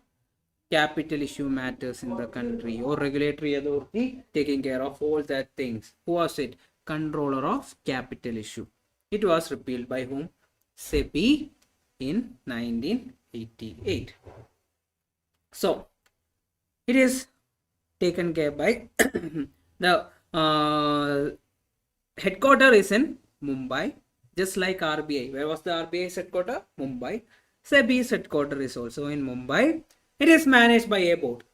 capital issue matters in the country, or regulatory authority taking care of all that things? Who was it? Controller of capital issue. It was repealed by whom? SEBI in 1988. So it is taken care by the headquarter is in Mumbai, just like RBI. Where was the RBI's headquarter? Mumbai. SEBI's headquarter is also in Mumbai. It is managed by a board.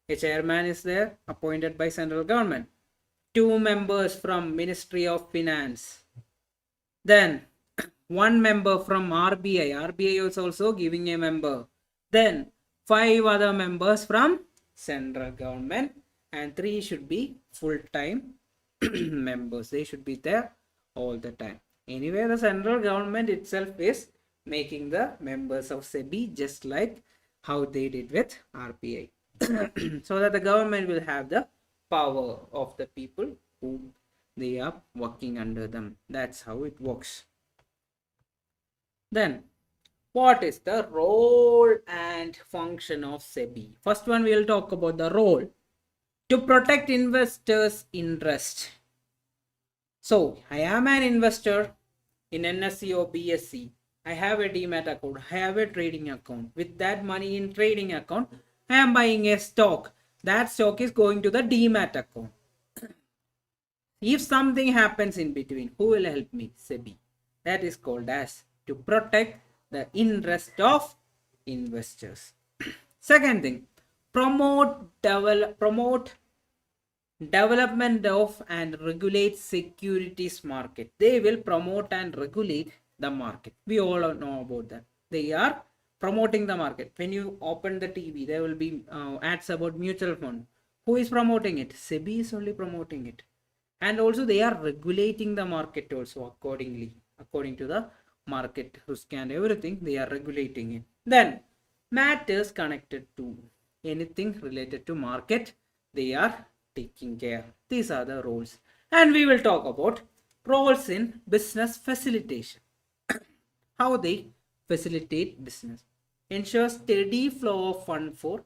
A chairman is there, appointed by central government. 2 members from Ministry of Finance. Then 1 member from RBI. RBI is also giving a member. Then 5 other members from central government, and 3 should be full-time members. They should be there all the time. Anyway, the central government itself is making the members of SEBI just like how they did with RBI. So that the government will have the power of the people who they are working under them. That's how it works. Then what is the role and function of SEBI? First one, we will talk about the role. To protect investors' interest. So I am an investor in NSE or BSE. I have a demat account. I have a trading account. With that money in trading account, I am buying a stock. That stock is going to the demat account. If something happens in between, who will help me? SEBI. That is called as to protect the interest of investors. Second thing, promote development of and regulate securities market. They will promote and regulate the market. We all know about that. They are promoting the market. When you open the TV, there will be ads about mutual fund. Who is promoting it? SEBI is only promoting it. And also they are regulating the market also accordingly, according to the market risk and everything. They are regulating it. Then matters connected to anything related to market, they are taking care. These are the roles. And we will talk about roles in business facilitation. How they facilitate business. Ensure steady flow of fund for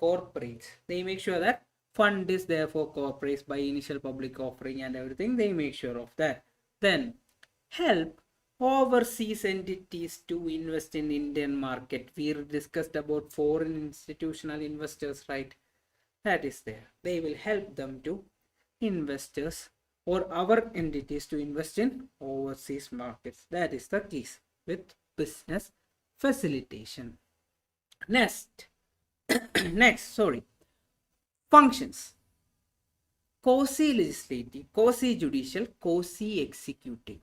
corporates. They make sure that fund is there for corporates by initial public offering and everything. They make sure of that. Then help overseas entities to invest in Indian market. We discussed about foreign institutional investors, right? That is there. They will help them to investors or our entities to invest in overseas markets. That is the case with business facilitation. Next, functions. Quasi-legislative, quasi-judicial, quasi-executive.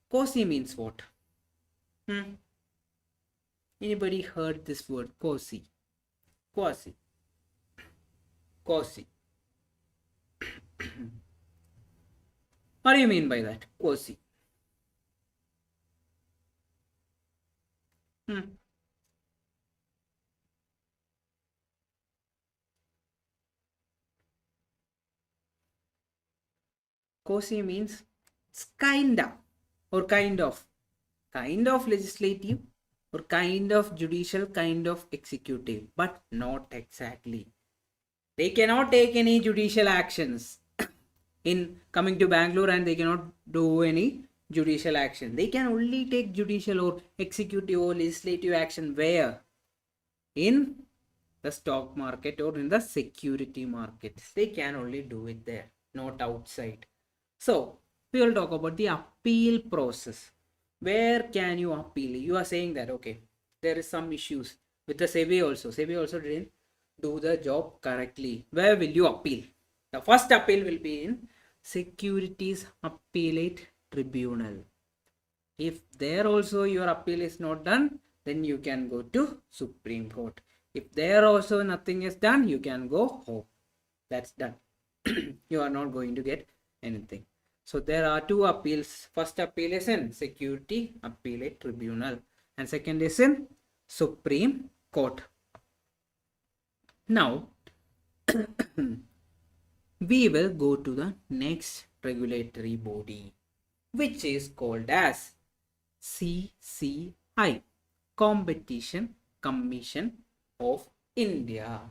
Quasi means what? Anybody heard this word? Quasi. Quasi. Quasi. What do you mean by that? Quasi. Quasi means it's kinda or kind of legislative or kind of judicial, kind of executive, but not exactly. They cannot take any judicial actions in coming to Bangalore, and they cannot do any judicial action. They can only take judicial or executive or legislative action where? In the stock market or in the security market. They can only do it there, not outside. So we will talk about the appeal process. Where can you appeal? You are saying that okay, there is some issues with the SEBI also. SEBI also didn't do the job correctly. Where will you appeal? The first appeal will be in Securities Appellate Tribunal. If there also your appeal is not done, then you can go to Supreme Court. If there also nothing is done, you can go home. That's done. You are not going to get anything. So there are two appeals. First appeal is in Security Appellate Tribunal and second is in Supreme Court. Now we will go to the next regulatory body, which is called as CCI, Competition Commission of India.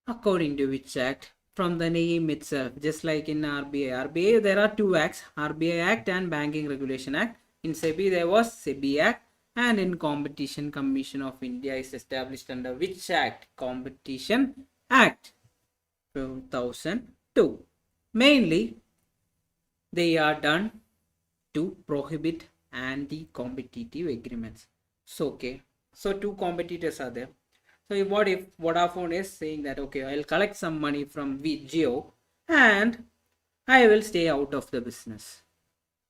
According to which act? From the name itself, just like in RBI, there are two acts, RBI Act and Banking Regulation Act. In SEBI there was SEBI Act, and in Competition Commission of India is established under which act? Competition Act 2002. Mainly they are done to prohibit anti-competitive agreements. So two competitors are there. So what if Vodafone is saying that, okay, I'll collect some money from Jio and I will stay out of the business.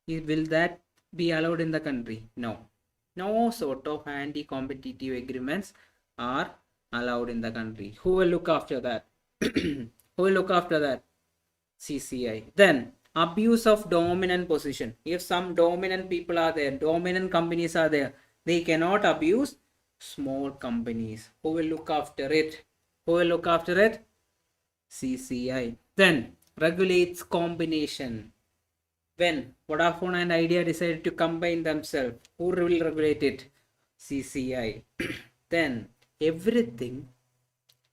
Will that be allowed in the country? No. No sort of anti-competitive agreements are allowed in the country. Who will look after that? Who will look after that? CCI. Then abuse of dominant position. If some dominant people are there, dominant companies are there, they cannot abuse small companies. Who will look after it? Who will look after it? CCI. Then regulates combination. When Vodafone and Idea decided to combine themselves, who will regulate it? CCI. Then everything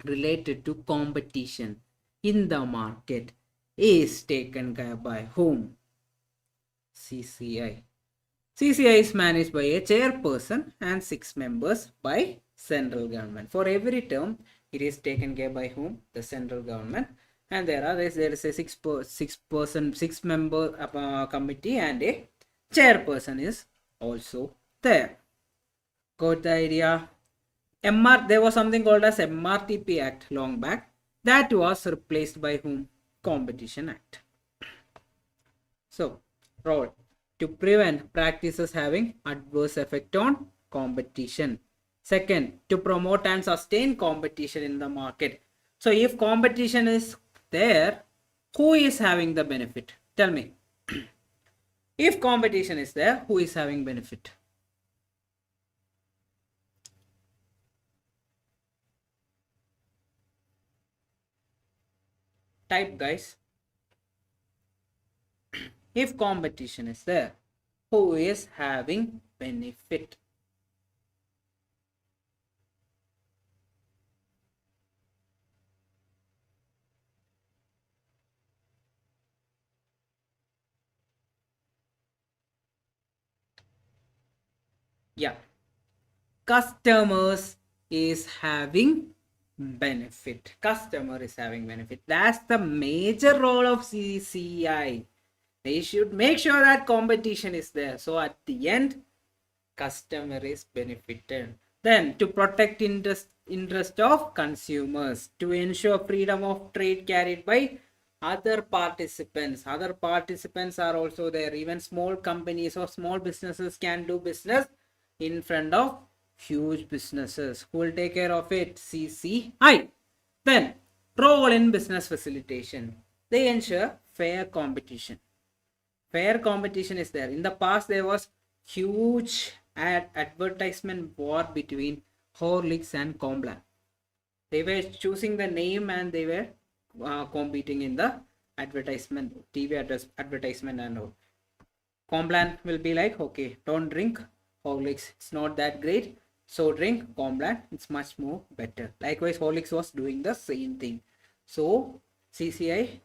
related to competition in the market is taken care by whom? CCI. CCI is managed by a chairperson and 6 members by central government. For every term, it is taken care by whom? The central government. And there is a 6 member committee and a chairperson is also there. Got the idea? There was something called as MRTP Act long back. That was replaced by whom? Competition Act. So, role to prevent practices having adverse effect on competition. Second, to promote and sustain competition in the market. So if competition is there, who is having the benefit? Tell me. If competition is there, who is having benefit? Type, guys. If competition is there, who is having benefit? Yeah, customers is having benefit. Customer is having benefit. That's the major role of CCI. They should make sure that competition is there. So at the end, customer is benefited. Then to protect interest of consumers, to ensure freedom of trade carried by other participants. Other participants are also there. Even small companies or small businesses can do business in front of huge businesses. Who will take care of it? CCI. Then role in business facilitation. They ensure fair competition. Fair competition is there. In the past, there was huge advertisement war between Horlicks and Complan. They were choosing the name and they were competing in the advertisement, TV advertisement and all. Complan will be like, okay, don't drink Horlicks, it's not that great. So drink Complan, it's much more better. Likewise, Horlicks was doing the same thing. So CCI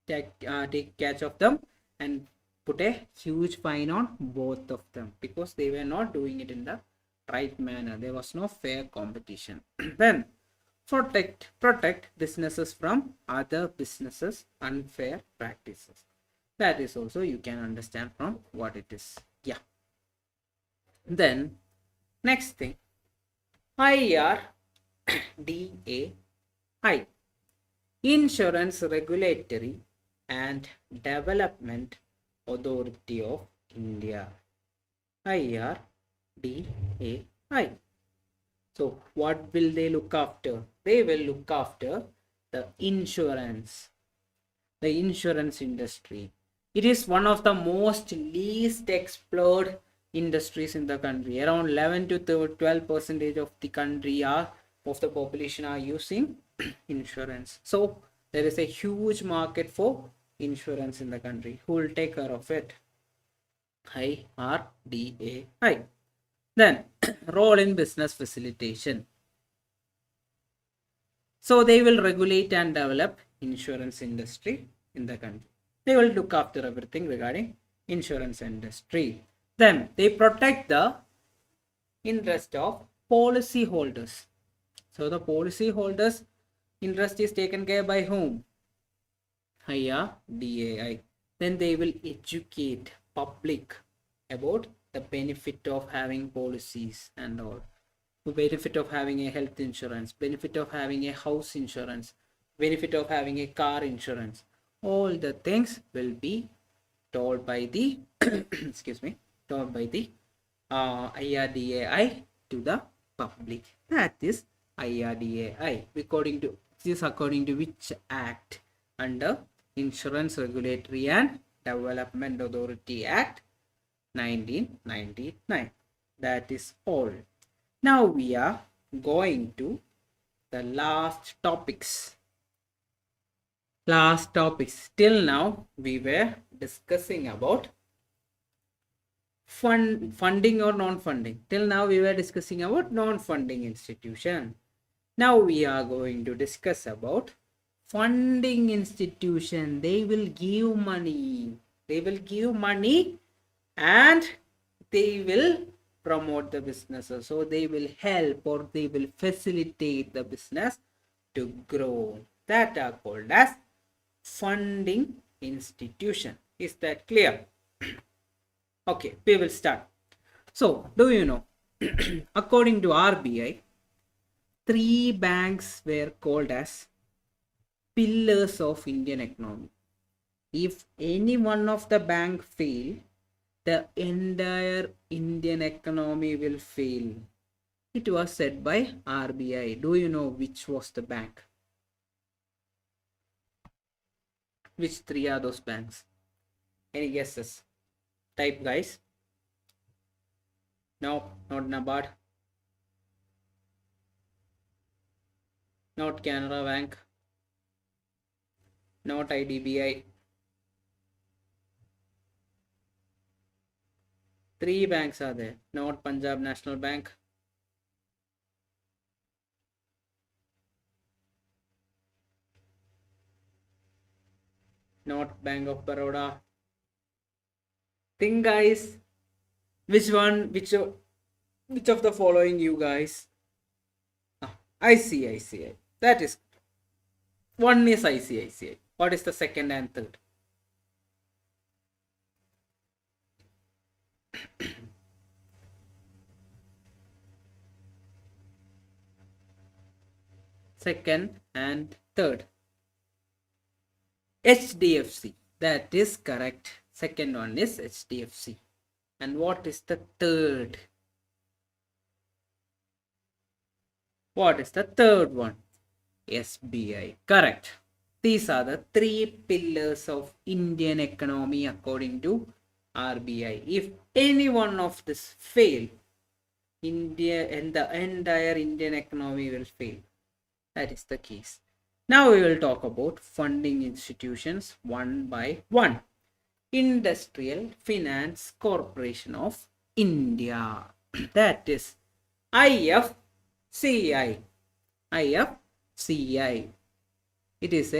take catch of them and put a huge fine on both of them because they were not doing it in the right manner. There was no fair competition. Then protect businesses from other businesses unfair practices. That is also you can understand from what it is. Yeah. Then next thing, IRDAI, Insurance Regulatory and Development Authority of India. IRDAI. So what will they look after? They will look after the insurance. The insurance industry. It is one of the most least explored industries in the country. Around 11 to 12% of the country of the population are using insurance. So there is a huge market for insurance in the country. Who will take care of it? ArDAI. Then role in business facilitation. So they will regulate and develop insurance industry in the country. They will look after everything regarding insurance industry. Then they protect the interest of policy holders. So the policy holders interest is taken care by whom? ArDAI. Then they will educate public about the benefit of having policies and all. The benefit of having a health insurance, benefit of having a house insurance, benefit of having a car insurance. All the things will be told by the excuse me, told by the ArDAI to the public. That is ArDAI. According to which act? Under Insurance Regulatory and Development Authority Act 1999. That is all. Now we are going to the last topics. Till now we were discussing about funding or non-funding. Till now we were discussing about non-funding institution. Now we are going to discuss about funding institution. They will give money. And they will promote the businesses. So they will help or they will facilitate the business to grow. That are called as funding institution. Is that clear? Okay, we will start. So, do you know, according to RBI, 3 banks were called as pillars of Indian economy. If any one of the bank fail, the entire Indian economy will fail. It was said by RBI. Do you know which was the bank? Which 3 are those banks? Any guesses? Type, guys. No, not NABARD. Not Canara Bank. Not IDBI. 3 banks are there. Not Punjab National Bank. Not Bank of Baroda. Think, guys. Which of the following you guys? ICICI. That is one is ICICI. What is the second and third? Second and third. HDFC. That is correct. Second one is HDFC. And what is the third? What is the third one? SBI. Correct. These are the 3 pillars of Indian economy according to RBI. If any one of this fail, India and the entire Indian economy will fail. That is the case. Now we will talk about funding institutions one by one. Industrial Finance Corporation of India. That is IFCI. IFCI. It is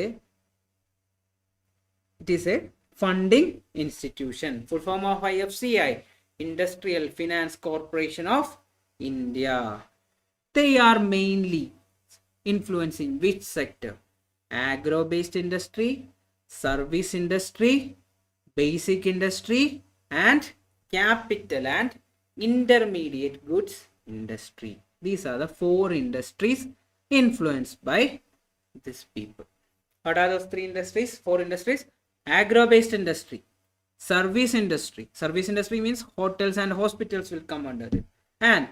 a funding institution. Full form of IFCI. Industrial Finance Corporation of India. They are mainly influencing which sector? Agro-based industry, service industry, basic industry, and capital and intermediate goods industry. These are the 4 industries influenced by these people. What are those 3 industries? 4 industries. Agro-based industry, service industry. Service industry means hotels and hospitals will come under it. And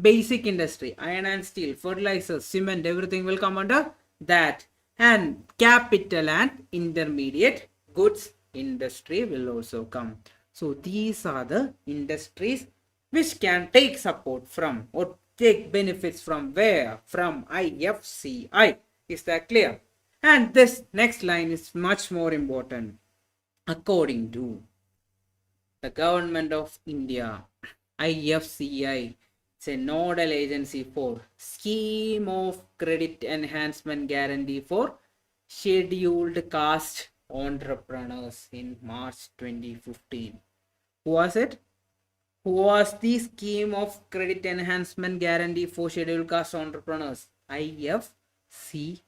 basic industry, iron and steel, fertilizers, cement, everything will come under that. And capital and intermediate goods industry will also come. So these are the industries which can take support from or take benefits from where? From IFCI. Is that clear? And this next line is much more important. According to the government of India, IFCI is a nodal agency for scheme of credit enhancement guarantee for scheduled caste entrepreneurs in March 2015. Who was it? Who was the scheme of credit enhancement guarantee for scheduled caste entrepreneurs? IFCI.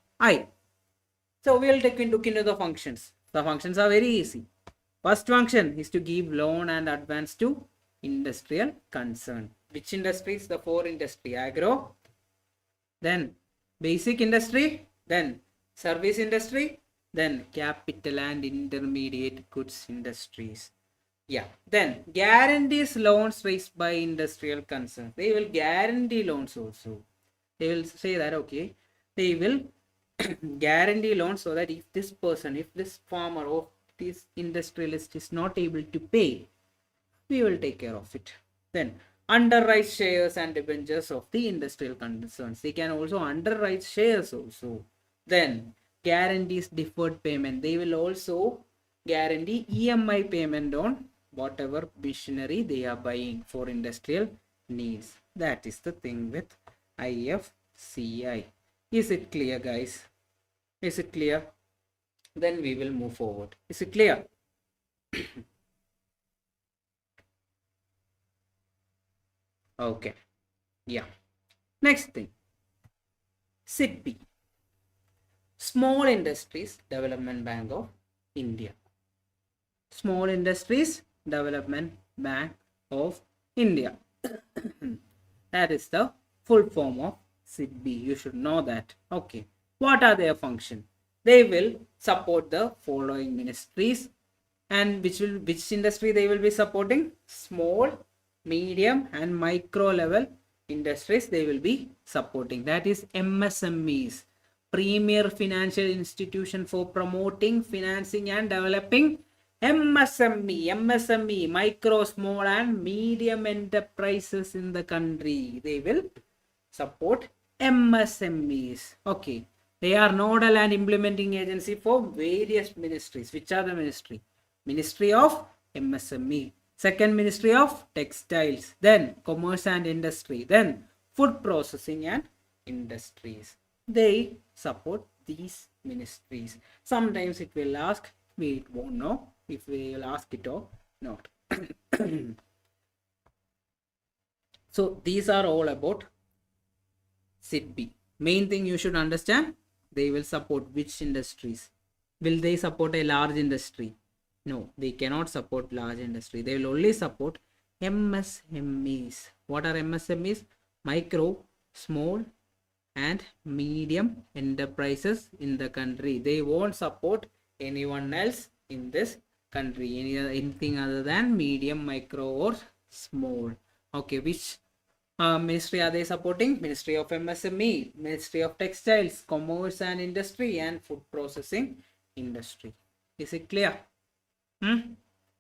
So we will look into the functions. The functions are very easy. First function is to give loan and advance to industrial concern. Which industries? The four industry: agro, then basic industry, then service industry, then capital and intermediate goods industries. Yeah, then guarantees loans raised by industrial concerns. They will guarantee loans also. They will say that, okay, they will guarantee loans so that if this person, if this farmer or this industrialist is not able to pay, we will take care of it. Then underwrite shares and debentures of the industrial concerns. They can also underwrite shares also. Then guarantees deferred payment. They will also guarantee EMI payment on whatever machinery they are buying for industrial needs. That is the thing with IFCI. Is it clear, guys? Is it clear? Then we will move forward. Is it clear? Okay. Yeah. Next thing. SIDBI. Small Industries Development Bank of India. Small Industries Development Bank of India. That is the full form of SIDBI. You should know that. Okay. What are their functions? They will support the following ministries, and which industry they will be supporting? Small, medium and micro level industries they will be supporting. That is MSMEs, Premier Financial Institution for Promoting, Financing and Developing MSME, micro, small and medium enterprises in the country. They will support MSMEs. Okay. They are nodal and implementing agency for various ministries. Which are the ministry? Ministry of MSME. Second, Ministry of Textiles. Then Commerce and Industry. Then Food Processing and Industries. They support these ministries. Sometimes it will ask, we won't know if we will ask it or not. So these are all about SIDBI. Main thing you should understand, they will support which industries. Will they support a large industry? No, they cannot support large industry. They will only support MSMEs. What are MSMEs? Micro, small and medium enterprises in the country. They won't support anyone else in this country. Anything other than medium, micro or small. Okay, which ministry are they supporting? Ministry of MSME, Ministry of Textiles, Commerce and Industry and Food Processing Industry. Is it clear?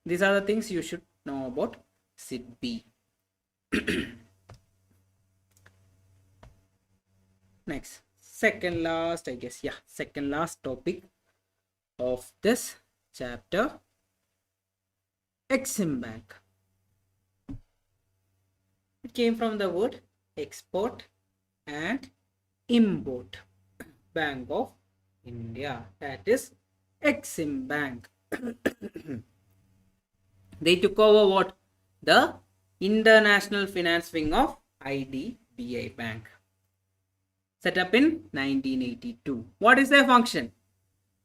These are the things you should know about SIDBI. Next, second last topic of this chapter, Exim Bank. It came from the word export and import. Bank of India. That is Exim Bank. They took over what? The International Finance Wing of IDBI Bank. Set up in 1982. What is their function?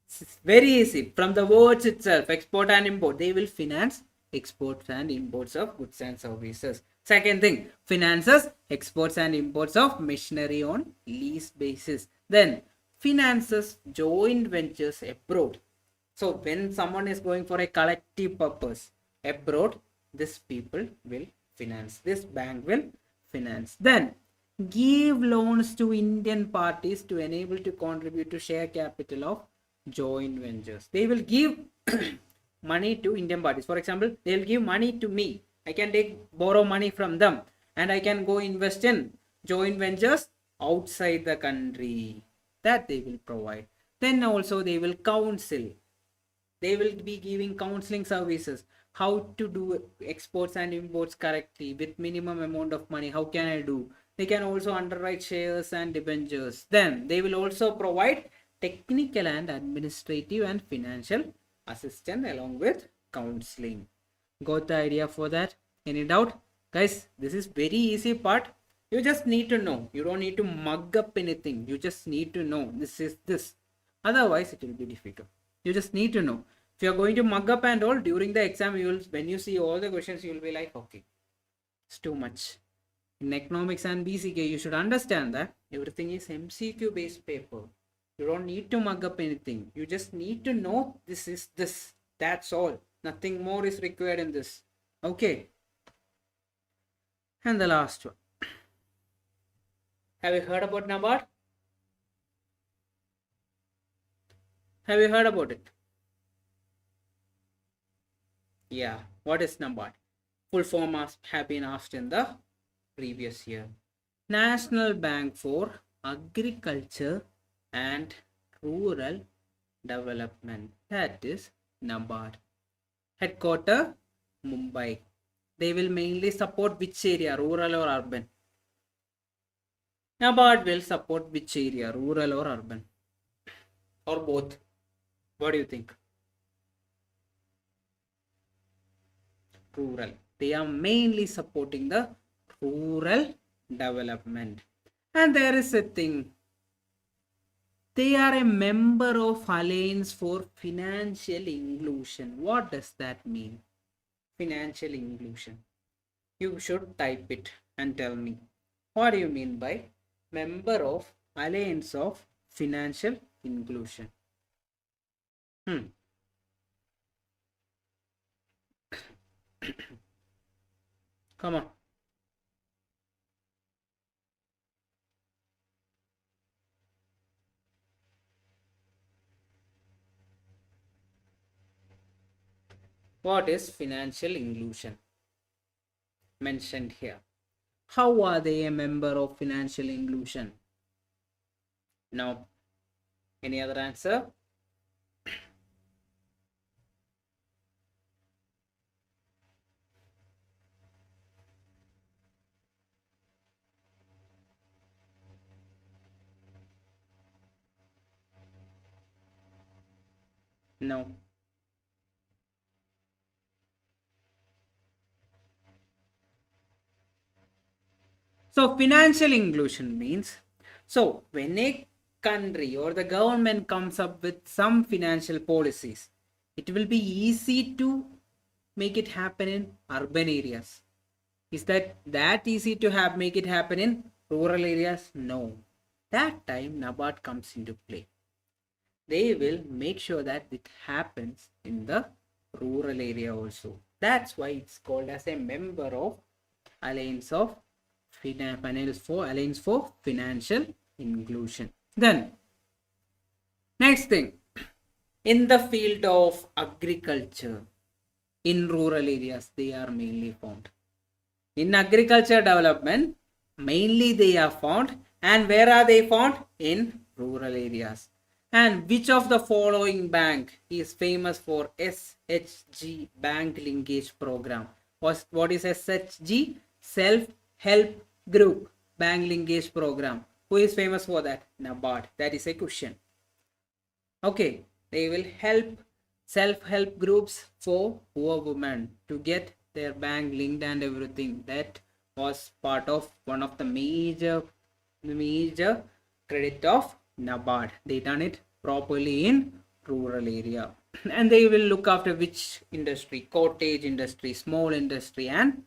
It's very easy. From the words itself, export and import. They will finance exports and imports of goods and services. Second thing, finances exports and imports of machinery on lease basis. Then finances joint ventures abroad. So when someone is going for a collective purpose abroad, this people will finance. This bank will finance. Then give loans to Indian parties to enable to contribute to share capital of joint ventures. They will give money to Indian parties. For example, they will give money to me. I can borrow money from them and I can go invest in joint ventures outside the country. That they will provide. Then also they will counsel. They will be giving counseling services. How to do exports and imports correctly with minimum amount of money. How can I do? They can also underwrite shares and debentures. Then they will also provide technical and administrative and financial assistance along with counseling. Got the idea for that? Any doubt? Guys, this is very easy part. You just need to know. You don't need to mug up anything. You just need to know this is this. Otherwise, it will be difficult. You just need to know. If you are going to mug up and all during the exam, you will, when you see all the questions, you will be like, okay, it's too much. In economics and BCK, you should understand that everything is MCQ based paper. You don't need to mug up anything. You just need to know this is this. That's all. Nothing more is required in this. Okay. And the last one. Have you heard about NABARD? Have you heard about it? Yeah. What is NABARD? Full form have been asked in the previous year. National Bank for Agriculture and Rural Development. That is NABARD. Headquarter Mumbai. They will mainly support which area, rural or urban? NABARD will support which area, rural or urban? Or both? What do you think? Rural. They are mainly supporting the rural development. And there is a thing. They are a member of Alliance for Financial Inclusion. What does that mean? Financial inclusion. You should type it and tell me. What do you mean by member of Alliance of Financial Inclusion? Come on. What is financial inclusion? Mentioned here. How are they a member of financial inclusion? No. Any other answer? No. So financial inclusion means, so when a country or the government comes up with some financial policies, it will be easy to make it happen in urban areas. Is that easy to make it happen in rural areas? No. That time NABARD comes into play. They will make sure that it happens in the rural area also. That's why it's called as a member of Alliance of Alliance for Financial Inclusion. Then, next thing, in the field of agriculture, in rural areas, they are mainly found. In agriculture development, mainly they are found. And where are they found? In rural areas. And which of the following bank is famous for SHG, Bank Linkage Program? What is SHG? Self-Help Group Bank Linkage Program. Who is famous for that? NABARD. That is a question. Okay, they will help self-help groups for poor women to get their bank linked and everything. That was part of one of the major credit of NABARD. They done it properly in rural area. And they will look after which industry? Cottage industry, small industry and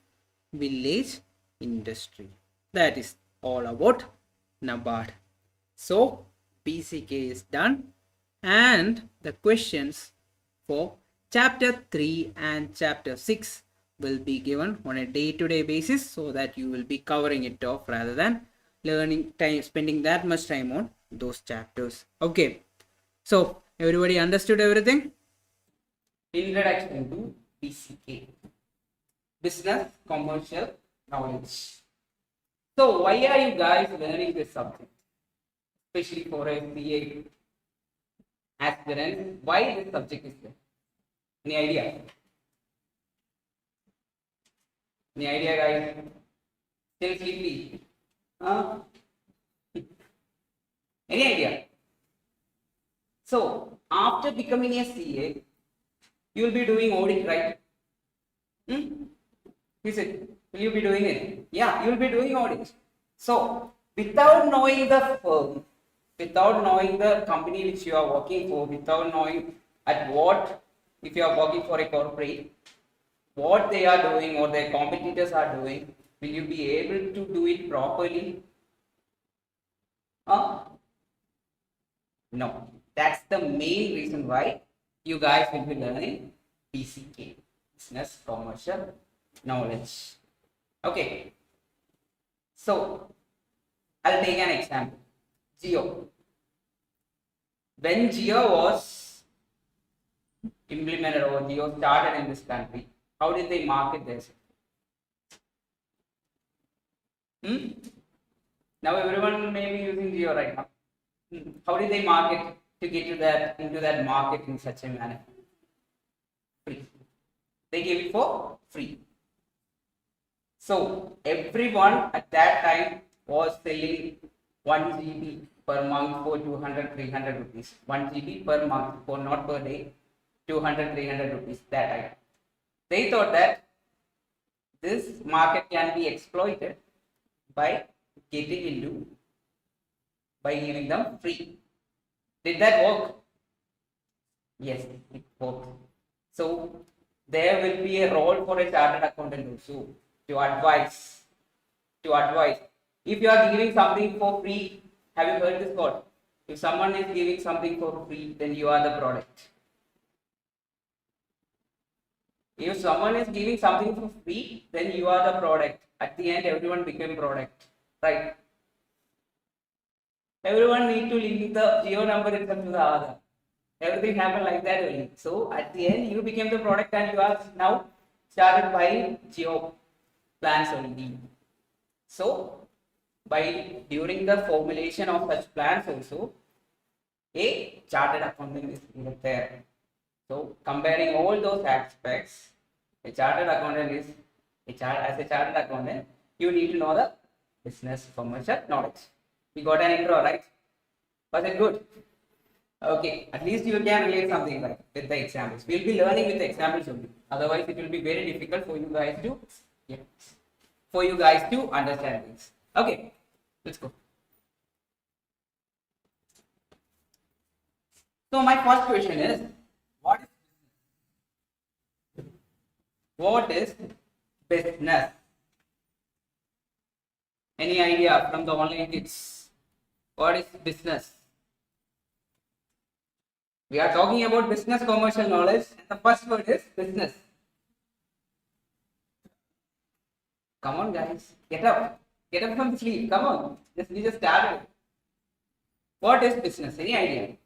village industry. That is all about NABARD. So BCK is done. And the questions for chapter 3 and chapter 6 will be given on a day-to-day basis, so that you will be covering it off rather than learning time, spending that much time on those chapters. Okay, so everybody understood everything? Introduction to BCK, business commercial knowledge. So why are you guys learning this subject, especially for a CA aspirant? Why this subject is there? Any idea? Any idea, guys? Still sleepy? Huh? Any idea? So after becoming a CA, you will be doing audit, right? Is it? Will you be doing it? Yeah, you will be doing audit. So without knowing the firm, without knowing the company which you are working for, without knowing at what, if you are working for a corporate, what they are doing or their competitors are doing, will you be able to do it properly? No. That's the main reason why you guys will be learning BCK, business commercial knowledge. Okay. So I'll take an example. Geo. When Geo was implemented or Geo started in this country, how did they market this? Now everyone may be using Geo right now. How did they market to get to that into that market in such a manner? Free. They gave it for free. So everyone at that time was selling 1 GB per month for 200, 300 rupees. 1 GB per month, for not per day, 200, 300 rupees that time. They thought that this market can be exploited by getting into, by giving them free. Did that work? Yes, it worked. So there will be a role for a chartered accountant also to advise. If you are giving something for free, have you heard this word? If someone is giving something for free, then you are the product. If someone is giving something for free, then you are the product. At the end, everyone became product, right? Everyone need to link the Geo number itself to the Aadhaar. Everything happened like that only. So at the end, you became the product and you are now started buying Geo plans only. So during the formulation of such plans also, a chartered accountant is needed there. So comparing all those aspects, a chartered accountant is as a chartered accountant, you need to know the business commercial knowledge. We got an intro, right? Was it good? Okay, at least you can relate something right with the examples. We'll be learning with the examples only. Otherwise, it will be very difficult for you guys to understand things. Okay, let's go. So my first question is, what is business? Any idea from the online kids? What is business? We are talking about business commercial knowledge, and the first word is business. Come on, guys, get up from sleep. Come on, we just started. What is business? Any idea?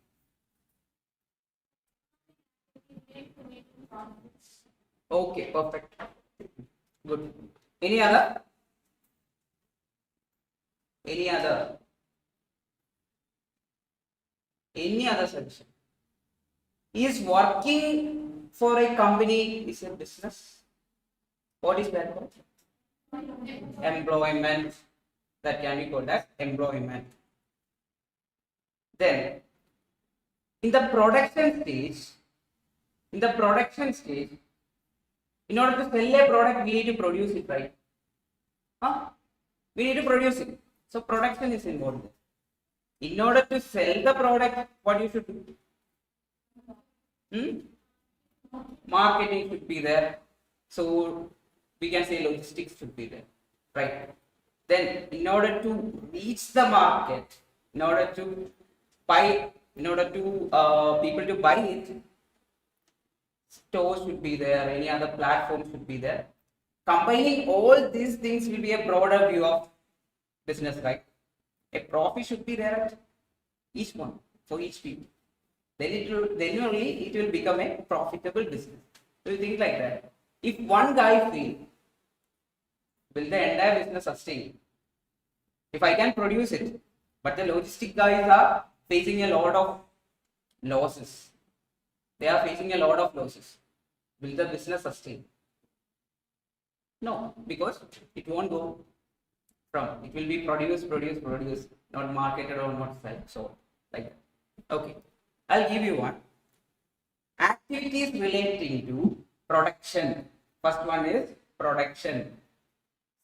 Okay, perfect. Good. Any other? Any other suggestion? Is working for a company is a business? What is that called? Employment. That can be called as employment. Then in the production stage, in order to sell a product, we need to produce it, right? We need to produce it. So production is involved. In order to sell the product, what you should do? Marketing should be there. So we can say logistics should be there, right? Then in order to reach the market, in order to people to buy it, stores should be there, any other platform should be there. Combining all these things will be a broader view of business, right? A profit should be there at each one for each people. Then only it will become a profitable business. So you think like that. If one guy fail, will the entire business sustain? If I can produce it, but the logistic guys are facing a lot of losses. They are facing a lot of losses. Will the business sustain? No, because it won't go from. It will be produced, not marketed or not sold. So, like that. Okay, I'll give you one. Activities relating to production. First one is production.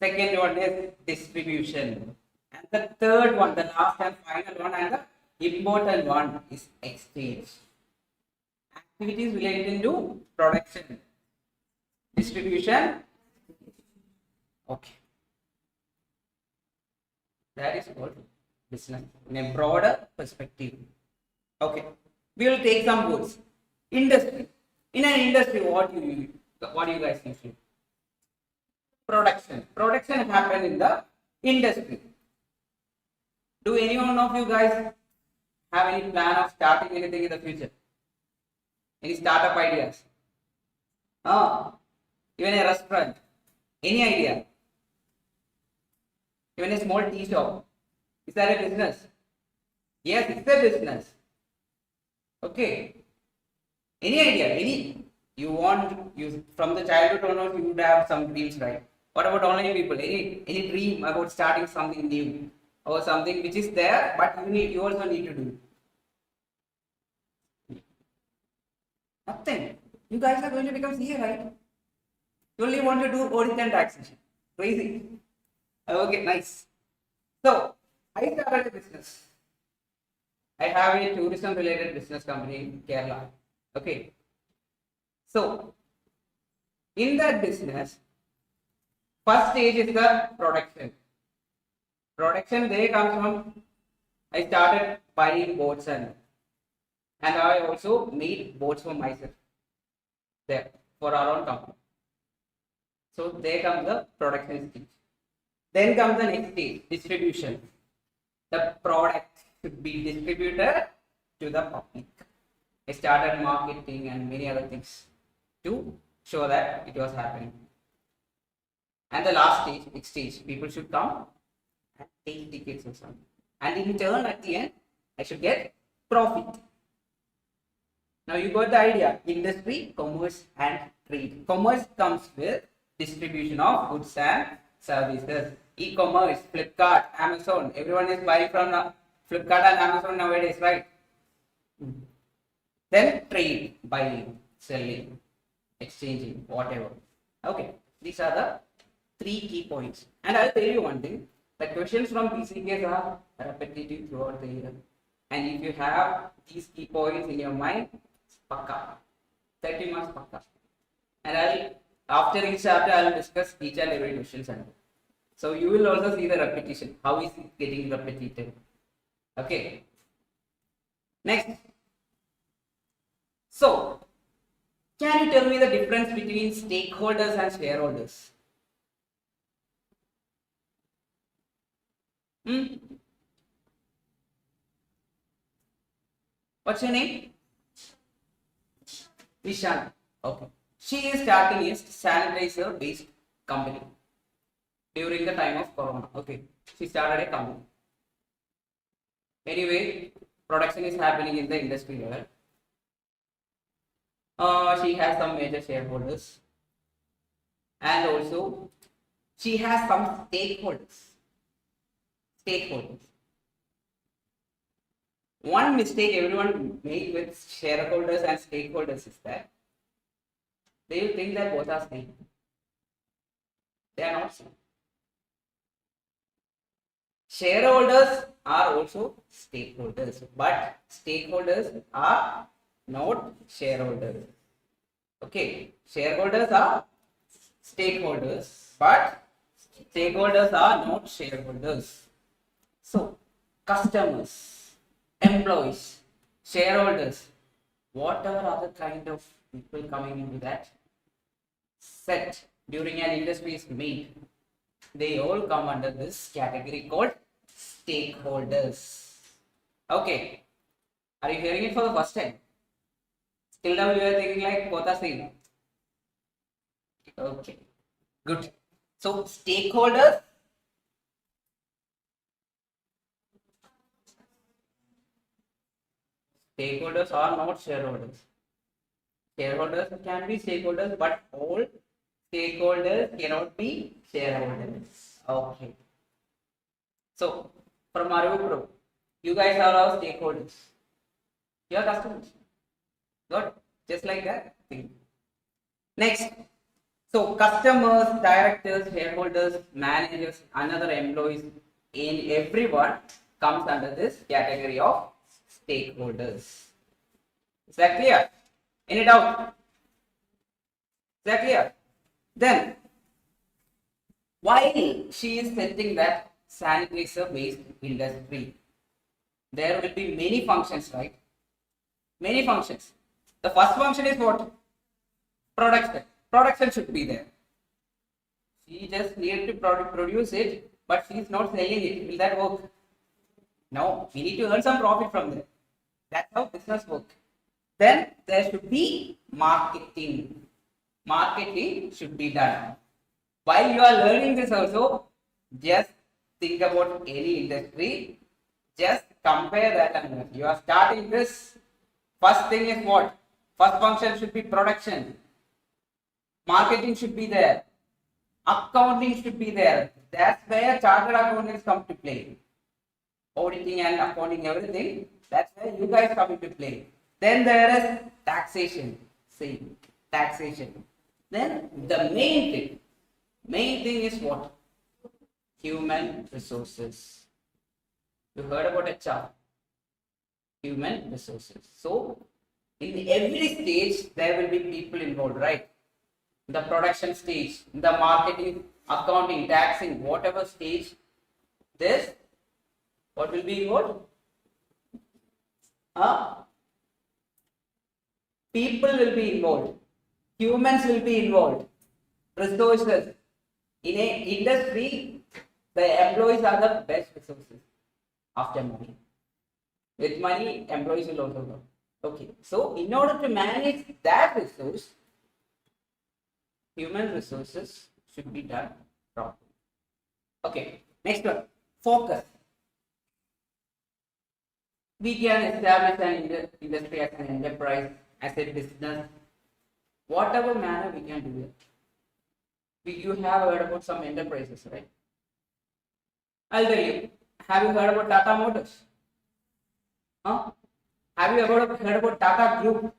Second one is distribution. And the third one, the last and final one, and the important one is exchange. Activities relating to production, distribution. Okay. That is called business in a broader perspective. Okay. We will take some words. Industry. In an industry, what do you guys think? Production. Production happen in the industry. Do any one of you guys have any plan of starting anything in the future? Any startup ideas? Even a restaurant? Any idea? Even a small tea shop? Is that a business? Yes, it's a business. Okay. Any idea? Any? You from the childhood onwards, you would have some dreams, right? What about online people? Any dream about starting something new or something which is there, but you also need to do? Nothing. You guys are going to become CA, right? You only want to do audit and taxation. Crazy. Okay, nice. So, I started a business. I have a tourism related business company in Kerala. Okay. So, in that business, first stage is the production. Production, they comes from, I started buying boats and I also made boats for myself there for our own company. So there comes the production stage. Then comes the next stage, distribution. The product should be distributed to the public. I started marketing and many other things to show that it was happening. And the last stage, next stage, people should come and take tickets or something. And in turn, at the end, I should get profit. Now you got the idea. Industry, commerce and trade. Commerce comes with distribution of goods and services. E-commerce, Flipkart, Amazon. Everyone is buying from Flipkart and Amazon nowadays, right? Then trade, buying, selling, exchanging, whatever. Okay, these are the three key points. And I'll tell you one thing. The questions from PCKs are repetitive throughout the year. And if you have these key points in your mind, it's pakka. 30 marks pakka. And after each chapter, I will discuss each and every question. So you will also see the repetition. How is it getting repetitive? Okay. Next. So, can you tell me the difference between stakeholders and shareholders? What's your name? Vishan. Okay. She is starting a sanitizer based company during the time of Corona. Okay. She started a company. Anyway, production is happening in the industry level. She has some major shareholders. And also, she has some stakeholders. One mistake everyone makes with shareholders and stakeholders is that they will think that both are same. They are not same. Shareholders are also stakeholders, but stakeholders are not shareholders. Okay, shareholders are stakeholders, but stakeholders are not shareholders. So, customers, employees, shareholders, whatever other kind of people coming into that set during an industry is made, they all come under this category called stakeholders. Okay. Are you hearing it for the first time? Till now you are thinking like both are same. Okay. Good. So stakeholders. Stakeholders are not shareholders. Shareholders can be stakeholders, but all stakeholders cannot be shareholders. Okay. So, from ArP Pro, you guys are our stakeholders. You are customers. Good. Just like that thing. Next. So, customers, directors, shareholders, managers, another employees, and everyone comes under this category of stakeholders. Is that clear? Any doubt? Is that clear? Then, while she is setting that sanitizer based industry, there will be many functions, right? Many functions. The first function is what? Production. Production should be there. She just needs to produce it, but she is not selling it. Will that work? No, we need to earn some profit from there. That's how business works. Then there should be marketing. Marketing should be done. While you are learning this also, just think about any industry. Just compare that and you are starting this. First thing is what? First function should be production. Marketing should be there. Accounting should be there. That's where chartered accountants come to play. Auditing and accounting, everything. That's where you guys come into play. Then there is taxation. See, taxation. Then the main thing is what? Human resources. You heard about HR. Human resources. So, in every stage, there will be people involved, right? The production stage, the marketing, accounting, taxing, whatever stage, this, what will be involved? People will be involved. Humans will be involved. Resources. In an industry, the employees are the best resources after money. With money, employees will also go. Okay. So, in order to manage that resource, human resources should be done properly. Okay. Next one. Focus. We can establish an industry as an enterprise, as a business, whatever manner we can do it. You have heard about some enterprises, right? I'll tell you. Have you heard about Tata Motors? Huh? Have you ever heard about Tata Group?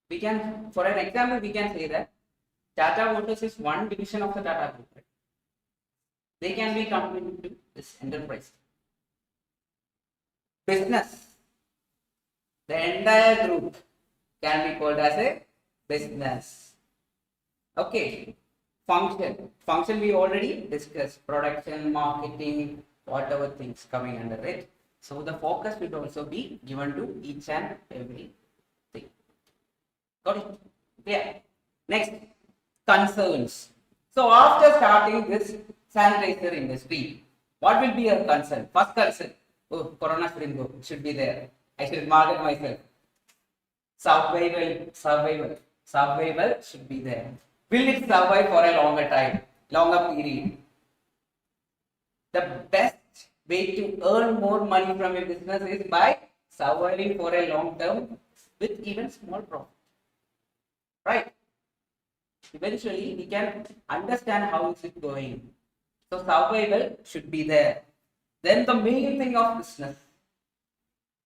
We can, for an example, we can say that Tata Motors is one division of the Tata Group. Right? They can be combined into this enterprise. Business. The entire group can be called as a business. Okay. Function we already discussed. Production, marketing, whatever things coming under it. So the focus will also be given to each and every thing. Got it? Yeah. Next, concerns. So after starting this sanitizer industry, what will be your concern? First concern. Oh, Corona should be there. I should market myself. Survival should be there. Will it survive for a longer period? The best way to earn more money from a business is by surviving for a long term with even small profit. Right? Eventually, we can understand how is it going. So survival should be there. Then the main thing of business,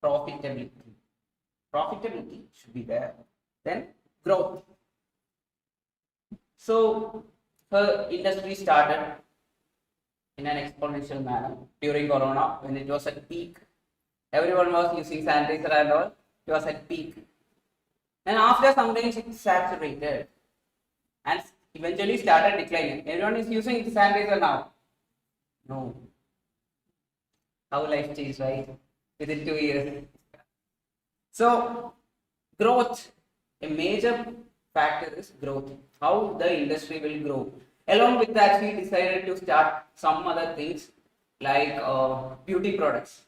profitability. Profitability should be there. Then growth. So her industry started in an exponential manner during Corona when it was at peak. Everyone was using sanitizer and all. It was at peak. And after some days it saturated and eventually started declining. Everyone is using sanitizer now. No. How life changed, right? Within 2 years. So, growth. A major factor is growth. How the industry will grow. Along with that, she decided to start some other things like beauty products.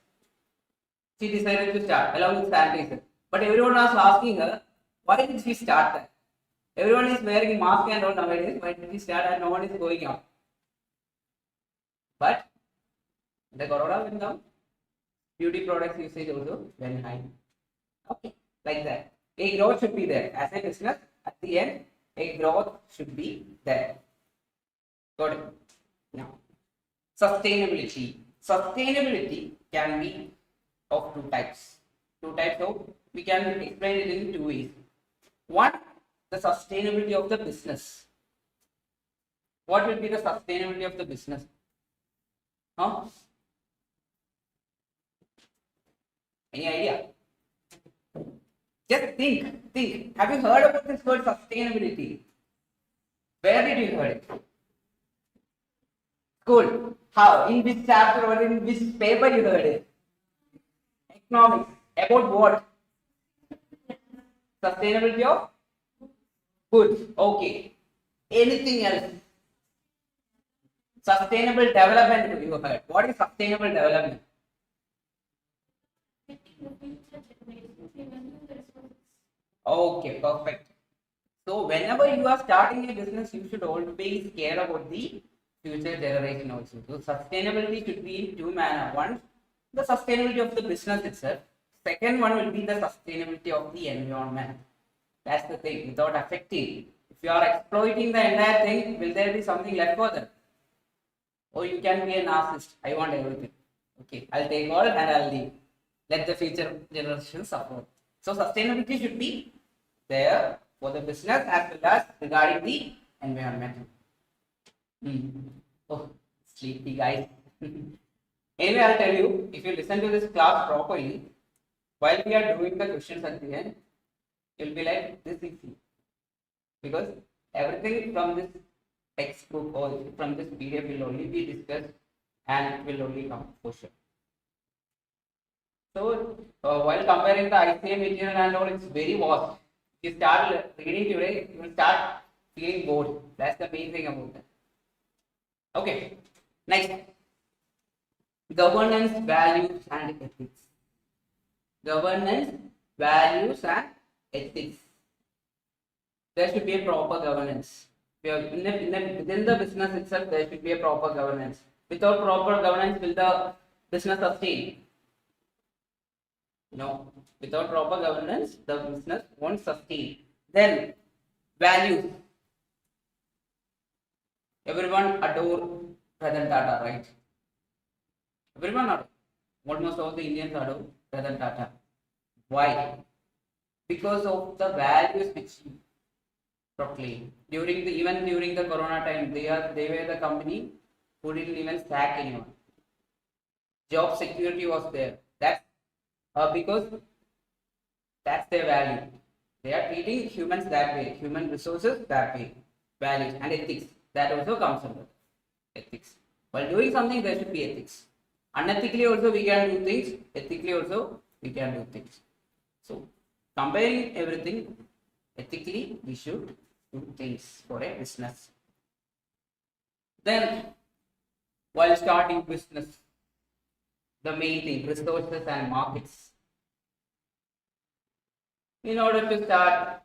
She decided to start along with sanitizer. But everyone was asking her, why did she start that? Everyone is wearing mask and all nowadays. Why did she start and no one is going out? But the corona went down. Beauty products usage also went high. Okay, like that. A growth should be there. As a business, at the end, a growth should be there. Got it? Now, sustainability. Sustainability can be of two types. Two types of, we can explain it in two ways. One, the sustainability of the business. What will be the sustainability of the business? Huh? Any idea? Just think. Have you heard about this word sustainability? Where did you hear it? School. How? In which chapter or in which paper you heard it? Economics. About what? Sustainability of goods. Okay. Anything else? Sustainable development you heard. What is sustainable development? Okay, perfect. So whenever you are starting a business, you should always care about the future generation also. So sustainability should be in two manners. One, the sustainability of the business itself. Second one will be the sustainability of the environment. That's the thing. Without affecting. If you are exploiting the entire thing, will there be something left for them? Or you can be a narcissist. I want everything. Okay, I'll take all and I'll leave. Let the future generations suffer. So sustainability should be there for the business as well as regarding the environment. Oh, sleepy guys. Anyway, I'll tell you, if you listen to this class properly, while we are doing the questions at the end, you'll be like, this is easy. Because everything from this textbook or from this PDF will only be discussed and it will only come for sure. So, while comparing the ICM material and all, it's very vast. If you start reading today, you will start feeling bored. That's the main thing about that. Okay, next. Governance, values and ethics. Governance, values and ethics. There should be a proper governance. Within the business itself, there should be a proper governance. Without proper governance, will the business sustain? No. Without proper governance, the business won't sustain. Then, values. Everyone adore Ratan Tata, right? Everyone adore. Almost all the Indians adore Ratan Tata. Why? Because of the values which he proclaimed. Even during the Corona time, they were the company who didn't even sack anyone. Job security was there. That's because that's their value. They are treating humans that way, human resources that way. Values and ethics, that also comes under ethics. While doing something, there should be ethics. Unethically also we can do things, ethically also we can do things. So, comparing everything, ethically we should do things for a business. Then, while starting business, the main thing, resources and markets. In order to start,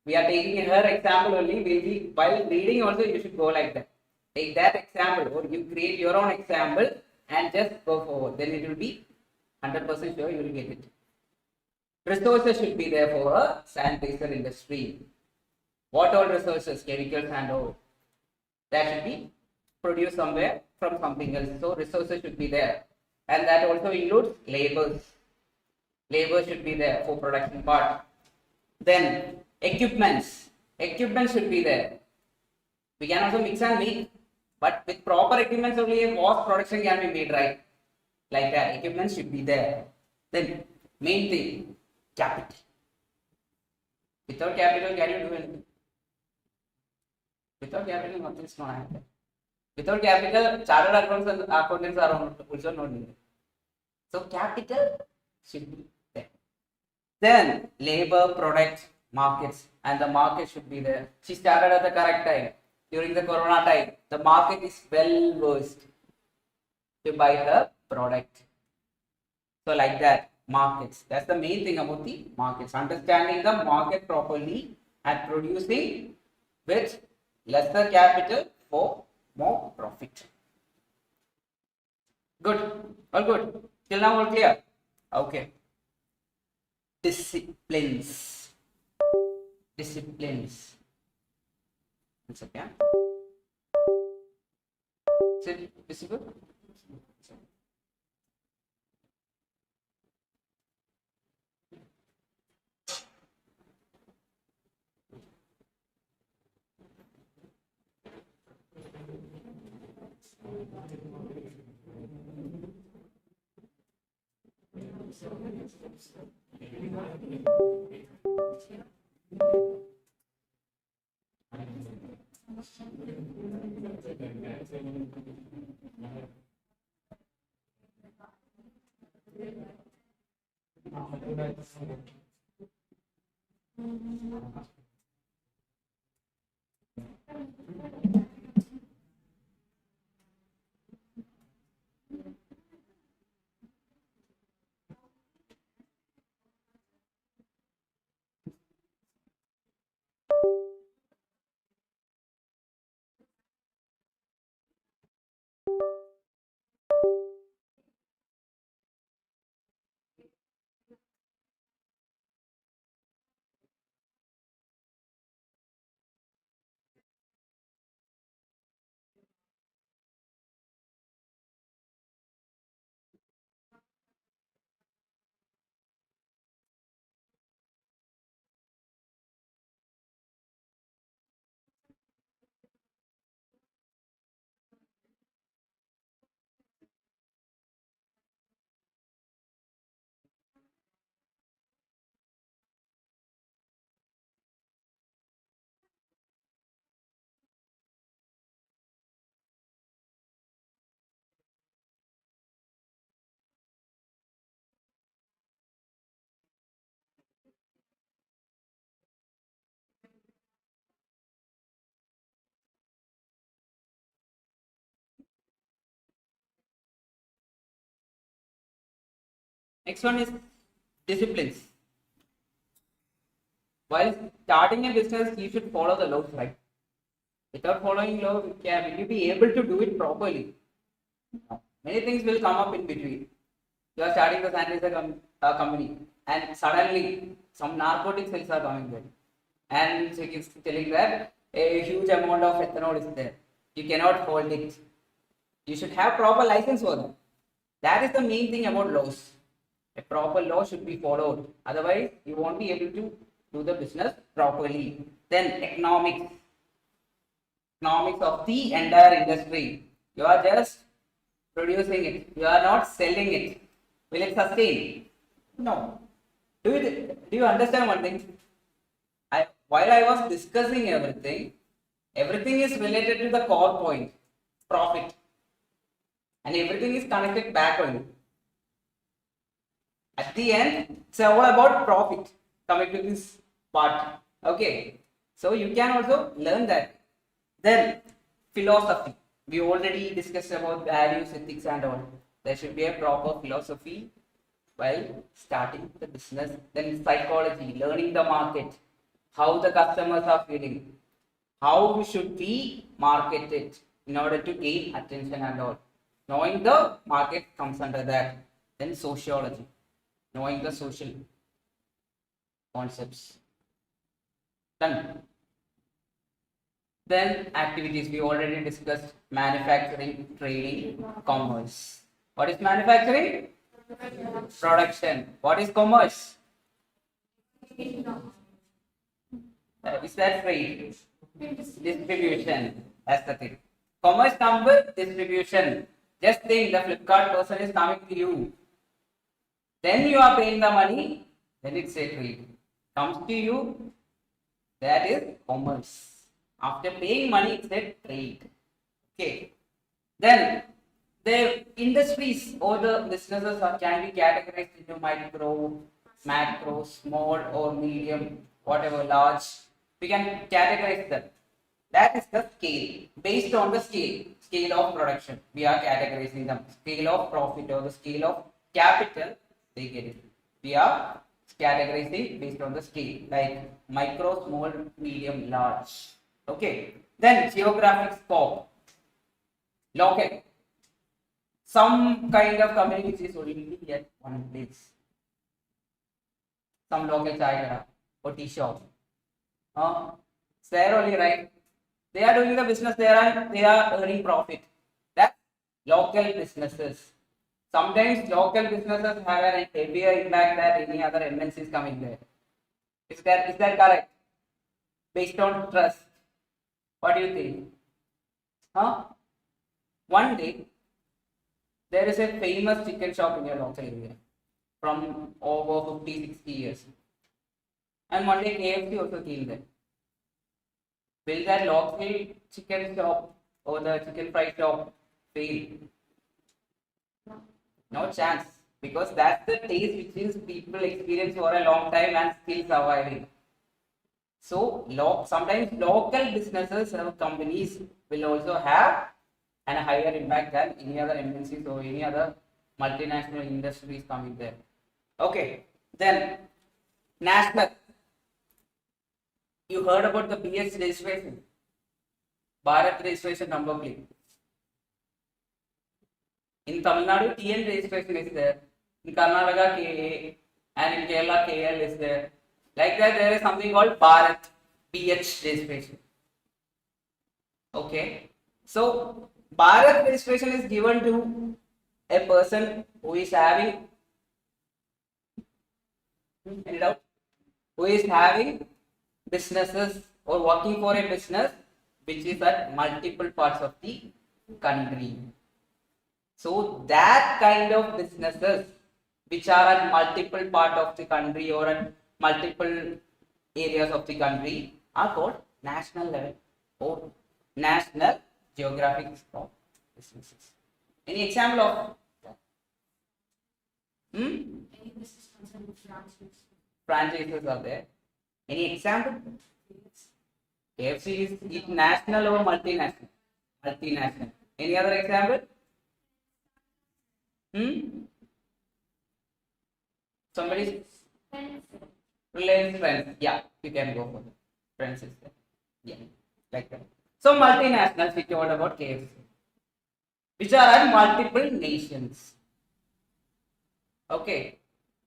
we are taking her example only. While reading also, you should go like that. Take that example, or you create your own example and just go forward. Then it will be 100% sure you will get it. Resources should be there for a sanitizer industry. What all resources, chemicals and all, that should be produced somewhere from something else. So resources should be there. And that also includes labors. Labor should be there for production part. Then equipments. Equipment should be there. We can also mix and make, but with proper equipments only a vast production can be made, right? Like that, equipment should be there. Then main thing, capital. Without capital, can you do anything? Without capital, nothing is not happening. Without capital, chartered accountants are also not needed. So capital should be there. Then labor, products, markets, and the market should be there. She started at the correct time. During the Corona time, the market is well versed. to buy her product. So like that, markets. That's the main thing about the markets. Understanding the market properly and producing with lesser capital for more profit. Good. All good. Till now all clear? Okay. Disciplines. Disciplines. Once again. Is it visible? Next one is disciplines. While starting a business, you should follow the laws, right? Without following law, will you be able to do it properly? No. Many things will come up in between. You are starting the sanitizer company, and suddenly some narcotic sales are coming there, and so it's telling that a huge amount of ethanol is there. You cannot hold it. You should have proper license for them. That is the main thing about laws. A proper law should be followed. Otherwise, you won't be able to do the business properly. Then economics. Economics of the entire industry. You are just producing it. You are not selling it. Will it sustain? No. Do you understand one thing? While I was discussing everything is related to the core point, profit. And everything is connected back only. At the end, it's all about profit. Coming to this part. Okay. So you can also learn that. Then philosophy. We already discussed about values, ethics and all. There should be a proper philosophy while starting the business. Then psychology, learning the market, how the customers are feeling, how should we market it in order to gain attention and all. Knowing the market comes under that. Then sociology, knowing the social concepts. Done. Then activities, we already discussed manufacturing, trading, commerce. What is manufacturing? Production. What is commerce? Is that trade? Distribution. That's the thing. Commerce comes with distribution. Just think, the Flipkart person is coming to you. Then you are paying the money. Then it's a trade. Comes to you. That is commerce. After paying money, it's a trade. Okay. Then the industries or the businesses can be categorized into micro, macro, small or medium, whatever, large. We can categorize them. That is the scale. Based on the scale. scale of production. We are categorizing them. Scale of profit or the scale of capital, they get it. We are categorizing based on the scale, like micro, small, medium, large. Okay. Then geographic scope. Local. Some kind of community is only at one place. Some local chai or tea shop. It's there only, right? They are doing the business there and they are earning profit. That's local businesses. Sometimes local businesses have a heavier impact than any other MNCs coming there. Is that correct? Based on trust. What do you think? One day, there is a famous chicken shop in your local area from over 50-60 years. And one day KFC also came there. Will that local chicken shop or the chicken fry shop fail? No chance, because that's the taste which is people experience for a long time and still surviving. So sometimes local businesses or companies will also have a higher impact than any other MNCs or any other multinational industries coming there. Okay, then national. You heard about the BH registration, Bharat registration number plate. In Tamil Nadu, TN registration is there. In Karnataka, KA, and in Kerala, KL is there. Like that, there is something called Bharat BH registration. Okay, so Bharat registration is given to a person who is having, any doubt? Who is having businesses or working for a business which is at multiple parts of the country. So that kind of businesses which are at multiple part of the country or at multiple areas of the country are called national level or national geographic businesses. Any example of that? Any business concerned with franchises. Franchises are there. Any example? KFC is it national or multinational? Multinational. Any other example? Somebody? Reliance Friends. Yeah, you can go for it. Friends is there. Yeah, like that. So multinationals, we told about KFC, which are at multiple nations. Okay,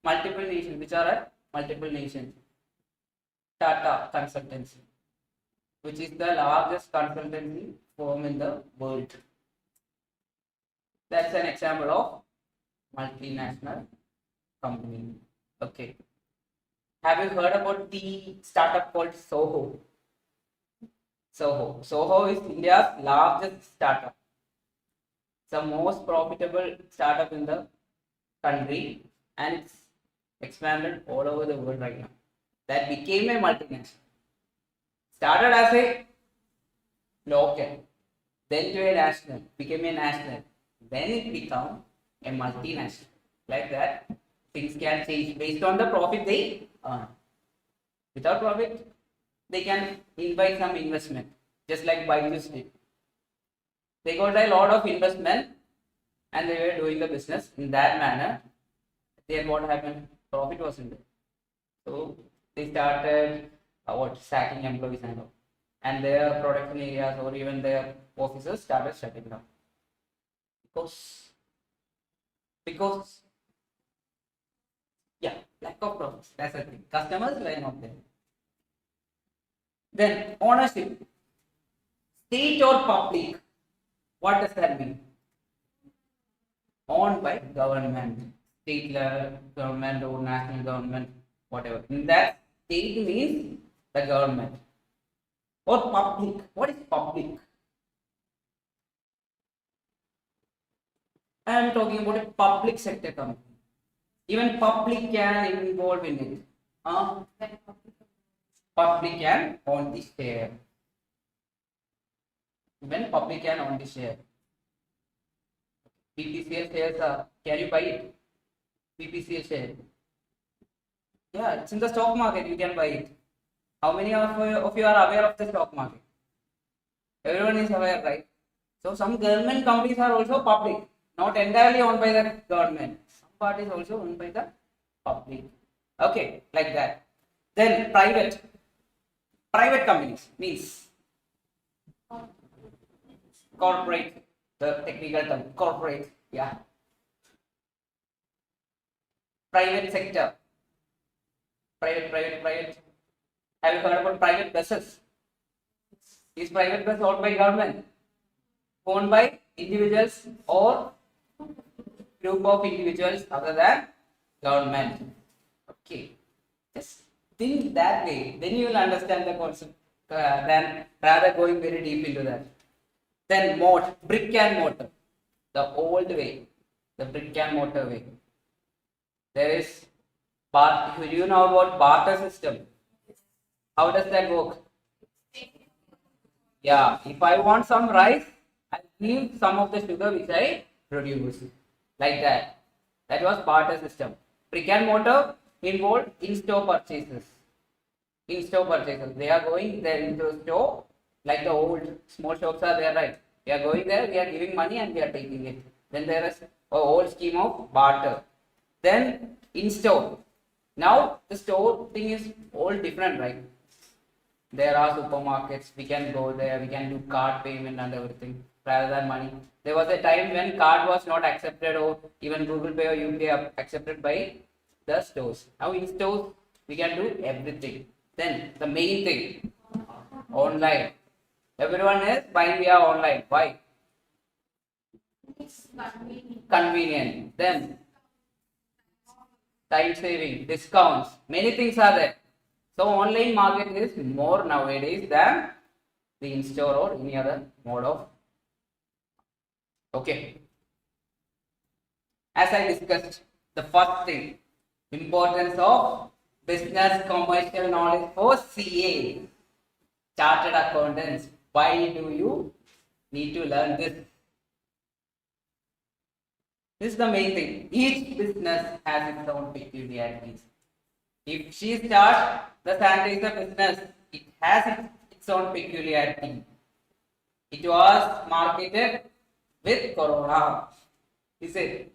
multiple nations, which are at multiple nations. Tata Consultancy, which is the largest consultancy firm in the world. That's an example of multinational company. Okay. Have you heard about the startup called Soho? Soho is India's largest startup. It's the most profitable startup in the country and it's expanded all over the world right now. That became a multinational. Started as a local, then to a national, became a national, then it became a multinational. Like that, things can change based on the profit they earn. Without profit, they can invite some investment, just like Byju's did. They got a lot of investment and they were doing the business in that manner. Then what happened? Profit wasn't there. So they started sacking employees and all. And their production areas or even their offices started shutting down. Because yeah, lack of profits. That's the thing. Customers were not there. Then ownership. State or public. What does that mean? Owned by government. State level government or national government, whatever. In that state means the government. Or public. What is public? I am talking about a public sector company. Even public can involve in it. Public can own the share. Even public can own the share. PPCL shares, can you buy it? PPCL share. Yeah, it's in the stock market, you can buy it. How many of you are aware of the stock market? Everyone is aware, right? So some government companies are also public, not entirely owned by the government. Some part is also owned by the public. Okay, like that. Then private companies means corporate, the technical term, corporate, yeah. Private sector, private. Have you heard about private buses? Is private bus owned by government? Owned by individuals or group of individuals other than government? Okay, just think that way, then you will understand the concept than rather going very deep into that. Then brick and mortar, the old way, the brick and mortar way. There is you know about barter system. How does that work? Yeah, if I want some rice, I give some of the sugar which I produce. Like that. That was barter system. Brick and mortar involved in-store purchases. In-store purchases. They are going there into the store, like the old small shops are there, right? We are going there, we are giving money and we are taking it. Then there is a whole scheme of barter. Then in-store. Now the store thing is all different, right? There are supermarkets, we can go there, we can do card payment and everything rather than money. There was a time when card was not accepted or even Google Pay or UPI are accepted by the stores. Now in stores, we can do everything. Then the main thing, online. Everyone is buying via online. Why? It's convenient. Convenient. Then time saving, discounts, many things are there. So online market is more nowadays than the in-store or any other mode of. Okay. As I discussed, the first thing, importance of business commercial knowledge for CA, chartered accountants. Why do you need to learn this? This is the main thing. Each business has its own peculiarities. If she starts the sanitizer business, it has its own peculiarity. It was marketed with corona. Is it?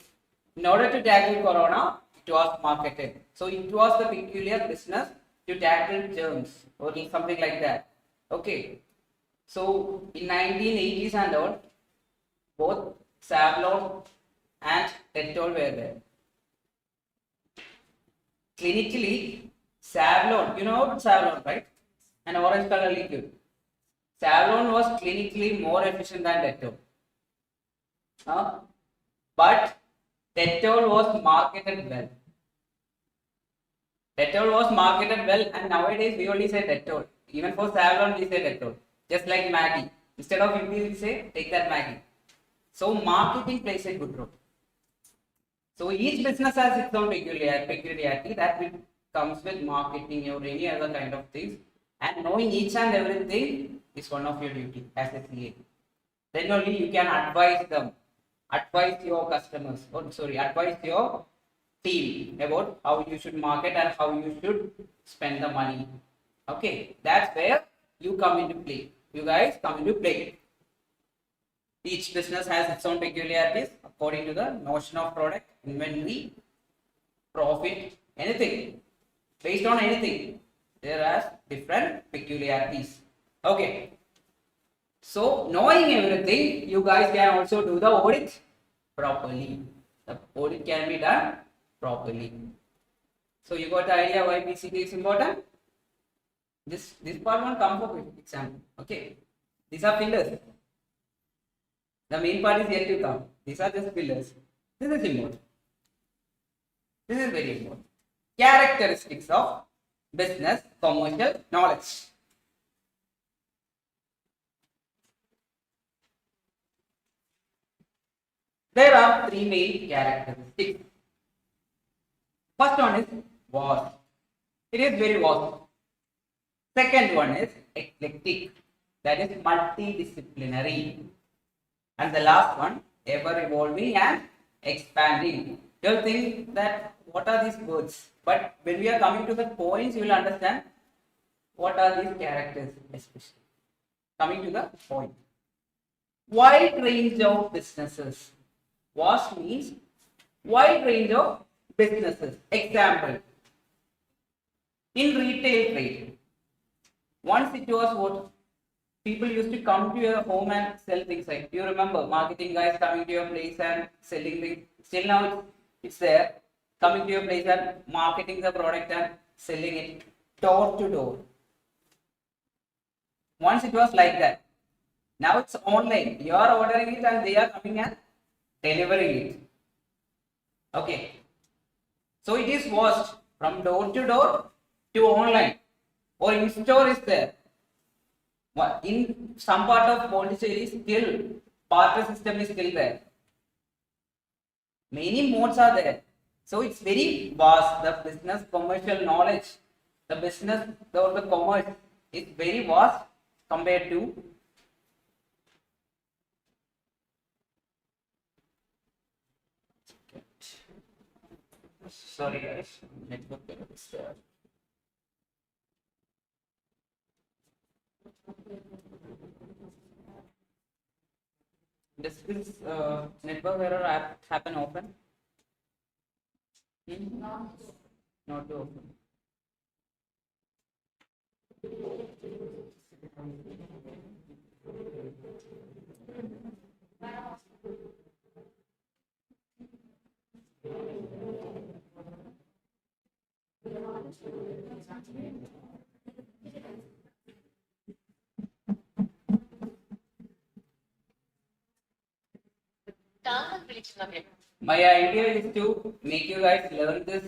In order to tackle corona, it was marketed. So it was the peculiar business to tackle germs or something like that. Okay. So in 1980s and all, both Savlon and Dettol were there. Clinically, Savlon, you know about Savlon, right? An orange color liquid. Savlon was clinically more efficient than Dettol. But Dettol was marketed well. Dettol was marketed well, and nowadays we only say Dettol. Even for Savlon, we say Dettol. Just like Maggi. Instead of Yippee, we say take that Maggi. So marketing plays a good role. So each business has its own peculiarity that comes with marketing or any other kind of things. And knowing each and everything is one of your duty as a CA. Then only you can advise them, advise your customers, advise your team about how you should market and how you should spend the money. Okay, that's where you come into play. You guys come into play. Each business has its own peculiarities according to the notion of product, inventory, profit, anything. Based on anything, there are different peculiarities. Okay. So, knowing everything, you guys can also do the audit properly. The audit can be done properly. So, you got the idea why PCT is important? This part won't come for example. Okay. These are pillars. The main part is yet to come. These are just pillars. This is important. This is very important. Characteristics of business commercial knowledge. There are three main characteristics. First one is vast. It is very vast. Second one is eclectic. That is multidisciplinary. And the last one, ever evolving and expanding. You'll think that what are these words? But when we are coming to the points, you will understand what are these characters especially. Coming to the point. wide range of businesses. Vast means wide range of businesses. Example, in retail trade, once it was what? People used to come to your home and sell things like, you remember marketing guys coming to your place and selling things. Still now it's there, coming to your place and marketing the product and selling it door to door. Once it was like that. Now it's online. You are ordering it and they are coming and delivering it. Okay. So it is vast from door to door to online, or in store is there. In some part of Pondicherry still barter system is still there. Many modes are there. So it's very vast. The business commercial knowledge, the business or the commerce is very vast compared to sorry guys, network error is there. Does this network error happen often? Not too often. My idea is to make you guys learn this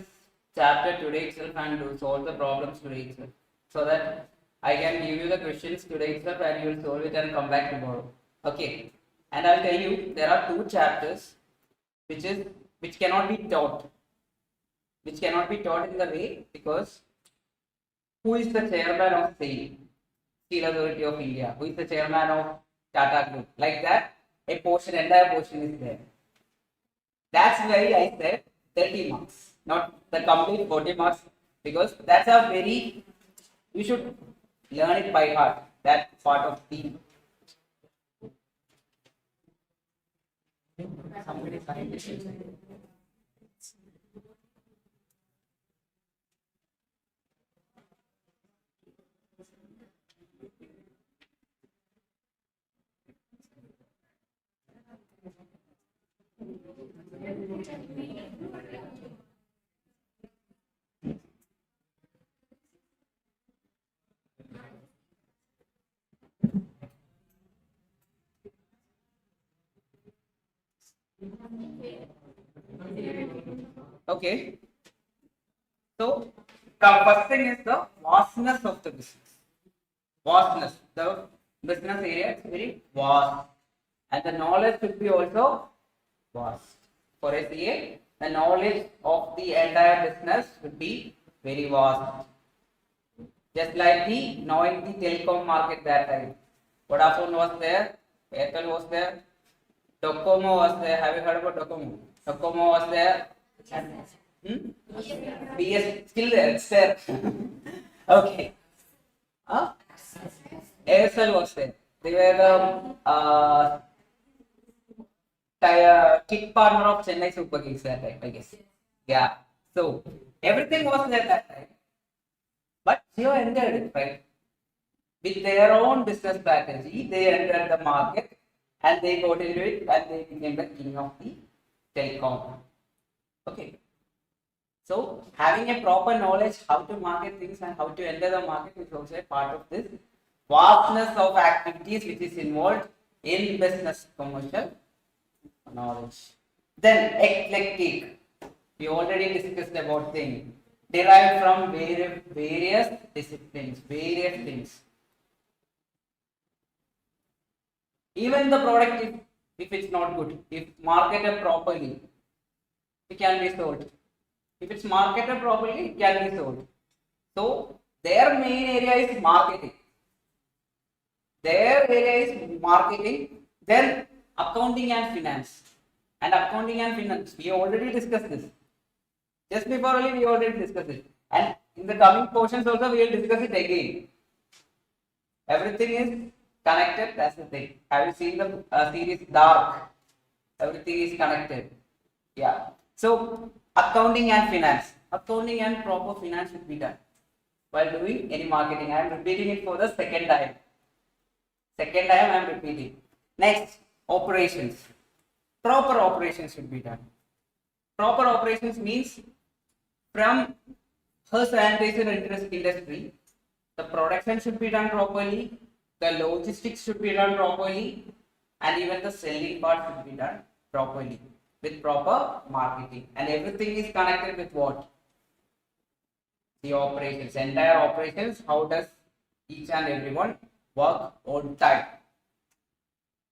chapter today itself and to solve the problems today itself, so that I can give you the questions today itself and you will solve it and come back tomorrow. Okay. And I'll tell you there are two chapters which cannot be taught. Which cannot be taught in the way, because who is the chairman of SAIL, Steel Authority of India? Who is the chairman of Tata Group? Like that, entire portion is there. That's why I said 30 marks, not the complete 40 marks, because that's a very, you should learn it by heart, that part of the. Somebody signed it. Okay. So the first thing is the vastness of the business. Vastness. The business area is very vast, and the knowledge should be also vast. For SEA, the knowledge of the entire business should be very vast. Just like the knowing the telecom market that time. Vodafone was there, Airtel was there, Docomo was there. Have you heard about Docomo? Docomo was there. BS still there. It's there. Okay. Aircel was there. They were the kit partner of Chennai Super Kings that time, I guess. Yeah. So everything was there that time. But Jio entered it, right? With their own business strategy, they entered the market and they got into it and they became the king of the telecom. Okay. So having a proper knowledge how to market things and how to enter the market is also a part of this vastness of activities which is involved in business commercial knowledge. Then eclectic. We already discussed about things derived from various disciplines, various things. Even the product, if it's not good, if marketed properly, it can be sold. If it's marketed properly, it can be sold. So their main area is marketing. Their area is marketing. Then accounting and finance. And accounting and finance, we already discussed this. Just before only we already discussed it. And in the coming portions also we will discuss it again. Everything is Connected, that's the thing. Have you seen the series Dark? Everything is connected. Yeah. So accounting and finance. Accounting and proper finance should be done while doing any marketing. I am repeating it for the second time. Second time I am repeating. Next, operations. Proper operations should be done. Proper operations means from her sanitation industry, the production should be done properly, the logistics should be done properly, and even the selling part should be done properly with proper marketing. And everything is connected with what? The operations, entire operations. How does each and everyone work on time?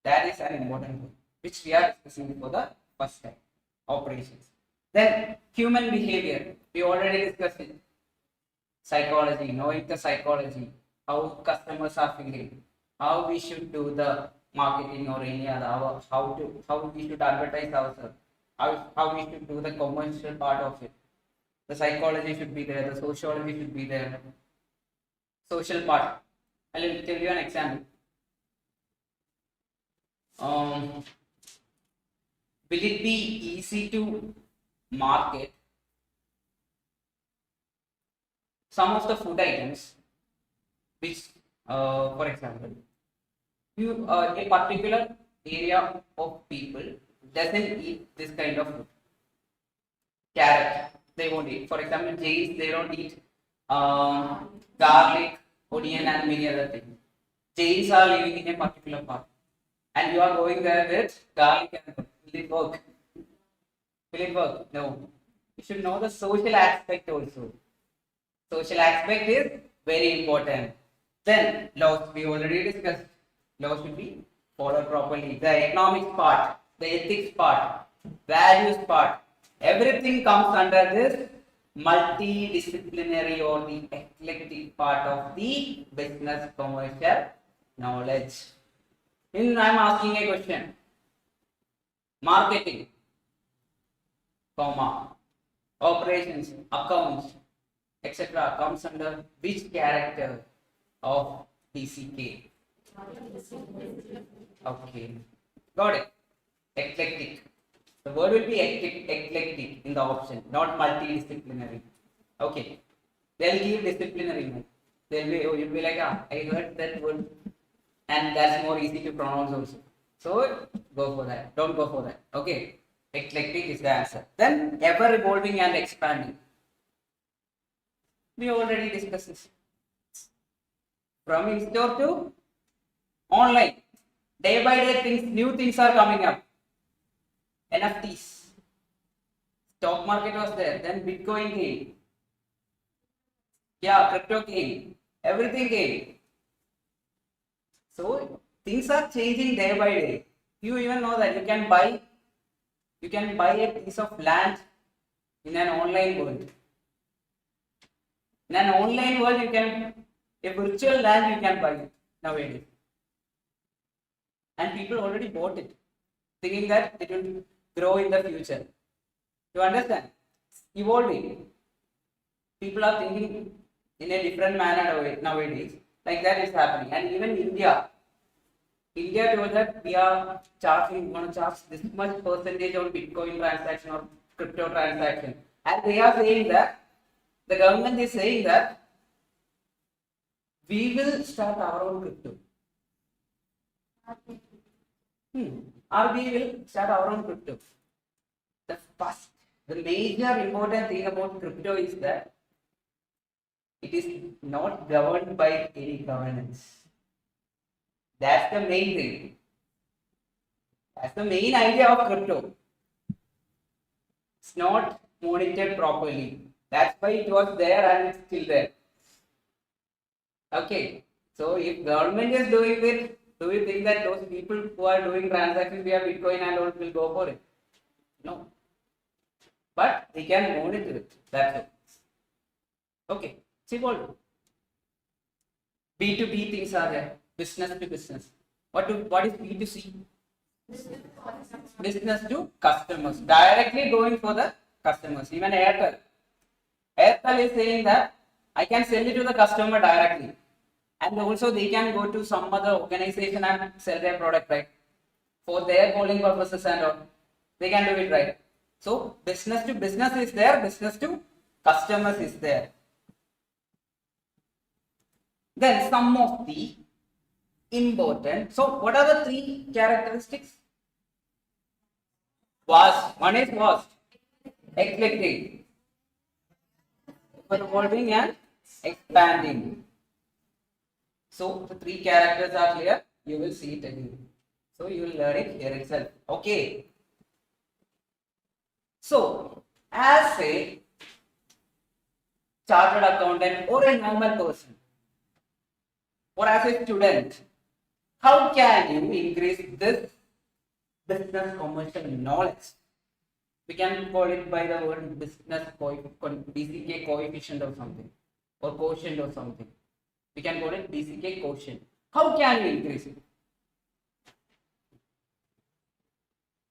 That is an important point, which we are discussing for the first time. Operations. Then human behavior. We already discussed it. Psychology, knowing the psychology, how customers are feeling, how we should do the marketing or any other, how we should advertise ourselves, how we should do the commercial part of it. The psychology should be there, the sociology should be there. Social part. I will tell you an example. Will it be easy to market some of the food items which, for example, a particular area of people doesn't eat this kind of food. Carrot, they won't eat. For example, Jains, they don't eat garlic, onion, and many other things. Jains are living in a particular part, and you are going there with garlic and will it work? Will it work? No. You should know the social aspect also. Social aspect is very important. Then laws, we already discussed. Laws should be followed properly. The economics part, the ethics part, values part, everything comes under this multidisciplinary or the eclectic part of the business commercial knowledge. I am asking a question. Marketing, comma, operations, accounts, etc. comes under which character of BCK? Okay, got it. Eclectic. The word will be eclectic in the option, not multidisciplinary. Okay, they'll give disciplinary. You'll be like, I heard that word, and that's more easy to pronounce also. So go for that. Don't go for that. Okay, eclectic is the answer. Then ever evolving and expanding. We already discussed this. From in-store to online. Day by day, new things are coming up. NFTs. Stock market was there. Then Bitcoin came. Yeah, crypto came. Everything came. So things are changing day by day. You even know that you can buy a piece of land in an online world. In an online world, a virtual land you can buy it nowadays. And people already bought it, thinking that it will grow in the future. You understand? Evolving. People are thinking in a different manner nowadays. Like that is happening. And even India told that we are going to charge this much percentage on Bitcoin transaction or crypto transaction. And they are saying that, the government is saying that we will start our own crypto. RBI will start our own crypto. The major important thing about crypto is that it is not governed by any governance. That's the main thing. That's the main idea of crypto. It's not monitored properly. That's why it was there and it's still there. Okay. So if government is doing it, do you think that those people who are doing transactions via Bitcoin and all will go for it? No. But they can monitor it. That's it. Okay. Simple. B2B things are there. Business to business. What is B2C? Business to customers. Directly going for the customers. Even Airtel is saying that I can sell it to the customer directly. And also they can go to some other organization and sell their product, right? For their calling purposes and all. They can do it, right? So business to business is there, business to customers is there. Then some of the important. So what are the three characteristics? Vast. One is vast, eclectic, evolving and expanding. So the three characters are clear. You will see it again. So you will learn it here itself. Okay. So as a chartered accountant or a normal person or as a student, how can you increase this business commercial knowledge? We can call it by the word business BCK coefficient or something, or quotient or something. We can call it BCK quotient. How can you increase it?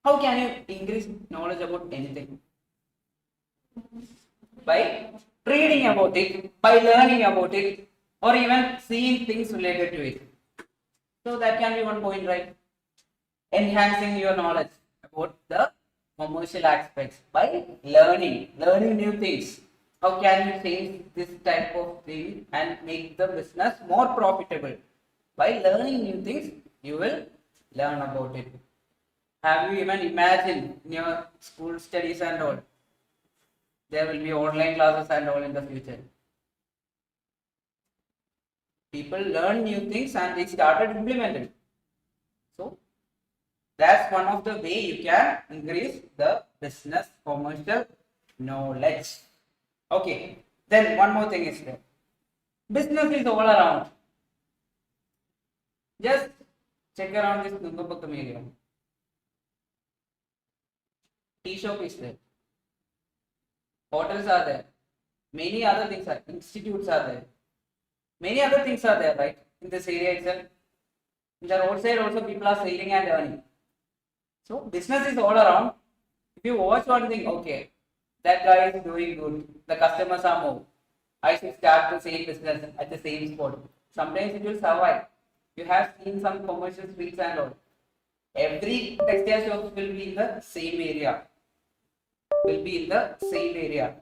How can you increase knowledge about anything? By reading about it, by learning about it, or even seeing things related to it. So that can be one point, right? Enhancing your knowledge about the commercial aspects by learning new things. How can you change this type of thing and make the business more profitable? By learning new things, you will learn about it. Have you even imagined in your school studies and all? There will be online classes and all in the future. People learn new things and they started implementing. So that's one of the way you can increase the business commercial knowledge. Okay, then one more thing is there. Business is all around. Just check around this Nungapakam area. Tea shop is there. Hotels are there. Many other things are, institutes are there. Many other things are there, right? In this area itself. In the roadside also people are selling and earning. So business is all around. If you watch one thing, okay, that guy is doing good. The customers are more. I should start the same business at the same spot. Sometimes it will survive. You have seen some commercial streets and all. Every textile shop will be in the same area. Will be in the same area.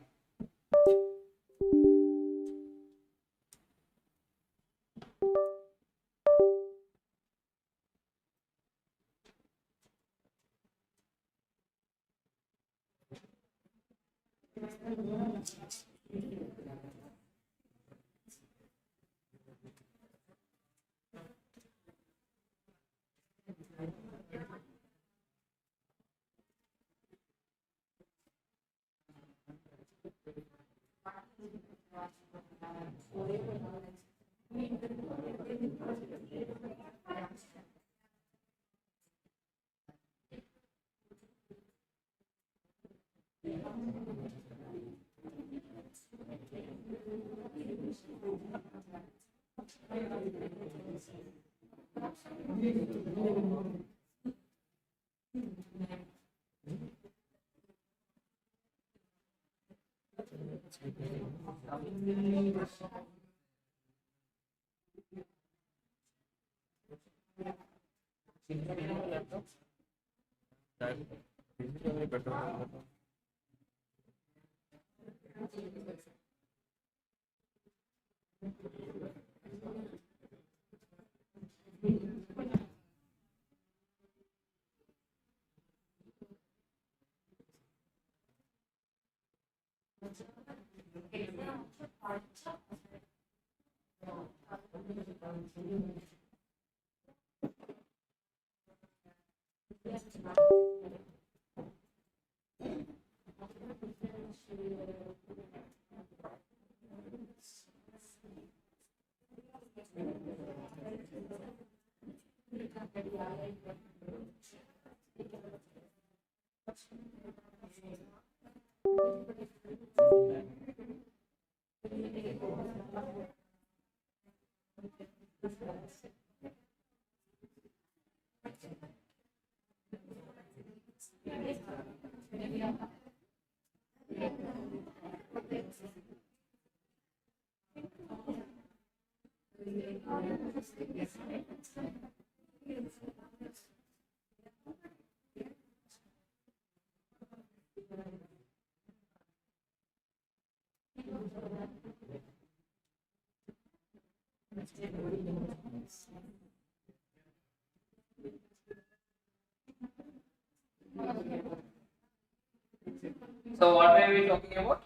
So what were we talking about?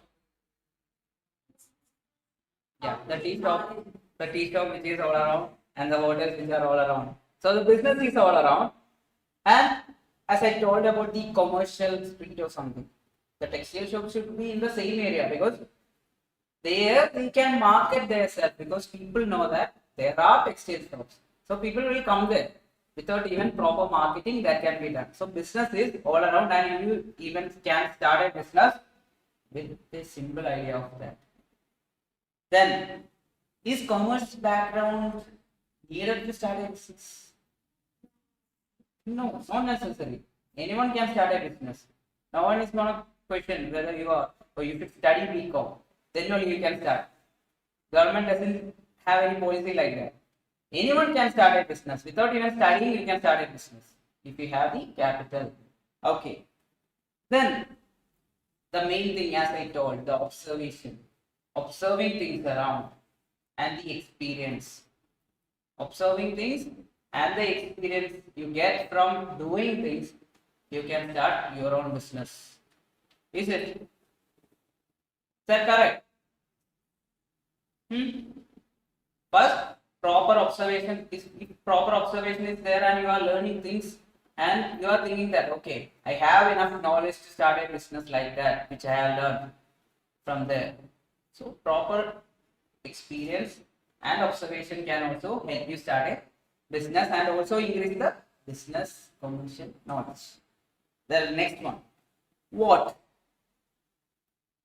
Yeah, the tea stop which is all around, and the hotels which are all around. So the business is all around, and as I told about the commercial street or something, the textile shop should be in the same area because there they can market themselves because people know that there are textile shops. So people will come there without even proper marketing that can be done. So business is all around, and you even can start a business with a simple idea of that. Then, is commerce background needed to start a business? No, not necessary. Anyone can start a business. No one is going to question whether you are or you should study BCom. Then only you can start. Government doesn't have any policy like that. Anyone can start a business without even studying. You can start a business if you have the capital. Okay. Then the main thing, as I told, the observation, observing things around, and the experience. Observing things and the experience you get from doing things, you can start your own business. Is it? Is that correct? First, proper observation is, if proper observation is there and you are learning things and you are thinking that okay, I have enough knowledge to start a business like that, which I have learned from there. So proper experience and observation can also help you start a business and also increase the business commercial knowledge. The next one, what,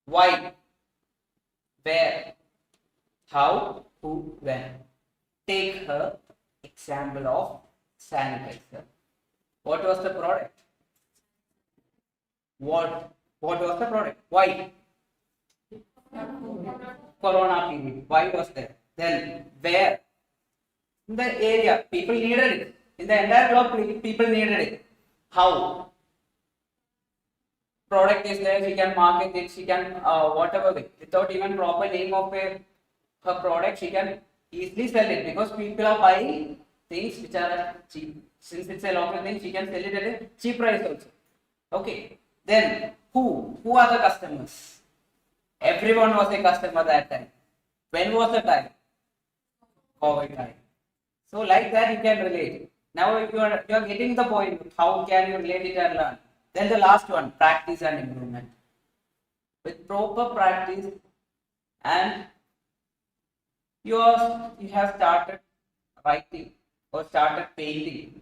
why, where, how, who, when. Take her example of sanitizer. What was the product? What was the product? Why? Corona period. Why was there? Then where? In the area. People needed it. In the entire globe, people needed it. How? Product is there. She can market it. She can whatever way. Without even proper name of her product, she can easily sell it because people are buying things which are cheap. Since it's a local thing, she can sell it at a cheap price also. Okay. Then who? Who are the customers? Everyone was a customer that time. When was the time? COVID time. So like that you can relate. Now you are getting the point. How can you relate it and learn? Then the last one, practice and improvement. With proper practice and you have started writing or started painting.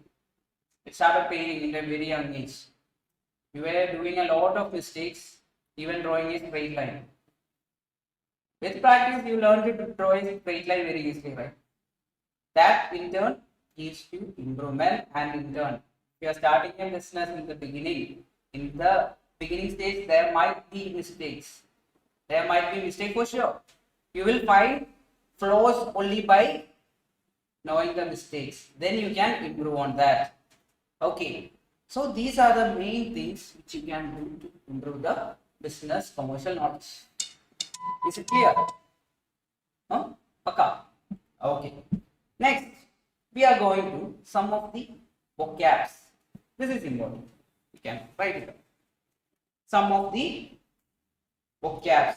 You started painting in a very young age. You were doing a lot of mistakes, even drawing a straight line. With practice, you learn to draw a straight line very easily, right? That in turn gives you improvement, and in turn, if you are starting a business in the beginning stage, there might be mistakes. There might be mistake for sure. You will find flaws only by knowing the mistakes. Then you can improve on that. Okay. So these are the main things which you can do to improve the business commercial knowledge. Is it clear? Huh? Okay. Okay. Next, we are going to some of the vocabs. This is important. You can write it down. Some of the vocabs.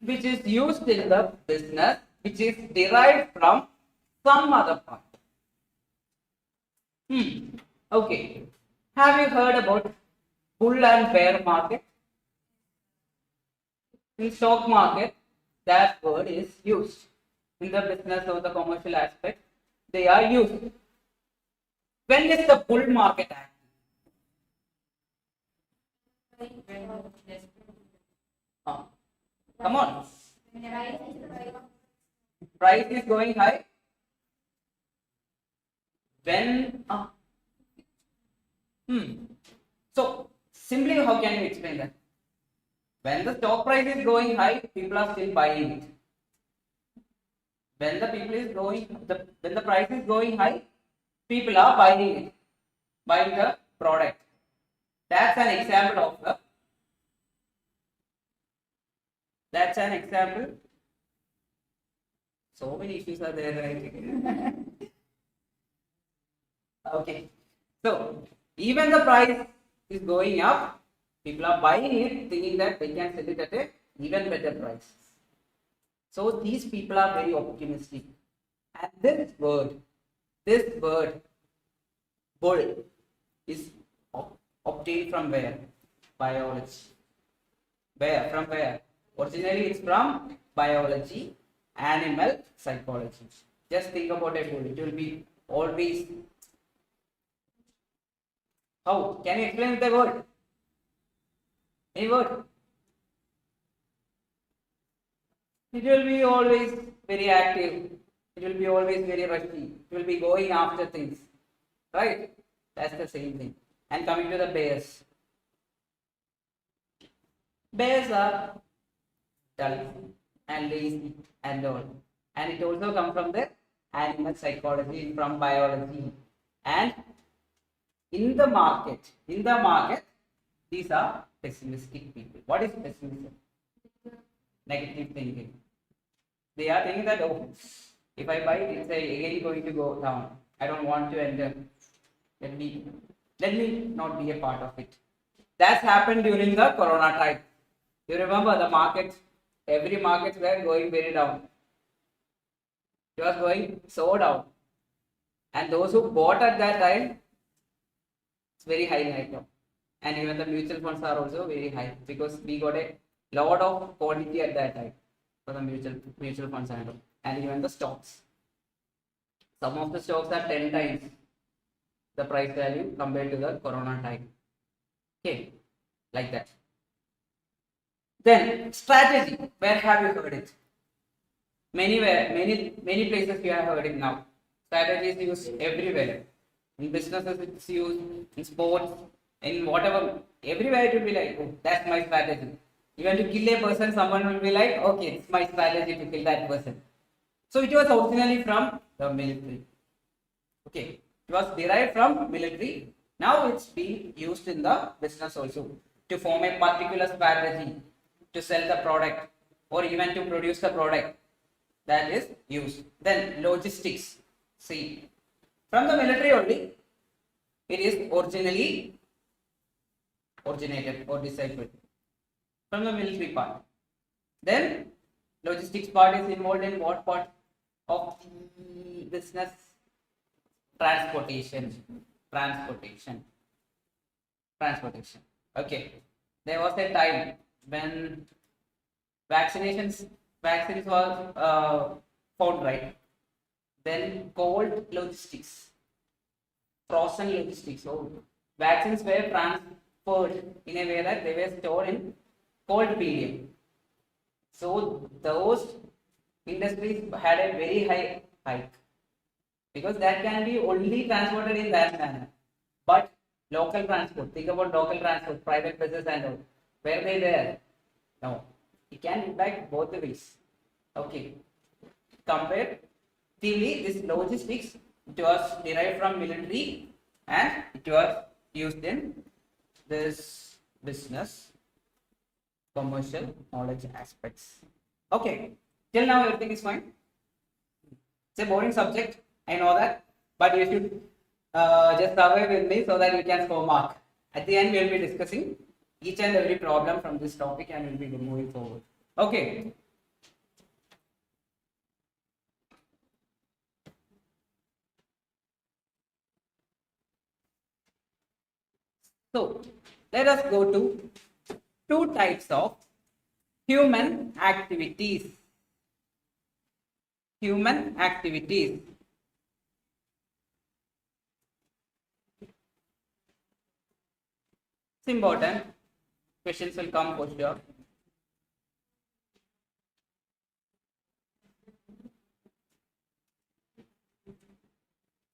Which is used in the business, which is derived from some other part. Okay. Have you heard about bull and bear market? In stock market, that word is used. In the business or the commercial aspect, they are used. When is the bull market active? Come on. Price is going high. When so simply how can you explain that? When the stock price is going high, people are still buying it. When the when the price is going high, people are buying it, buying the product. That's an example of the. That's an example. So many issues are there, right? Okay. So even the price is going up, people are buying it, thinking that they can sell it at a even better price. So these people are very optimistic. And this word, bull, is obtained from where? Biology. Where? From where? Originally it's from biology, animal psychology. Just think about a bull. It will be always. How? Can you explain the word? Any word? It will be always very active. It will be always very rusty. It will be going after things. Right? That's the same thing. And coming to the bears. Bears are dull and lazy and all. And it also comes from the animal psychology, from biology. And in the market, these are pessimistic people. What is pessimism? Negative thinking. They are thinking that, oh, if I buy it, it's again going to go down. I don't want to enter. Let me not be a part of it. That's happened during the Corona time. You remember the markets, every markets were going very down. It was going so down. And those who bought at that time, it's very high right now. And even the mutual funds are also very high because we got a lot of quantity at that time for the mutual funds and even the stocks. Some of the stocks are 10 times the price value compared to the Corona time. Okay, like that. Then strategy. Where have you heard it? Many places you have heard it now. Strategy is used everywhere. In businesses it's used, in sports, in whatever, everywhere it will be like, oh, that's my strategy. Even to kill a person, someone will be like, okay, it's my strategy to kill that person. So it was originally from the military. Okay, it was derived from military. Now it's being used in the business also to form a particular strategy to sell the product or even to produce the product that is used. Then logistics. See, from the military only, it is originally originated or deciphered from the military part. Then logistics part is involved in what part of the business? Transportation. Okay. There was a time when vaccines was found, right? Then cold logistics, frozen logistics. So vaccines were transferred in a way that they were stored in cold medium. So those industries had a very high hike because that can be only transported in that manner. But local transport, think about local transport, private buses and all. Were they there? No. It can impact both the ways. Okay. Comparatively, this logistics, it was derived from military and it was used in this business commercial knowledge aspects. Okay. Till now everything is fine. It's a boring subject, I know that, but you should just survive with me so that you can score mark. At the end, we will be discussing each and every problem from this topic and we'll be moving forward. Okay. So, let us go to two types of human activities. Human activities. It's important. Questions will come for sure.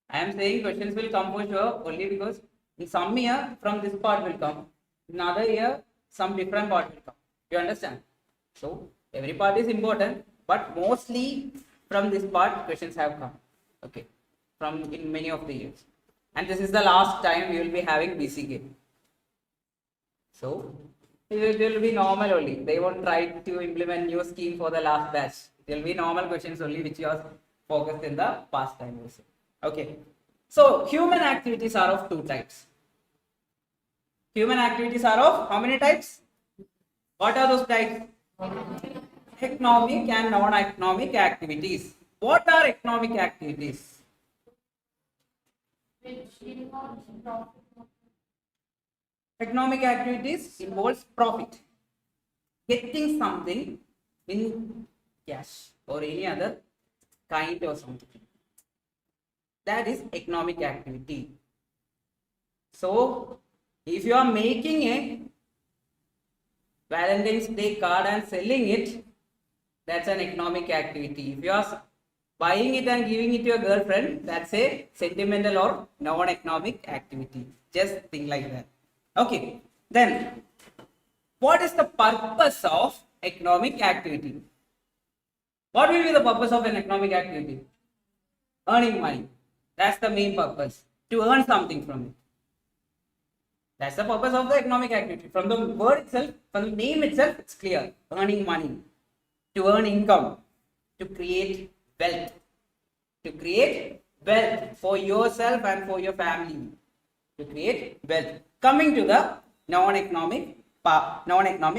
I am saying questions will come for sure only because in some year from this part will come. In another year some different part will come. You understand? So every part is important, but mostly from this part questions have come. Okay, from in many of the years, and this is the last time we will be having BCK. So it will be normal only. They won't try to implement new scheme for the last batch. It will be normal questions only which was focused in the past time also. Okay. So human activities are of two types. Human activities are of how many types? What are those types? Economic and non-economic activities. What are economic activities? Which involves profit. Economic activities involves profit. Getting something in cash or any other kind of something. That is economic activity. So, if you are making a Valentine's Day card and selling it, that's an economic activity. If you are buying it and giving it to your girlfriend, that's a sentimental or non-economic activity. Just think like that. Okay, then what is the purpose of economic activity? What will be the purpose of an economic activity? Earning money. That's the main purpose. To earn something from it. That's the purpose of the economic activity. From the word itself, from the name itself, it's clear. Earning money. To earn income. To create wealth. To create wealth for yourself and for your family. To create wealth. Coming to the non-economic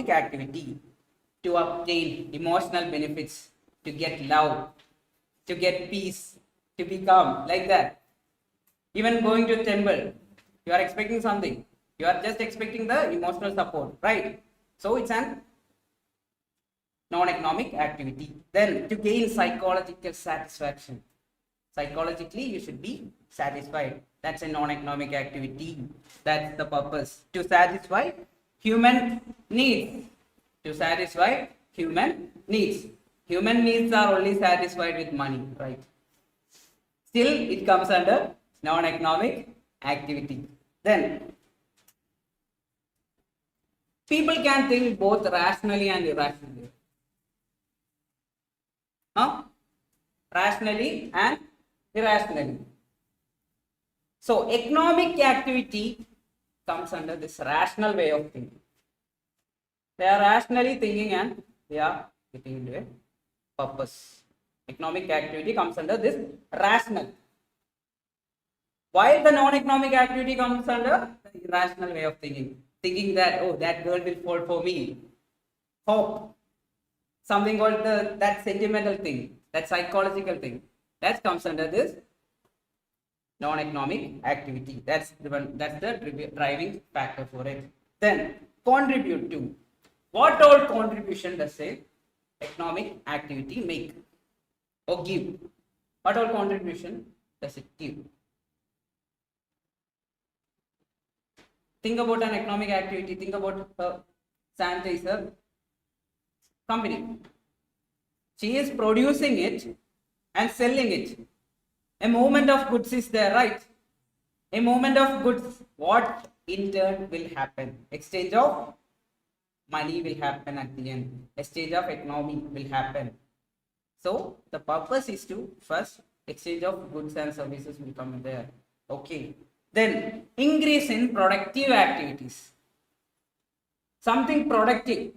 activity. To obtain emotional benefits. To get love. To get peace. To be calm. Like that. Even going to a temple. You are expecting something. You are just expecting the emotional support. Right? So it's an non-economic activity. Then to gain psychological satisfaction. Psychologically you should be satisfied. That's a non-economic activity. That's the purpose. To satisfy human needs. To satisfy human needs. Human needs are only satisfied with money, right? Still it comes under non-economic activity. Then people can think both rationally and irrationally. Huh? Rationally and irrationally. So economic activity comes under this rational way of thinking. They are rationally thinking and they are getting into a purpose. Economic activity comes under this rational. While the non-economic activity comes under the irrational way of thinking. Thinking that, oh, that girl will fall for me. Hope. Something called that sentimental thing, that psychological thing. That comes under this non-economic activity. That's the driving factor for it. Then contribute to. What all contribution does a economic activity make or give? What all contribution does it give? Think about an economic activity. Think about a sanitizer company. She is producing it and selling it. A movement of goods is there, right? A movement of goods. What in turn will happen? Exchange of money will happen at the end. Exchange of economy will happen. So the purpose is to first exchange of goods and services will come in there. Okay. Then increase in productive activities. Something productive.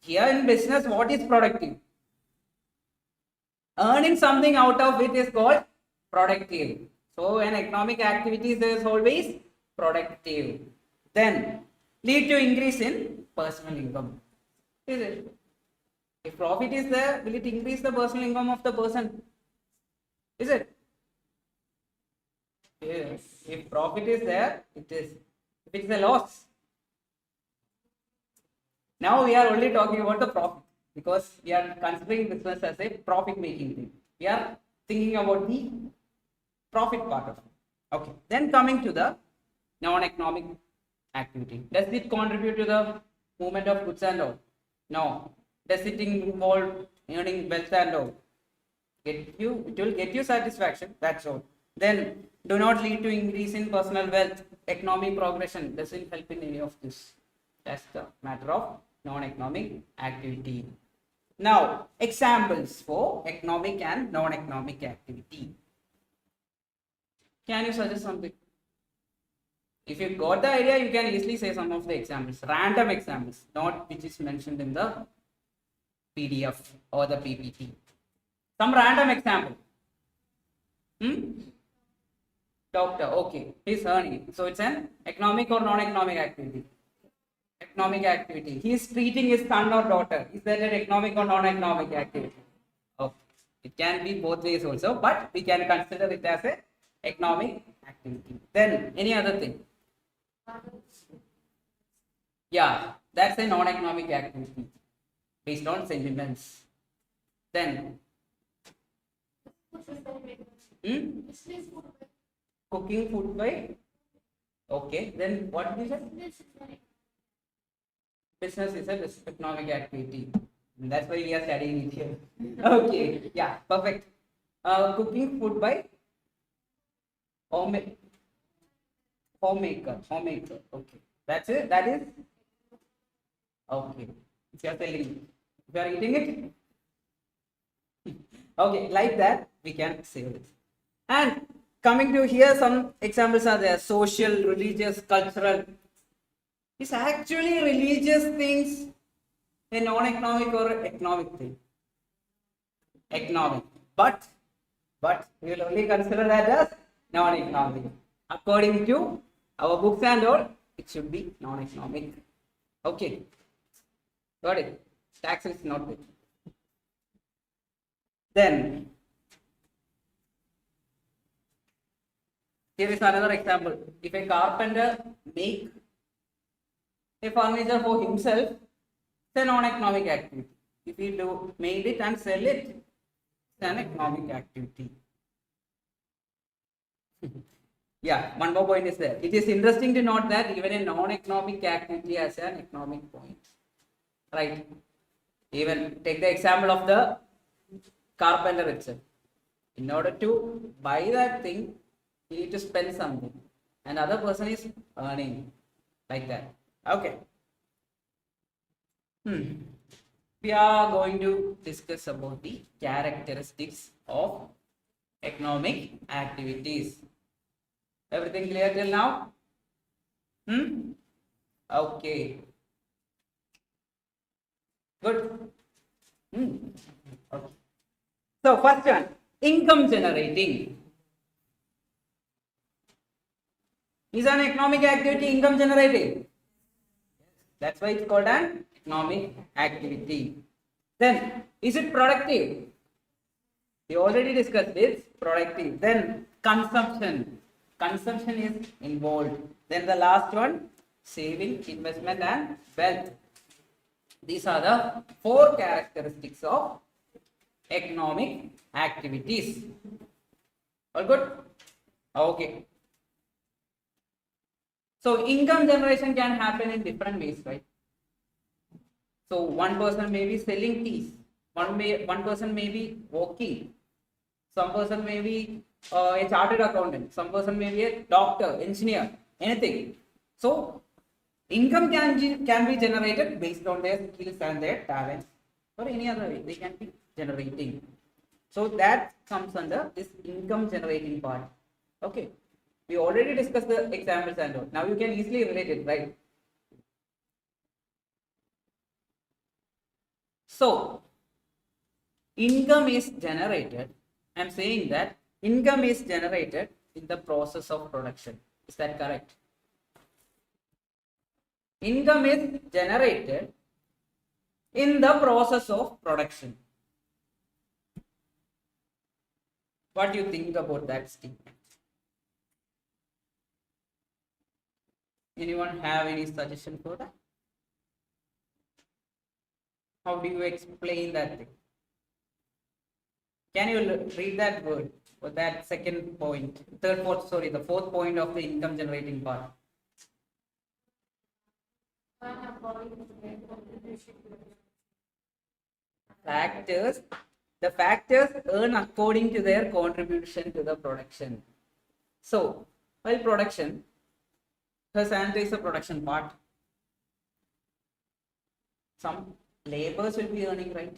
Here in business, what is productive? Earning something out of it is called productive. So an economic activity is always productive. Then lead to increase in personal income. Is it? If profit is there, will it increase the personal income of the person? Is it? Yes. If profit is there, it is. If it is a loss. Now we are only talking about the profit because we are considering business as a profit making thing. We are thinking about the profit part of it. Okay. Then coming to the non-economic activity. Does it contribute to the movement of goods and all? No. Does it involve earning wealth and all? It will get you satisfaction. That's all. Then do not lead to increase in personal wealth. Economic progression doesn't help in any of this. That's the matter of non-economic activity. Now, examples for economic and non-economic activity. Can you suggest something? If you got the idea, you can easily say some of the examples, random examples, not which is mentioned in the PDF or the PPT. Some random example. Doctor, okay, he's earning. So it's an economic or non-economic activity? Economic activity. He is treating his son or daughter. Is that an economic or non-economic activity? Okay. It can be both ways also, but we can consider it as a economic activity. Then any other thing? Yeah, that's a non-economic activity based on sentiments. Then cooking food by, okay, then what did you say? Business is a economic activity. And that's why we are studying it here. Okay, yeah, perfect. Cooking food by homemaker. Okay, that's it. That is okay. If you are selling, if you are eating it, okay, like that we can save it. And coming to here, some examples are there: social, religious, cultural. Is actually religious things a non-economic or economic thing? Economic, but we will only consider that as non-economic. According to our books and all, it should be non-economic. Okay, got it. Tax is not good. Then here is another example. If a carpenter make a furniture for himself, it's a non-economic activity. If he made it and sell it, it's an economic activity. Yeah, one more point is there. It is interesting to note that even a non-economic activity has an economic point. Right? Even take the example of the carpenter itself. In order to buy that thing, you need to spend something. And other person is earning. Like that. Okay. We are going to discuss about the characteristics of economic activities. Everything clear till now? Okay. Good. Okay. So first one, income generating. Is an economic activity income generating? That's why it's called an economic activity. Then, is it productive? We already discussed this. Productive. Then, consumption. Consumption is involved. Then the last one, saving, investment and wealth. These are the 4 characteristics of economic activities. All good? Okay. So income generation can happen in different ways, right? So one person may be selling teas, one person may be walking, some person may be a chartered accountant, some person may be a doctor, engineer, anything. So income can be generated based on their skills and their talents, or any other way they can be generating. So that comes under this income generating part. Okay. We already discussed the examples and all. Now you can easily relate it, right? So, income is generated. I am saying that income is generated in the process of production. Is that correct? Income is generated in the process of production. What do you think about that statement? Anyone have any suggestion for that? How do you explain that thing? Can you read that word or that second point, the fourth point of the income generating part? The factors earn according to their contribution to the production. So, while production, her sanitizer production part, some laborers will be earning, right?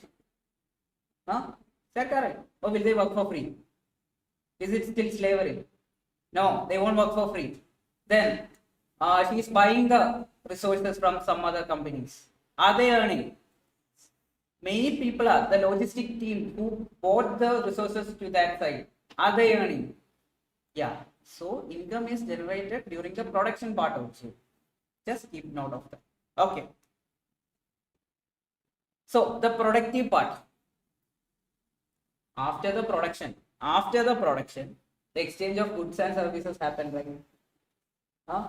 Huh? Is that correct? Or will they work for free? Is it still slavery? No, they won't work for free. Then she's buying the resources from some other companies. Are they earning? Many people are the logistic team who bought the resources to that side. Are they earning? Yeah. So income is generated during the production part also. Just keep note of that. Okay. So the productive part. After the production, the exchange of goods and services happen, right? Huh?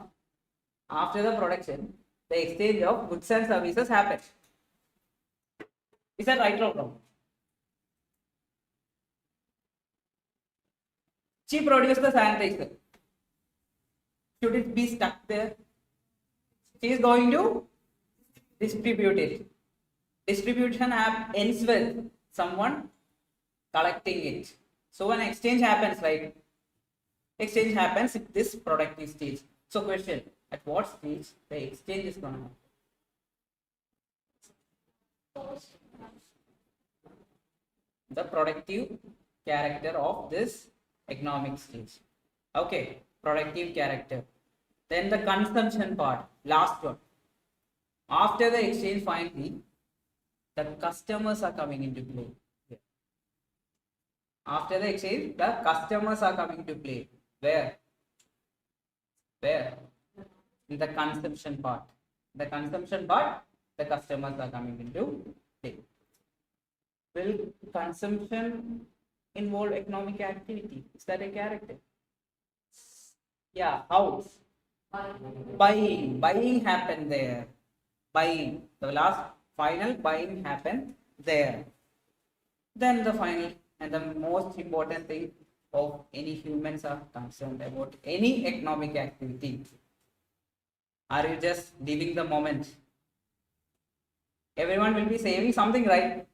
After the production, the exchange of goods and services happen. Is that right or wrong? She produced the sanitizer. Should it be stuck there? She is going to distribute it. Distribution ends with someone collecting it. So when exchange happens, right? Exchange happens if this product is stage. So question, at what stage the exchange is going to happen? The productive character of this economic stage. Okay, productive character. Then the consumption part, last one. After the exchange, finally, the customers are coming into play. After the exchange, the customers are coming to play. Where? In the consumption part. The consumption part, the customers are coming into play. Will consumption involve economic activity? Is that a character? Yeah, how? Buying happened there. Buying, the last final buying happened there. Then the final and the most important thing of any humans are concerned about any economic activity. Are you just living the moment? Everyone will be saving something, right?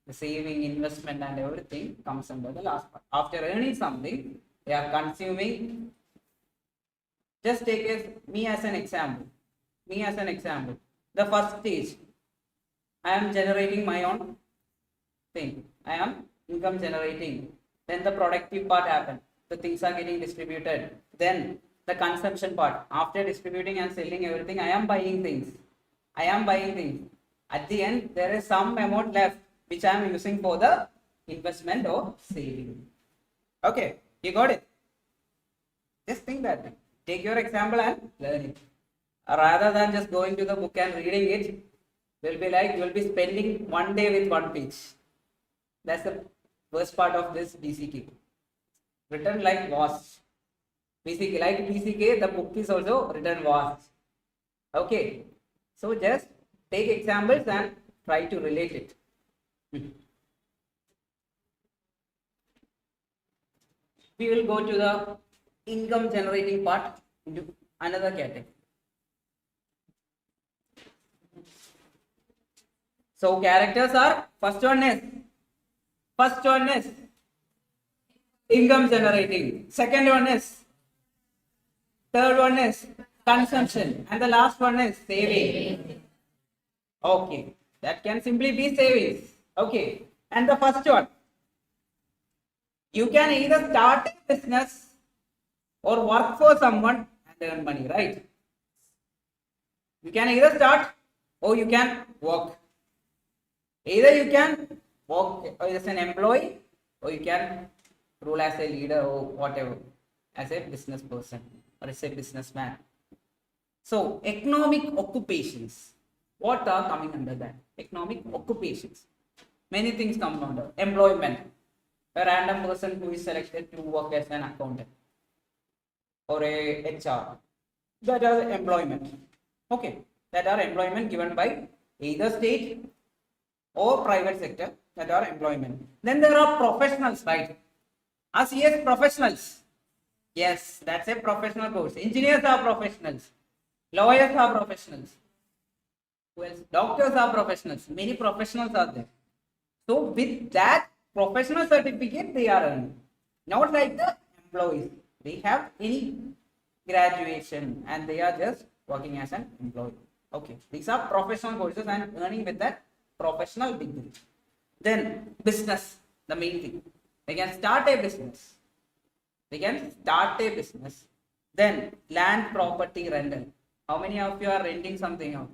The saving, investment and everything comes under the last part. After earning something, they are consuming. Just take me as an example. The first stage, I am generating my own thing. I am income generating. Then the productive part happens. The things are getting distributed. Then the consumption part. After distributing and selling everything, I am buying things. At the end, there is some amount left which I am using for the investment or saving. Okay, you got it? Just think that. Take your example and learn it. Rather than just going to the book and reading it, will be like you will be spending one day with one page. That's the first part of this BCK. Written like vast. BCK, like BCK, the book is also written vast. Okay, so just take examples and try to relate it. We will go to the income generating part into another category. So characters are first one is income generating, second one is, third one is consumption, and the last one is saving. Okay, that can simply be savings. Okay, and the first one, you can either start a business or work for someone and earn money, right? You can either start or you can work. Either you can work as an employee or you can rule as a leader or whatever, as a business person or as a businessman. So economic occupations, what are coming under that? Economic occupations. Many things come under employment. A random person who is selected to work as an accountant or a HR. That are employment. Okay, that are employment given by either state or private sector, that are employment. Then there are professionals, right? As yes, professionals. Yes, that's a professional course. Engineers are professionals. Lawyers are professionals. Who else? Doctors are professionals. Many professionals are there. So with that professional certificate, they are earning. Not like the employees. They have any graduation and they are just working as an employee. Okay, these are professional courses and earning with that professional degree. Then business, the main thing. They can start a business. They can start a business. Then land property rental. How many of you are renting something out?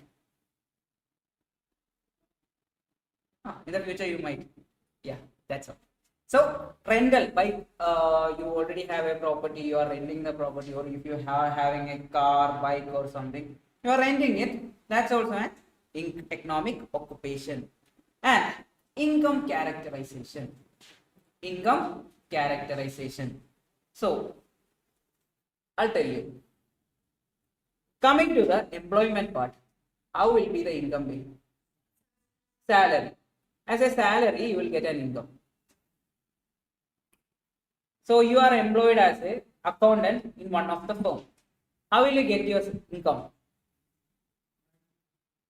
In the future you might. Yeah, that's all. So rental, by you already have a property, you are renting the property, or if you are having a car, bike, or something, you are renting it. That's also an economic occupation. And income characterization. Income characterization. So I'll tell you. Coming to the employment part, how will be the income be? Salary. As a salary, you will get an income. So you are employed as a accountant in one of the firm. How will you get your income?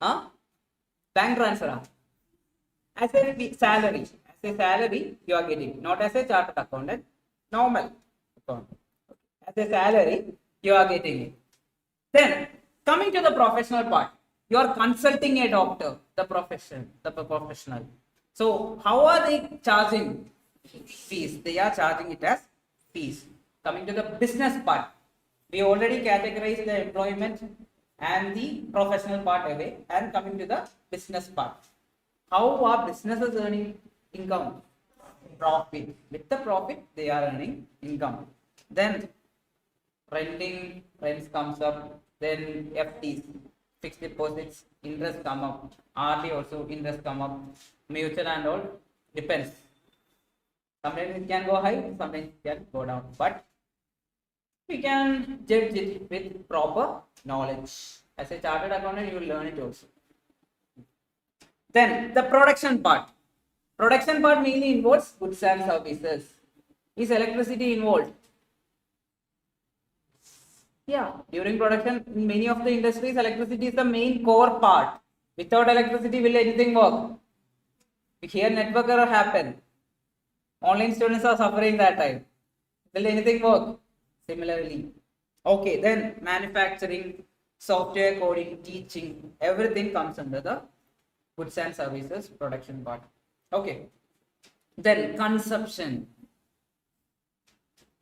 Bank transfer. As a salary. As a salary, you are getting, not as a chartered accountant, normal accountant. As a salary, you are getting it. Then coming to the professional part, you are consulting a doctor, the professional. So how are they charging fees? They are charging it as fees. Coming to the business part, we already categorized the employment and the professional part away, and coming to the business part. How are businesses earning income? Profit. With the profit, they are earning income. Then rents comes up. Then FDs, fixed deposits, interest come up. RD also interest come up. Mutual and all depends. Sometimes it can go high, sometimes it can go down. But we can judge it with proper knowledge. As a chartered accountant, you will learn it also. Then the production part. Production part mainly involves goods and services. Is electricity involved? Yeah, during production, in many of the industries, electricity is the main core part. Without electricity, will anything work? Here, network error happen. Online students are suffering that time. Will anything work? Similarly. Okay, then manufacturing, software coding, teaching, everything comes under the goods and services production part. Okay. Then consumption,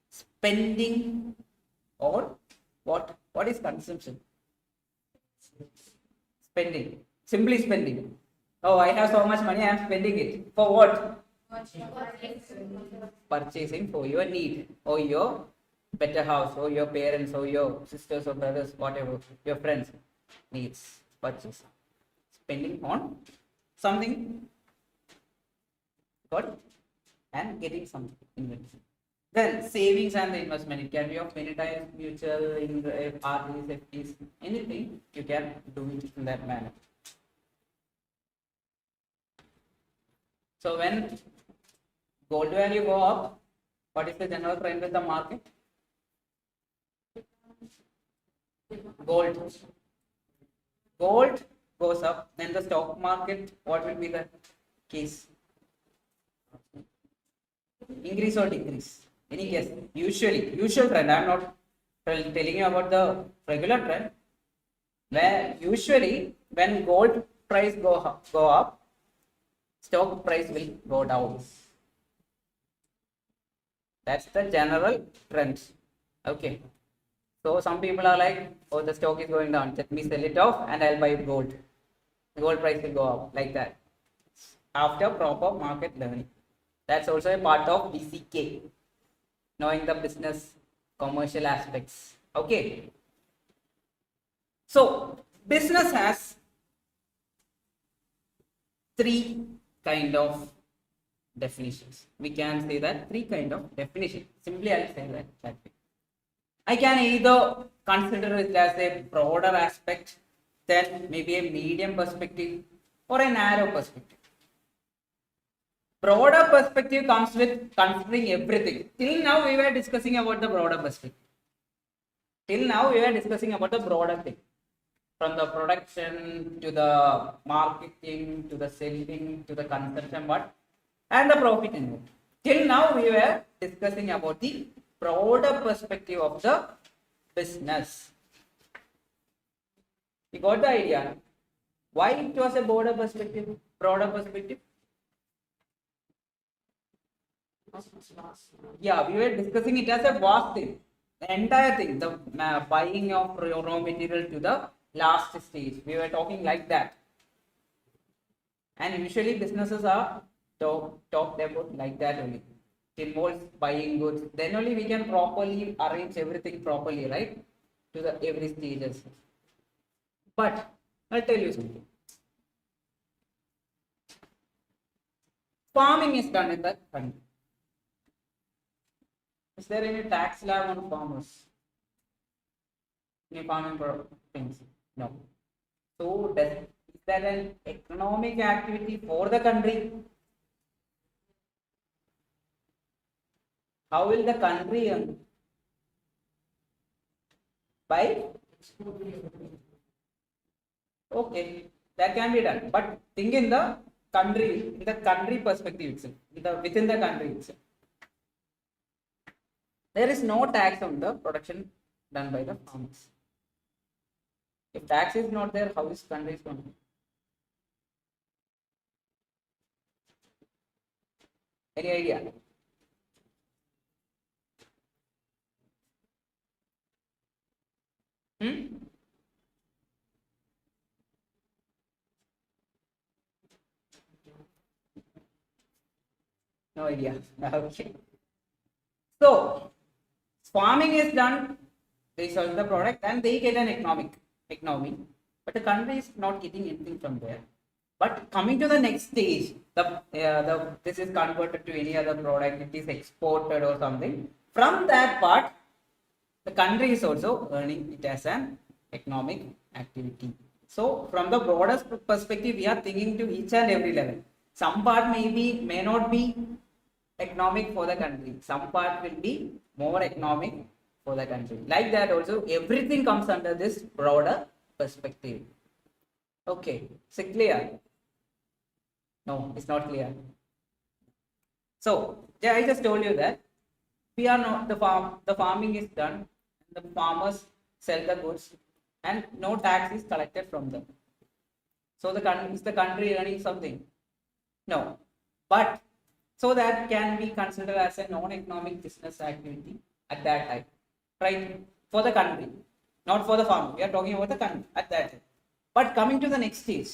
spending, or what is consumption? Spending. Simply spending. Oh, I have so much money, I am spending it. For what? Purchasing for your need, or your better house, or your parents, or your sisters or brothers, whatever, your friends needs. Purchase. Spending on something good and getting something invention. Then savings and the investment, it can be of many types, mutual, RDs, FDs, anything, you can do it in that manner. So when gold value go up, what is the general trend with the market? Gold goes up, then the stock market, what will be the case? Increase or decrease? Any guess? Usual trend. I am not telling you about the regular trend. Where usually when gold price go up, stock price will go down. That's the general trend. Okay. So some people are like, oh, the stock is going down, let me sell it off and I'll buy gold. The gold price will go up like that. After proper market learning. That's also a part of BCK. Knowing the business commercial aspects. Okay. So business has three kind of definitions. We can say that three kind of definitions. Simply I'll say that way. I can either consider it as a broader aspect, then maybe a medium perspective, or a narrow perspective. Broader perspective comes with considering everything. Till now we were discussing about the broader perspective. Till now we were discussing about the broader thing. From the production to the marketing to the selling to the consumption part and the profit involved. Till now we were discussing about the broader perspective of the business. You got the idea? Why it was a broader perspective? Broader perspective? Yeah, we were discussing it as a vast thing. The entire thing, the buying of raw material to the last stage. We were talking like that. And usually businesses are talked about like that only. It involves buying goods. Then only we can properly arrange everything properly, right? To the every stages. But I'll tell you something. Farming is done in the country. Is there any tax slab on farmers? Any farming things? No. So is that an economic activity for the country? How will the country earn? By? Okay, that can be done. But think in the country perspective itself, within the country itself. There is no tax on the production done by the farmers. If tax is not there, how is country going to? Any idea? No idea. Okay. So farming is done, they sell the product and they get an economy, but the country is not getting anything from there. But coming to the next stage, this is converted to any other product, it is exported or something. From that part, the country is also earning it as an economic activity. So from the broader perspective, we are thinking to each and every level. Some part may not be economic for the country. Some part will be more economic for the country. Like that also, everything comes under this broader perspective. Okay, is it clear? No, it's not clear. So, yeah, I just told you that we are not the farming is done, the farmers sell the goods and no tax is collected from them. So is the country earning something? No. But so that can be considered as a non-economic business activity at that time, right? For the country, not for the farmer. We are talking about the country at that time. But coming to the next stage,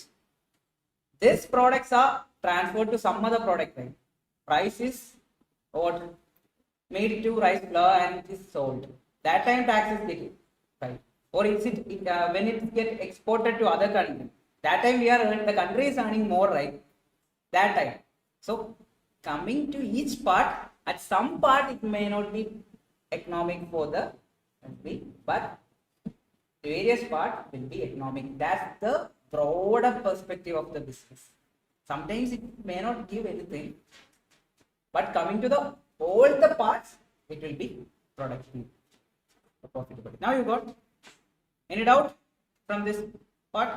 these products are transferred to some other product, right? Rice is what made to rice flour and it is sold. That time tax is getting, right? Or is it when it get exported to other country? That time the country is earning more, right? That time. So coming to each part, at some part it may not be economic for the country, but various part will be economic. That's the broader perspective of the business. Sometimes it may not give anything, but coming to all the parts, it will be productive, profitable. Now you got any doubt from this part?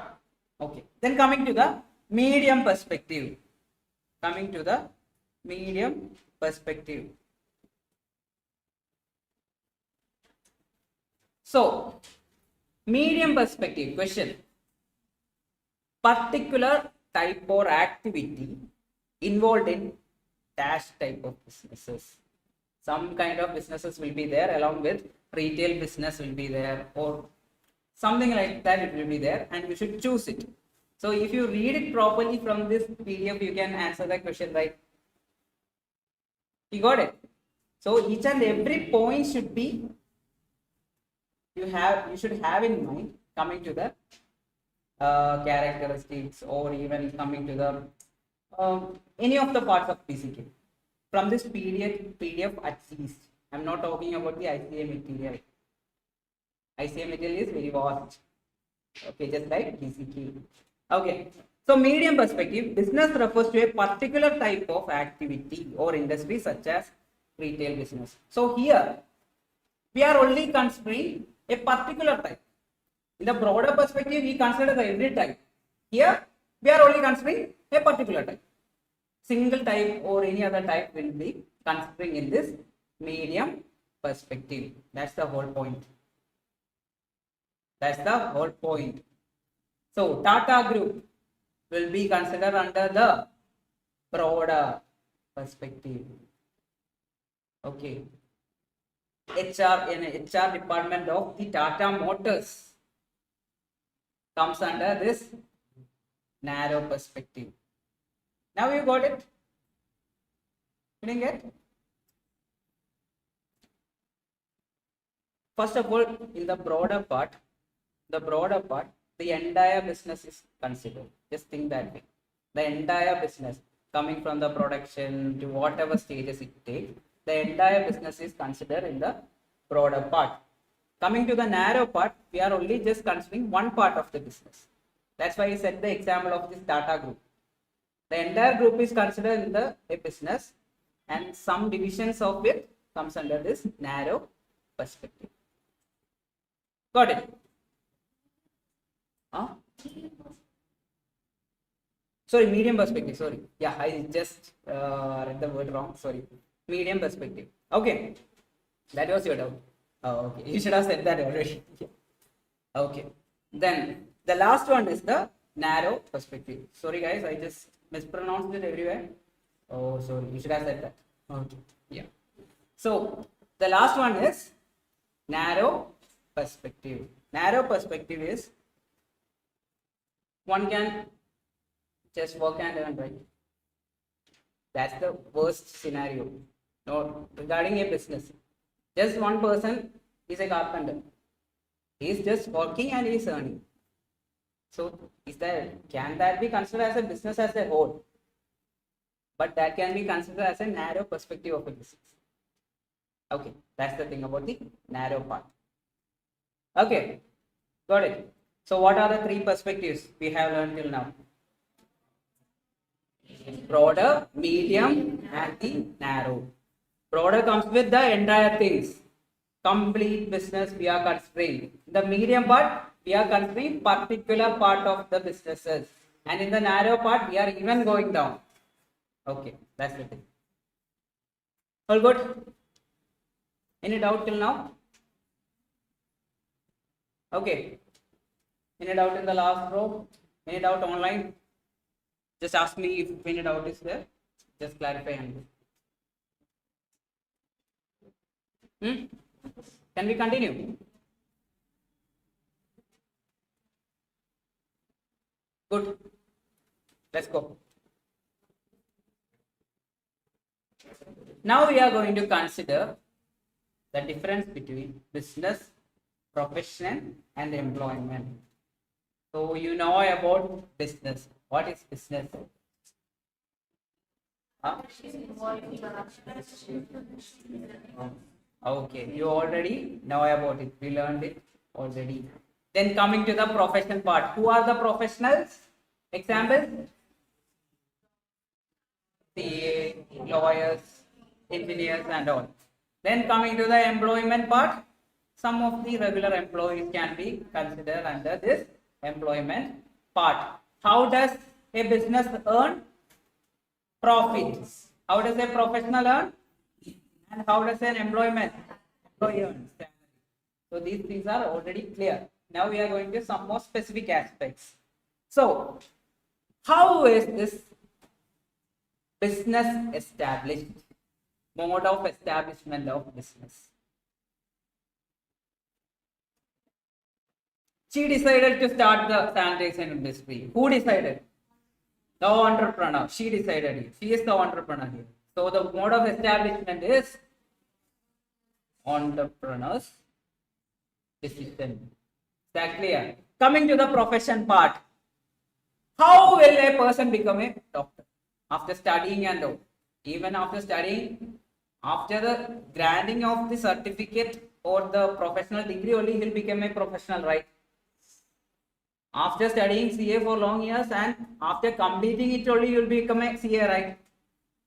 Okay. Then coming to the medium perspective. Coming to the medium perspective. So, medium perspective question. Particular type or activity involved in dash type of businesses. Some kind of businesses will be there along with retail business will be there or something like that it will be there and you should choose it. So if you read it properly from this PDF, you can answer the question, right? You got it? So each and every point should be you should have in mind coming to the characteristics or even coming to the any of the parts of PCK. From this PDF at least. I'm not talking about the ICA material. ICA material is very vast. Okay, just like PCK. Okay. So medium perspective, business refers to a particular type of activity or industry such as retail business. So here we are only considering a particular type. In the broader perspective, we consider the every type. Here we are only considering a particular type. Single type or any other type will be considering in this medium perspective. That's the whole point. That's the whole point. So Tata Group will be considered under the broader perspective. Okay. HR in HR department of the Tata Motors comes under this narrow perspective. Now you got it? You didn't get? First of all, in the broader part, the entire business is considered. Just think that way. The entire business, coming from the production to whatever stages it takes, the entire business is considered in the broader part. Coming to the narrow part, we are only just considering one part of the business. That's why I said the example of this Tata Group. The entire group is considered in a business, and some divisions of it comes under this narrow perspective. Got it? Huh? Sorry, medium perspective. Sorry. Yeah, I just read the word wrong. Sorry. Medium perspective. Okay. That was your doubt. Oh, okay. You should have said that already. Yeah. Okay. Then the last one is the narrow perspective. Sorry, guys. I just mispronounced it everywhere. Oh, sorry. You should have said that. Okay. Yeah. So the last one is narrow perspective. Narrow perspective is one can just work and earn, right? That's the worst scenario. No, regarding a business, just one person is a carpenter. He is just working and he is earning. So, can that be considered as a business as a whole? But that can be considered as a narrow perspective of a business. Okay, that's the thing about the narrow part. Okay, got it. So what are the three perspectives we have learned till now? Broader, medium, and the narrow. Broader comes with the entire things. Complete business we are considering. The medium part, we are considering particular part of the businesses. And in the narrow part, we are even going down. Okay, that's the thing. All good? Any doubt till now? Okay. Any doubt in the last row? Any doubt online? Just ask me if any doubt is there. Just clarify and Can we continue? Good. Let's go. Now we are going to consider the difference between business, profession, and employment. So you know about business. What is business? Huh? Okay, you already know about it. We learned it already. Then coming to the profession part. Who are the professionals? Example? CA, lawyers, engineers and all. Then coming to the employment part. Some of the regular employees can be considered under this employment part. How does a business earn profits? How does a professional earn? And how does an employee earn? So these things are already clear. Now we are going to some more specific aspects. So how is this business established? Mode of establishment of business. She decided to start the sanitation industry. Who decided? The entrepreneur. She decided it. She is the entrepreneur here. So the mode of establishment is entrepreneur's decision. Is that clear? Coming to the profession part. How will a person become a doctor? After studying and all. Even after studying, after the granting of the certificate or the professional degree, only he will become a professional, right? After studying CA for long years and after completing it only, you will become a CA, right?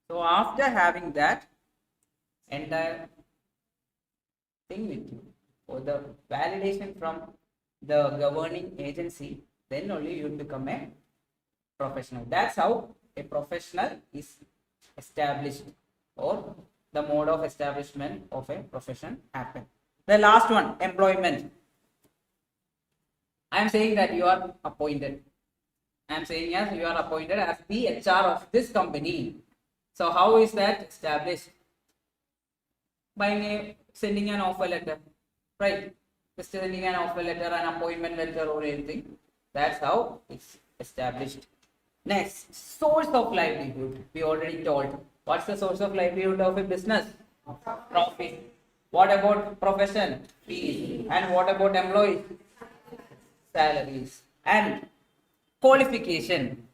So after having that entire thing with you, or the validation from the governing agency, then only you will become a professional. That's how a professional is established, or the mode of establishment of a profession happen. The last one, employment. I am saying that you are appointed. I am saying as you are appointed as the HR of this company. So how is that established? By sending an offer letter, right? Just sending an offer letter, an appointment letter, or anything. That's how it's established. Next, source of livelihood. We already told. What's the source of livelihood of a business? Profit. What about profession? Fees. And what about employees? Salaries. And qualification.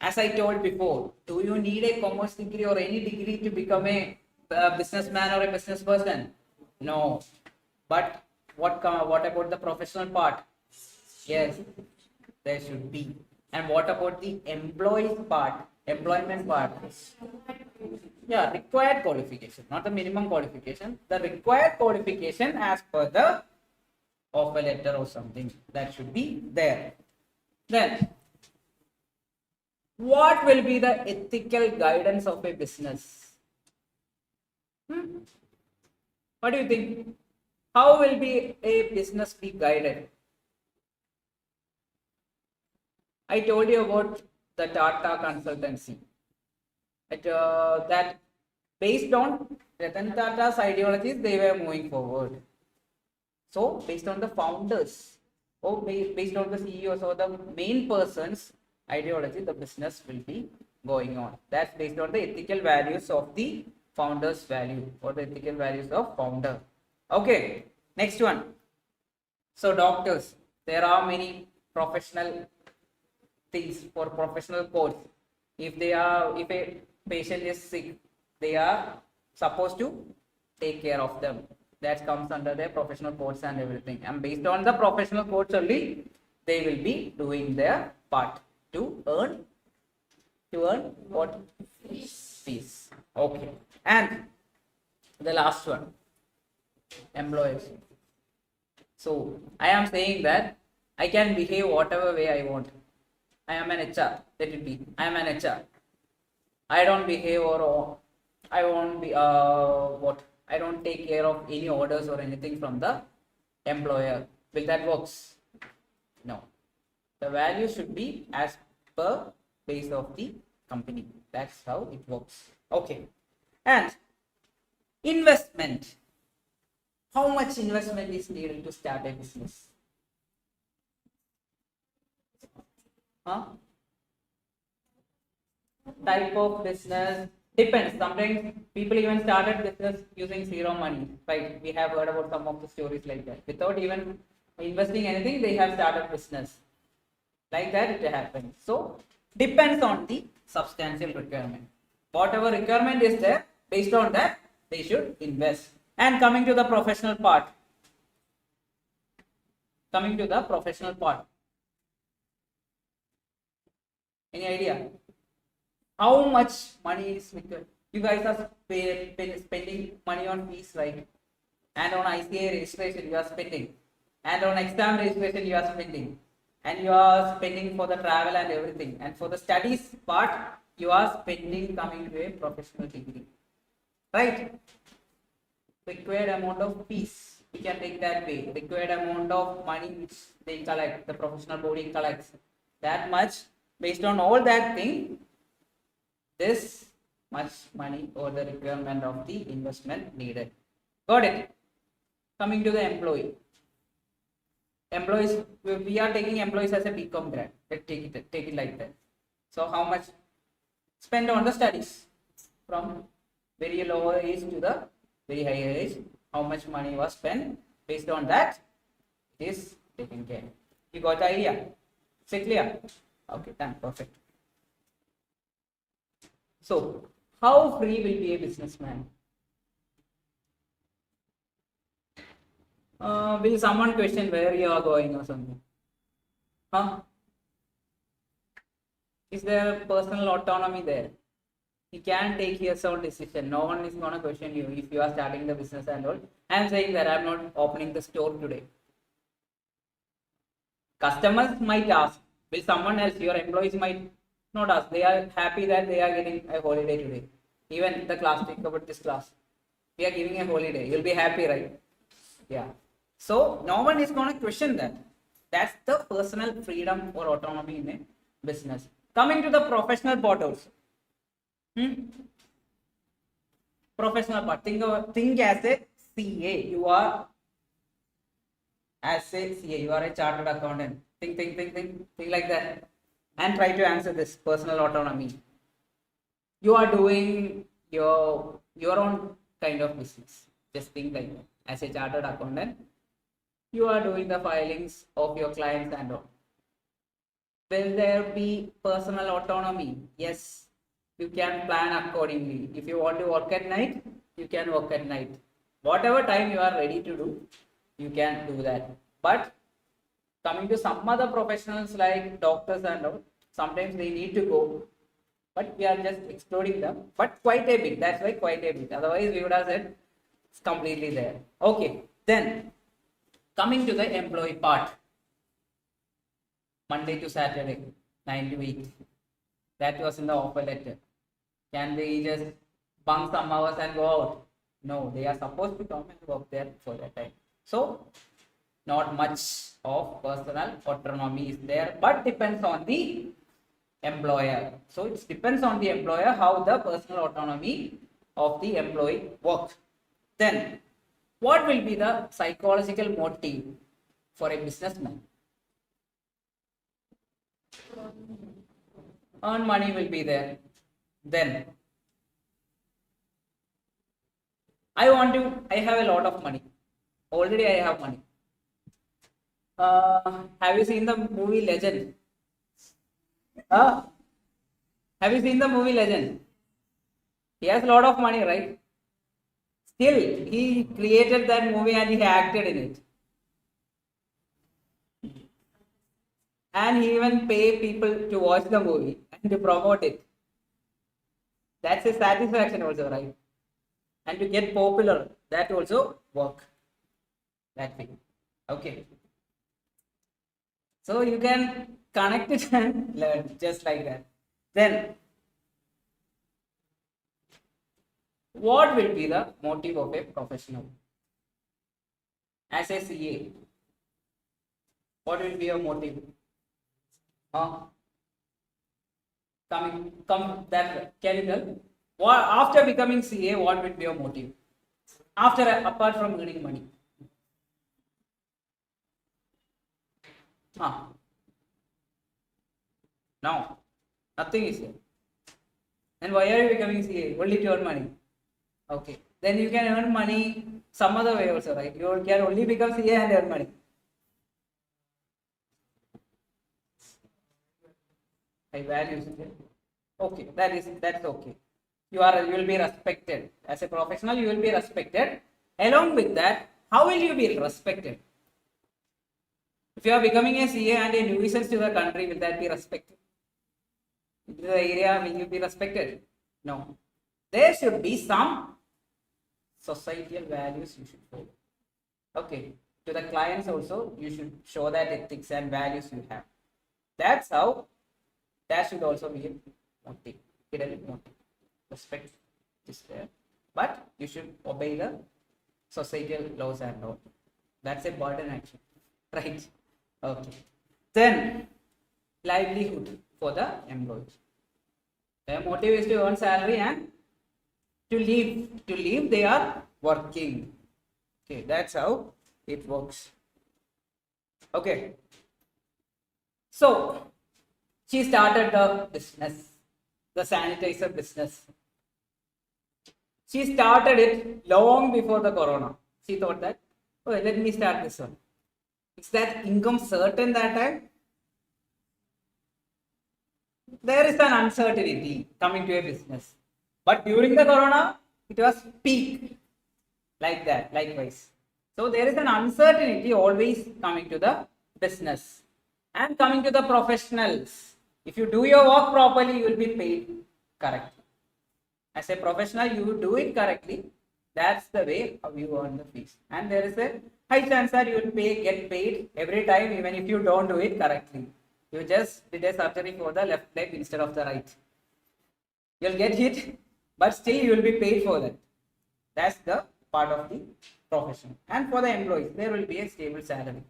As I told before, do you need a commerce degree or any degree to become a businessman or a business person? No. But what about the professional part? Yes, there should be. And what about the employees part, employment part? Yeah, required qualification, not the minimum qualification. The required qualification as per the offer letter or something, that should be there. Then, what will be the ethical guidance of a business? What do you think? How will be a business be guided? I told you about the Tata consultancy. That based on Ratan Tata's ideologies, they were moving forward. So, based on the founders, or based on the CEOs or the main person's ideology, the business will be going on. That's based on the ethical values of the founder's value or the ethical values of founder. Okay, next one. So, doctors, there are many professional things for professional codes. If a patient is sick, they are supposed to take care of them. That comes under their professional codes and everything. And based on the professional codes only, they will be doing their part to earn what? Fees. Okay. And the last one, employees. So I am saying that I can behave whatever way I want. I am an HR. Let it be. I am an HR. I don't behave or I won't be I don't take care of any orders or anything from the employer. Will that works? No. The value should be as per base of the company. That's how it works. Okay. And investment. How much investment is needed to start a business? Type of business depends. Sometimes people even started business using zero money. Right? We have heard about some of the stories like that. Without even investing anything, they have started business. Like that it happens. So depends on the substantial requirement. Whatever requirement is there, based on that, they should invest. And coming to the professional part. Any idea? How much money is required? You guys are spending money on fees, right? And on ICA registration you are spending. And on exam registration you are spending. And you are spending for the travel and everything. And for the studies part, you are spending coming to a professional degree. Right? Required amount of fees. We can take that way. Required amount of money which they collect, the professional body collects. That much. Based on all that thing, this much money or the requirement of the investment needed. Got it? Coming to the employee. Employees, we are taking employees as a BCom grad. Let's take it like that. So how much spend on the studies from very lower age to the very higher age? How much money was spent? Based on that, it is taken care. You got the idea? Is it clear? Okay, done. Perfect. So, how free will be a businessman? Will someone question where you are going or something? Is there personal autonomy there? You can take your own decision. No one is going to question you if you are starting the business and all. I am saying that I am not opening the store today. Customers might ask. Will someone else, your employees might not ask. They are happy that they are getting a holiday today. Even the class, think about this class. We are giving a holiday. You'll be happy, right? Yeah. So no one is going to question that. That's the personal freedom or autonomy in a business. Coming to the professional part also. Professional part. Think as a CA. You are as a CA. You are a chartered accountant. Think like that, and try to answer this personal autonomy. You are doing your own kind of business. Just think like that. As a chartered accountant, you are doing the filings of your clients and all. Will there be personal autonomy? Yes, you can plan accordingly. If you want to work at night, you can work at night. Whatever time you are ready to do, you can do that. But coming to some other professionals like doctors and all, sometimes they need to go, but we are just excluding them. But quite a bit. That's why quite a bit. Otherwise, we would have said it's completely there. Okay, then coming to the employee part. Monday to Saturday, 9 to 8. That was in the offer letter. Can they just bunk some hours and go out? No, they are supposed to come and work there for that time. So, not much of personal autonomy is there, but depends on the employer. So, it depends on the employer how the personal autonomy of the employee works. Then, what will be the psychological motive for a businessman? Earn money will be there. Then I have a lot of money. Already I have money. Have you seen the movie Legend? Have you seen the movie Legend? He has a lot of money, right? Still, he created that movie and he acted in it. And he even pay people to watch the movie and to promote it. That's a satisfaction also, right? And to get popular, that also work. That thing. Okay. So you can connect it and learn just like that. Then, what will be the motive of a professional? As a CA, what will be your motive? Can you tell? After becoming CA, what will be your motive? Apart from earning money. No, nothing is here. And why are you becoming CA? Only to earn money. Okay. Then you can earn money some other way also, right? You can only become CA and earn money. High values. Okay, that's okay. You will be respected. As a professional, you will be respected. Along with that, how will you be respected? If you are becoming a CA and a nuisance to the country, will that be respected? In the area, will you be respected? No. There should be some societal values you should follow. Okay. To the clients also, you should show that ethics and values you have. That's how. That should also be a motive. Hidden motive. Respect is there. But you should obey the societal laws and all. That's a burden action. Right? Okay. Then, livelihood for the employees. Their motive is to earn salary and to live. To live, they are working. Okay, that's how it works. Okay. So, she started the business, the sanitizer business. She started it long before the corona. She thought that, oh, let me start this one. Is that income certain that time? There is an uncertainty coming to a business. But during the corona, it was peak. Like that, likewise. So there is an uncertainty always coming to the business. And coming to the professionals. If you do your work properly, you will be paid correctly. As a professional, you do it correctly. That's the way how you earn the fees. And there is a high chance that you will get paid every time, even if you don't do it correctly. You just did a surgery for the left leg instead of the right. You'll get hit, but still you will be paid for that. That's the part of the profession. And for the employees, there will be a stable salary.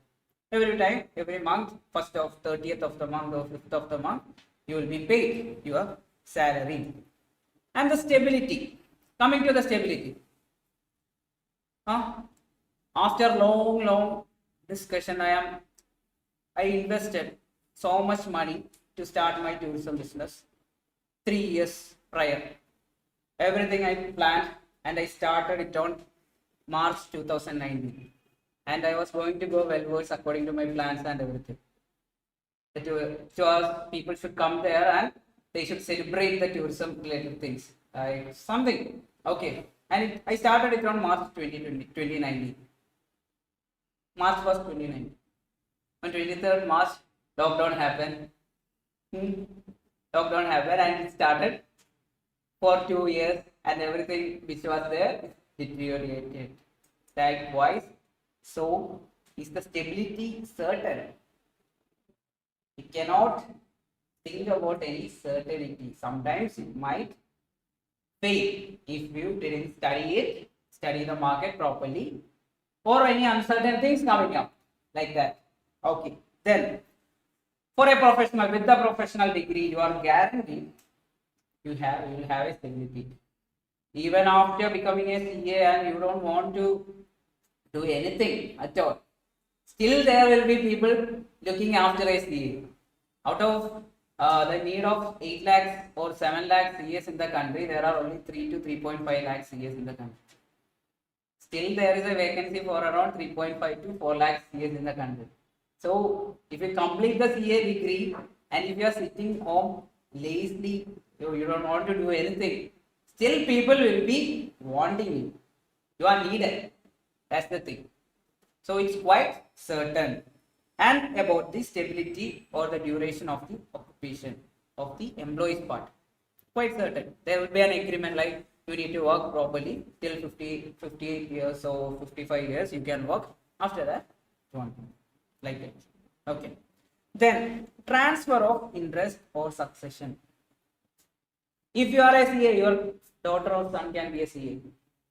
Every time, every month, 1st of 30th of the month or 5th of the month, you will be paid your salary. And the stability. Coming to the stability. After long discussion, I invested so much money to start my tourism business 3 years prior. Everything I planned and I started it on March 2019. And I was going to go wellwards according to my plans and everything. People should come there and they should celebrate the tourism related things. Something. Okay. And I started it on March 2019. March 1st, 2019. On 23rd March, lockdown happened. Lockdown happened and it started for 2 years and everything which was there deteriorated. Likewise, so is the stability certain? You cannot think about any certainty. Sometimes it might fail if you didn't study the market properly, or any uncertain things coming up like that. Okay, then for a professional with the professional degree, you are guaranteed you will have a stability. Even after becoming a CA and you don't want to do anything at all, still there will be people looking after a CA. Out of the need of 8 lakhs or 7 lakhs CAs in the country, there are only 3 to 3.5 lakhs CAs in the country. Still there is a vacancy for around 3.5 to 4 lakhs CAs in the country. So if you complete the CA degree and if you are sitting home lazily, you don't want to do anything, still people will be wanting you. You are needed. That's the thing. So it's quite certain. And about the stability or the duration of the occupation of the employee's part, quite certain. There will be an agreement like you need to work properly till 58 years or 55 years you can work. After that, like that. Okay. Then transfer of interest or succession. If you are a CA, your daughter or son can be a CA.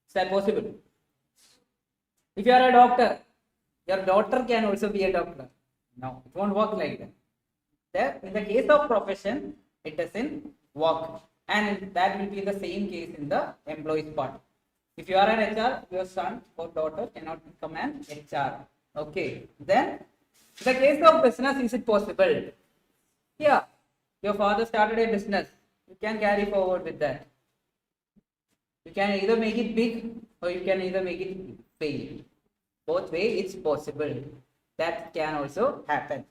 Is that possible? If you are a doctor, your daughter can also be a doctor. No, it won't work like that. There, in the case of profession, it doesn't work. And that will be the same case in the employee's part. If you are an HR, your son or daughter cannot become an HR. Okay. Then, in the case of business, is it possible? Yeah. Your father started a business. You can carry forward with that. You can either make it big or you can either make it fail. Both way it's possible. That can also happen.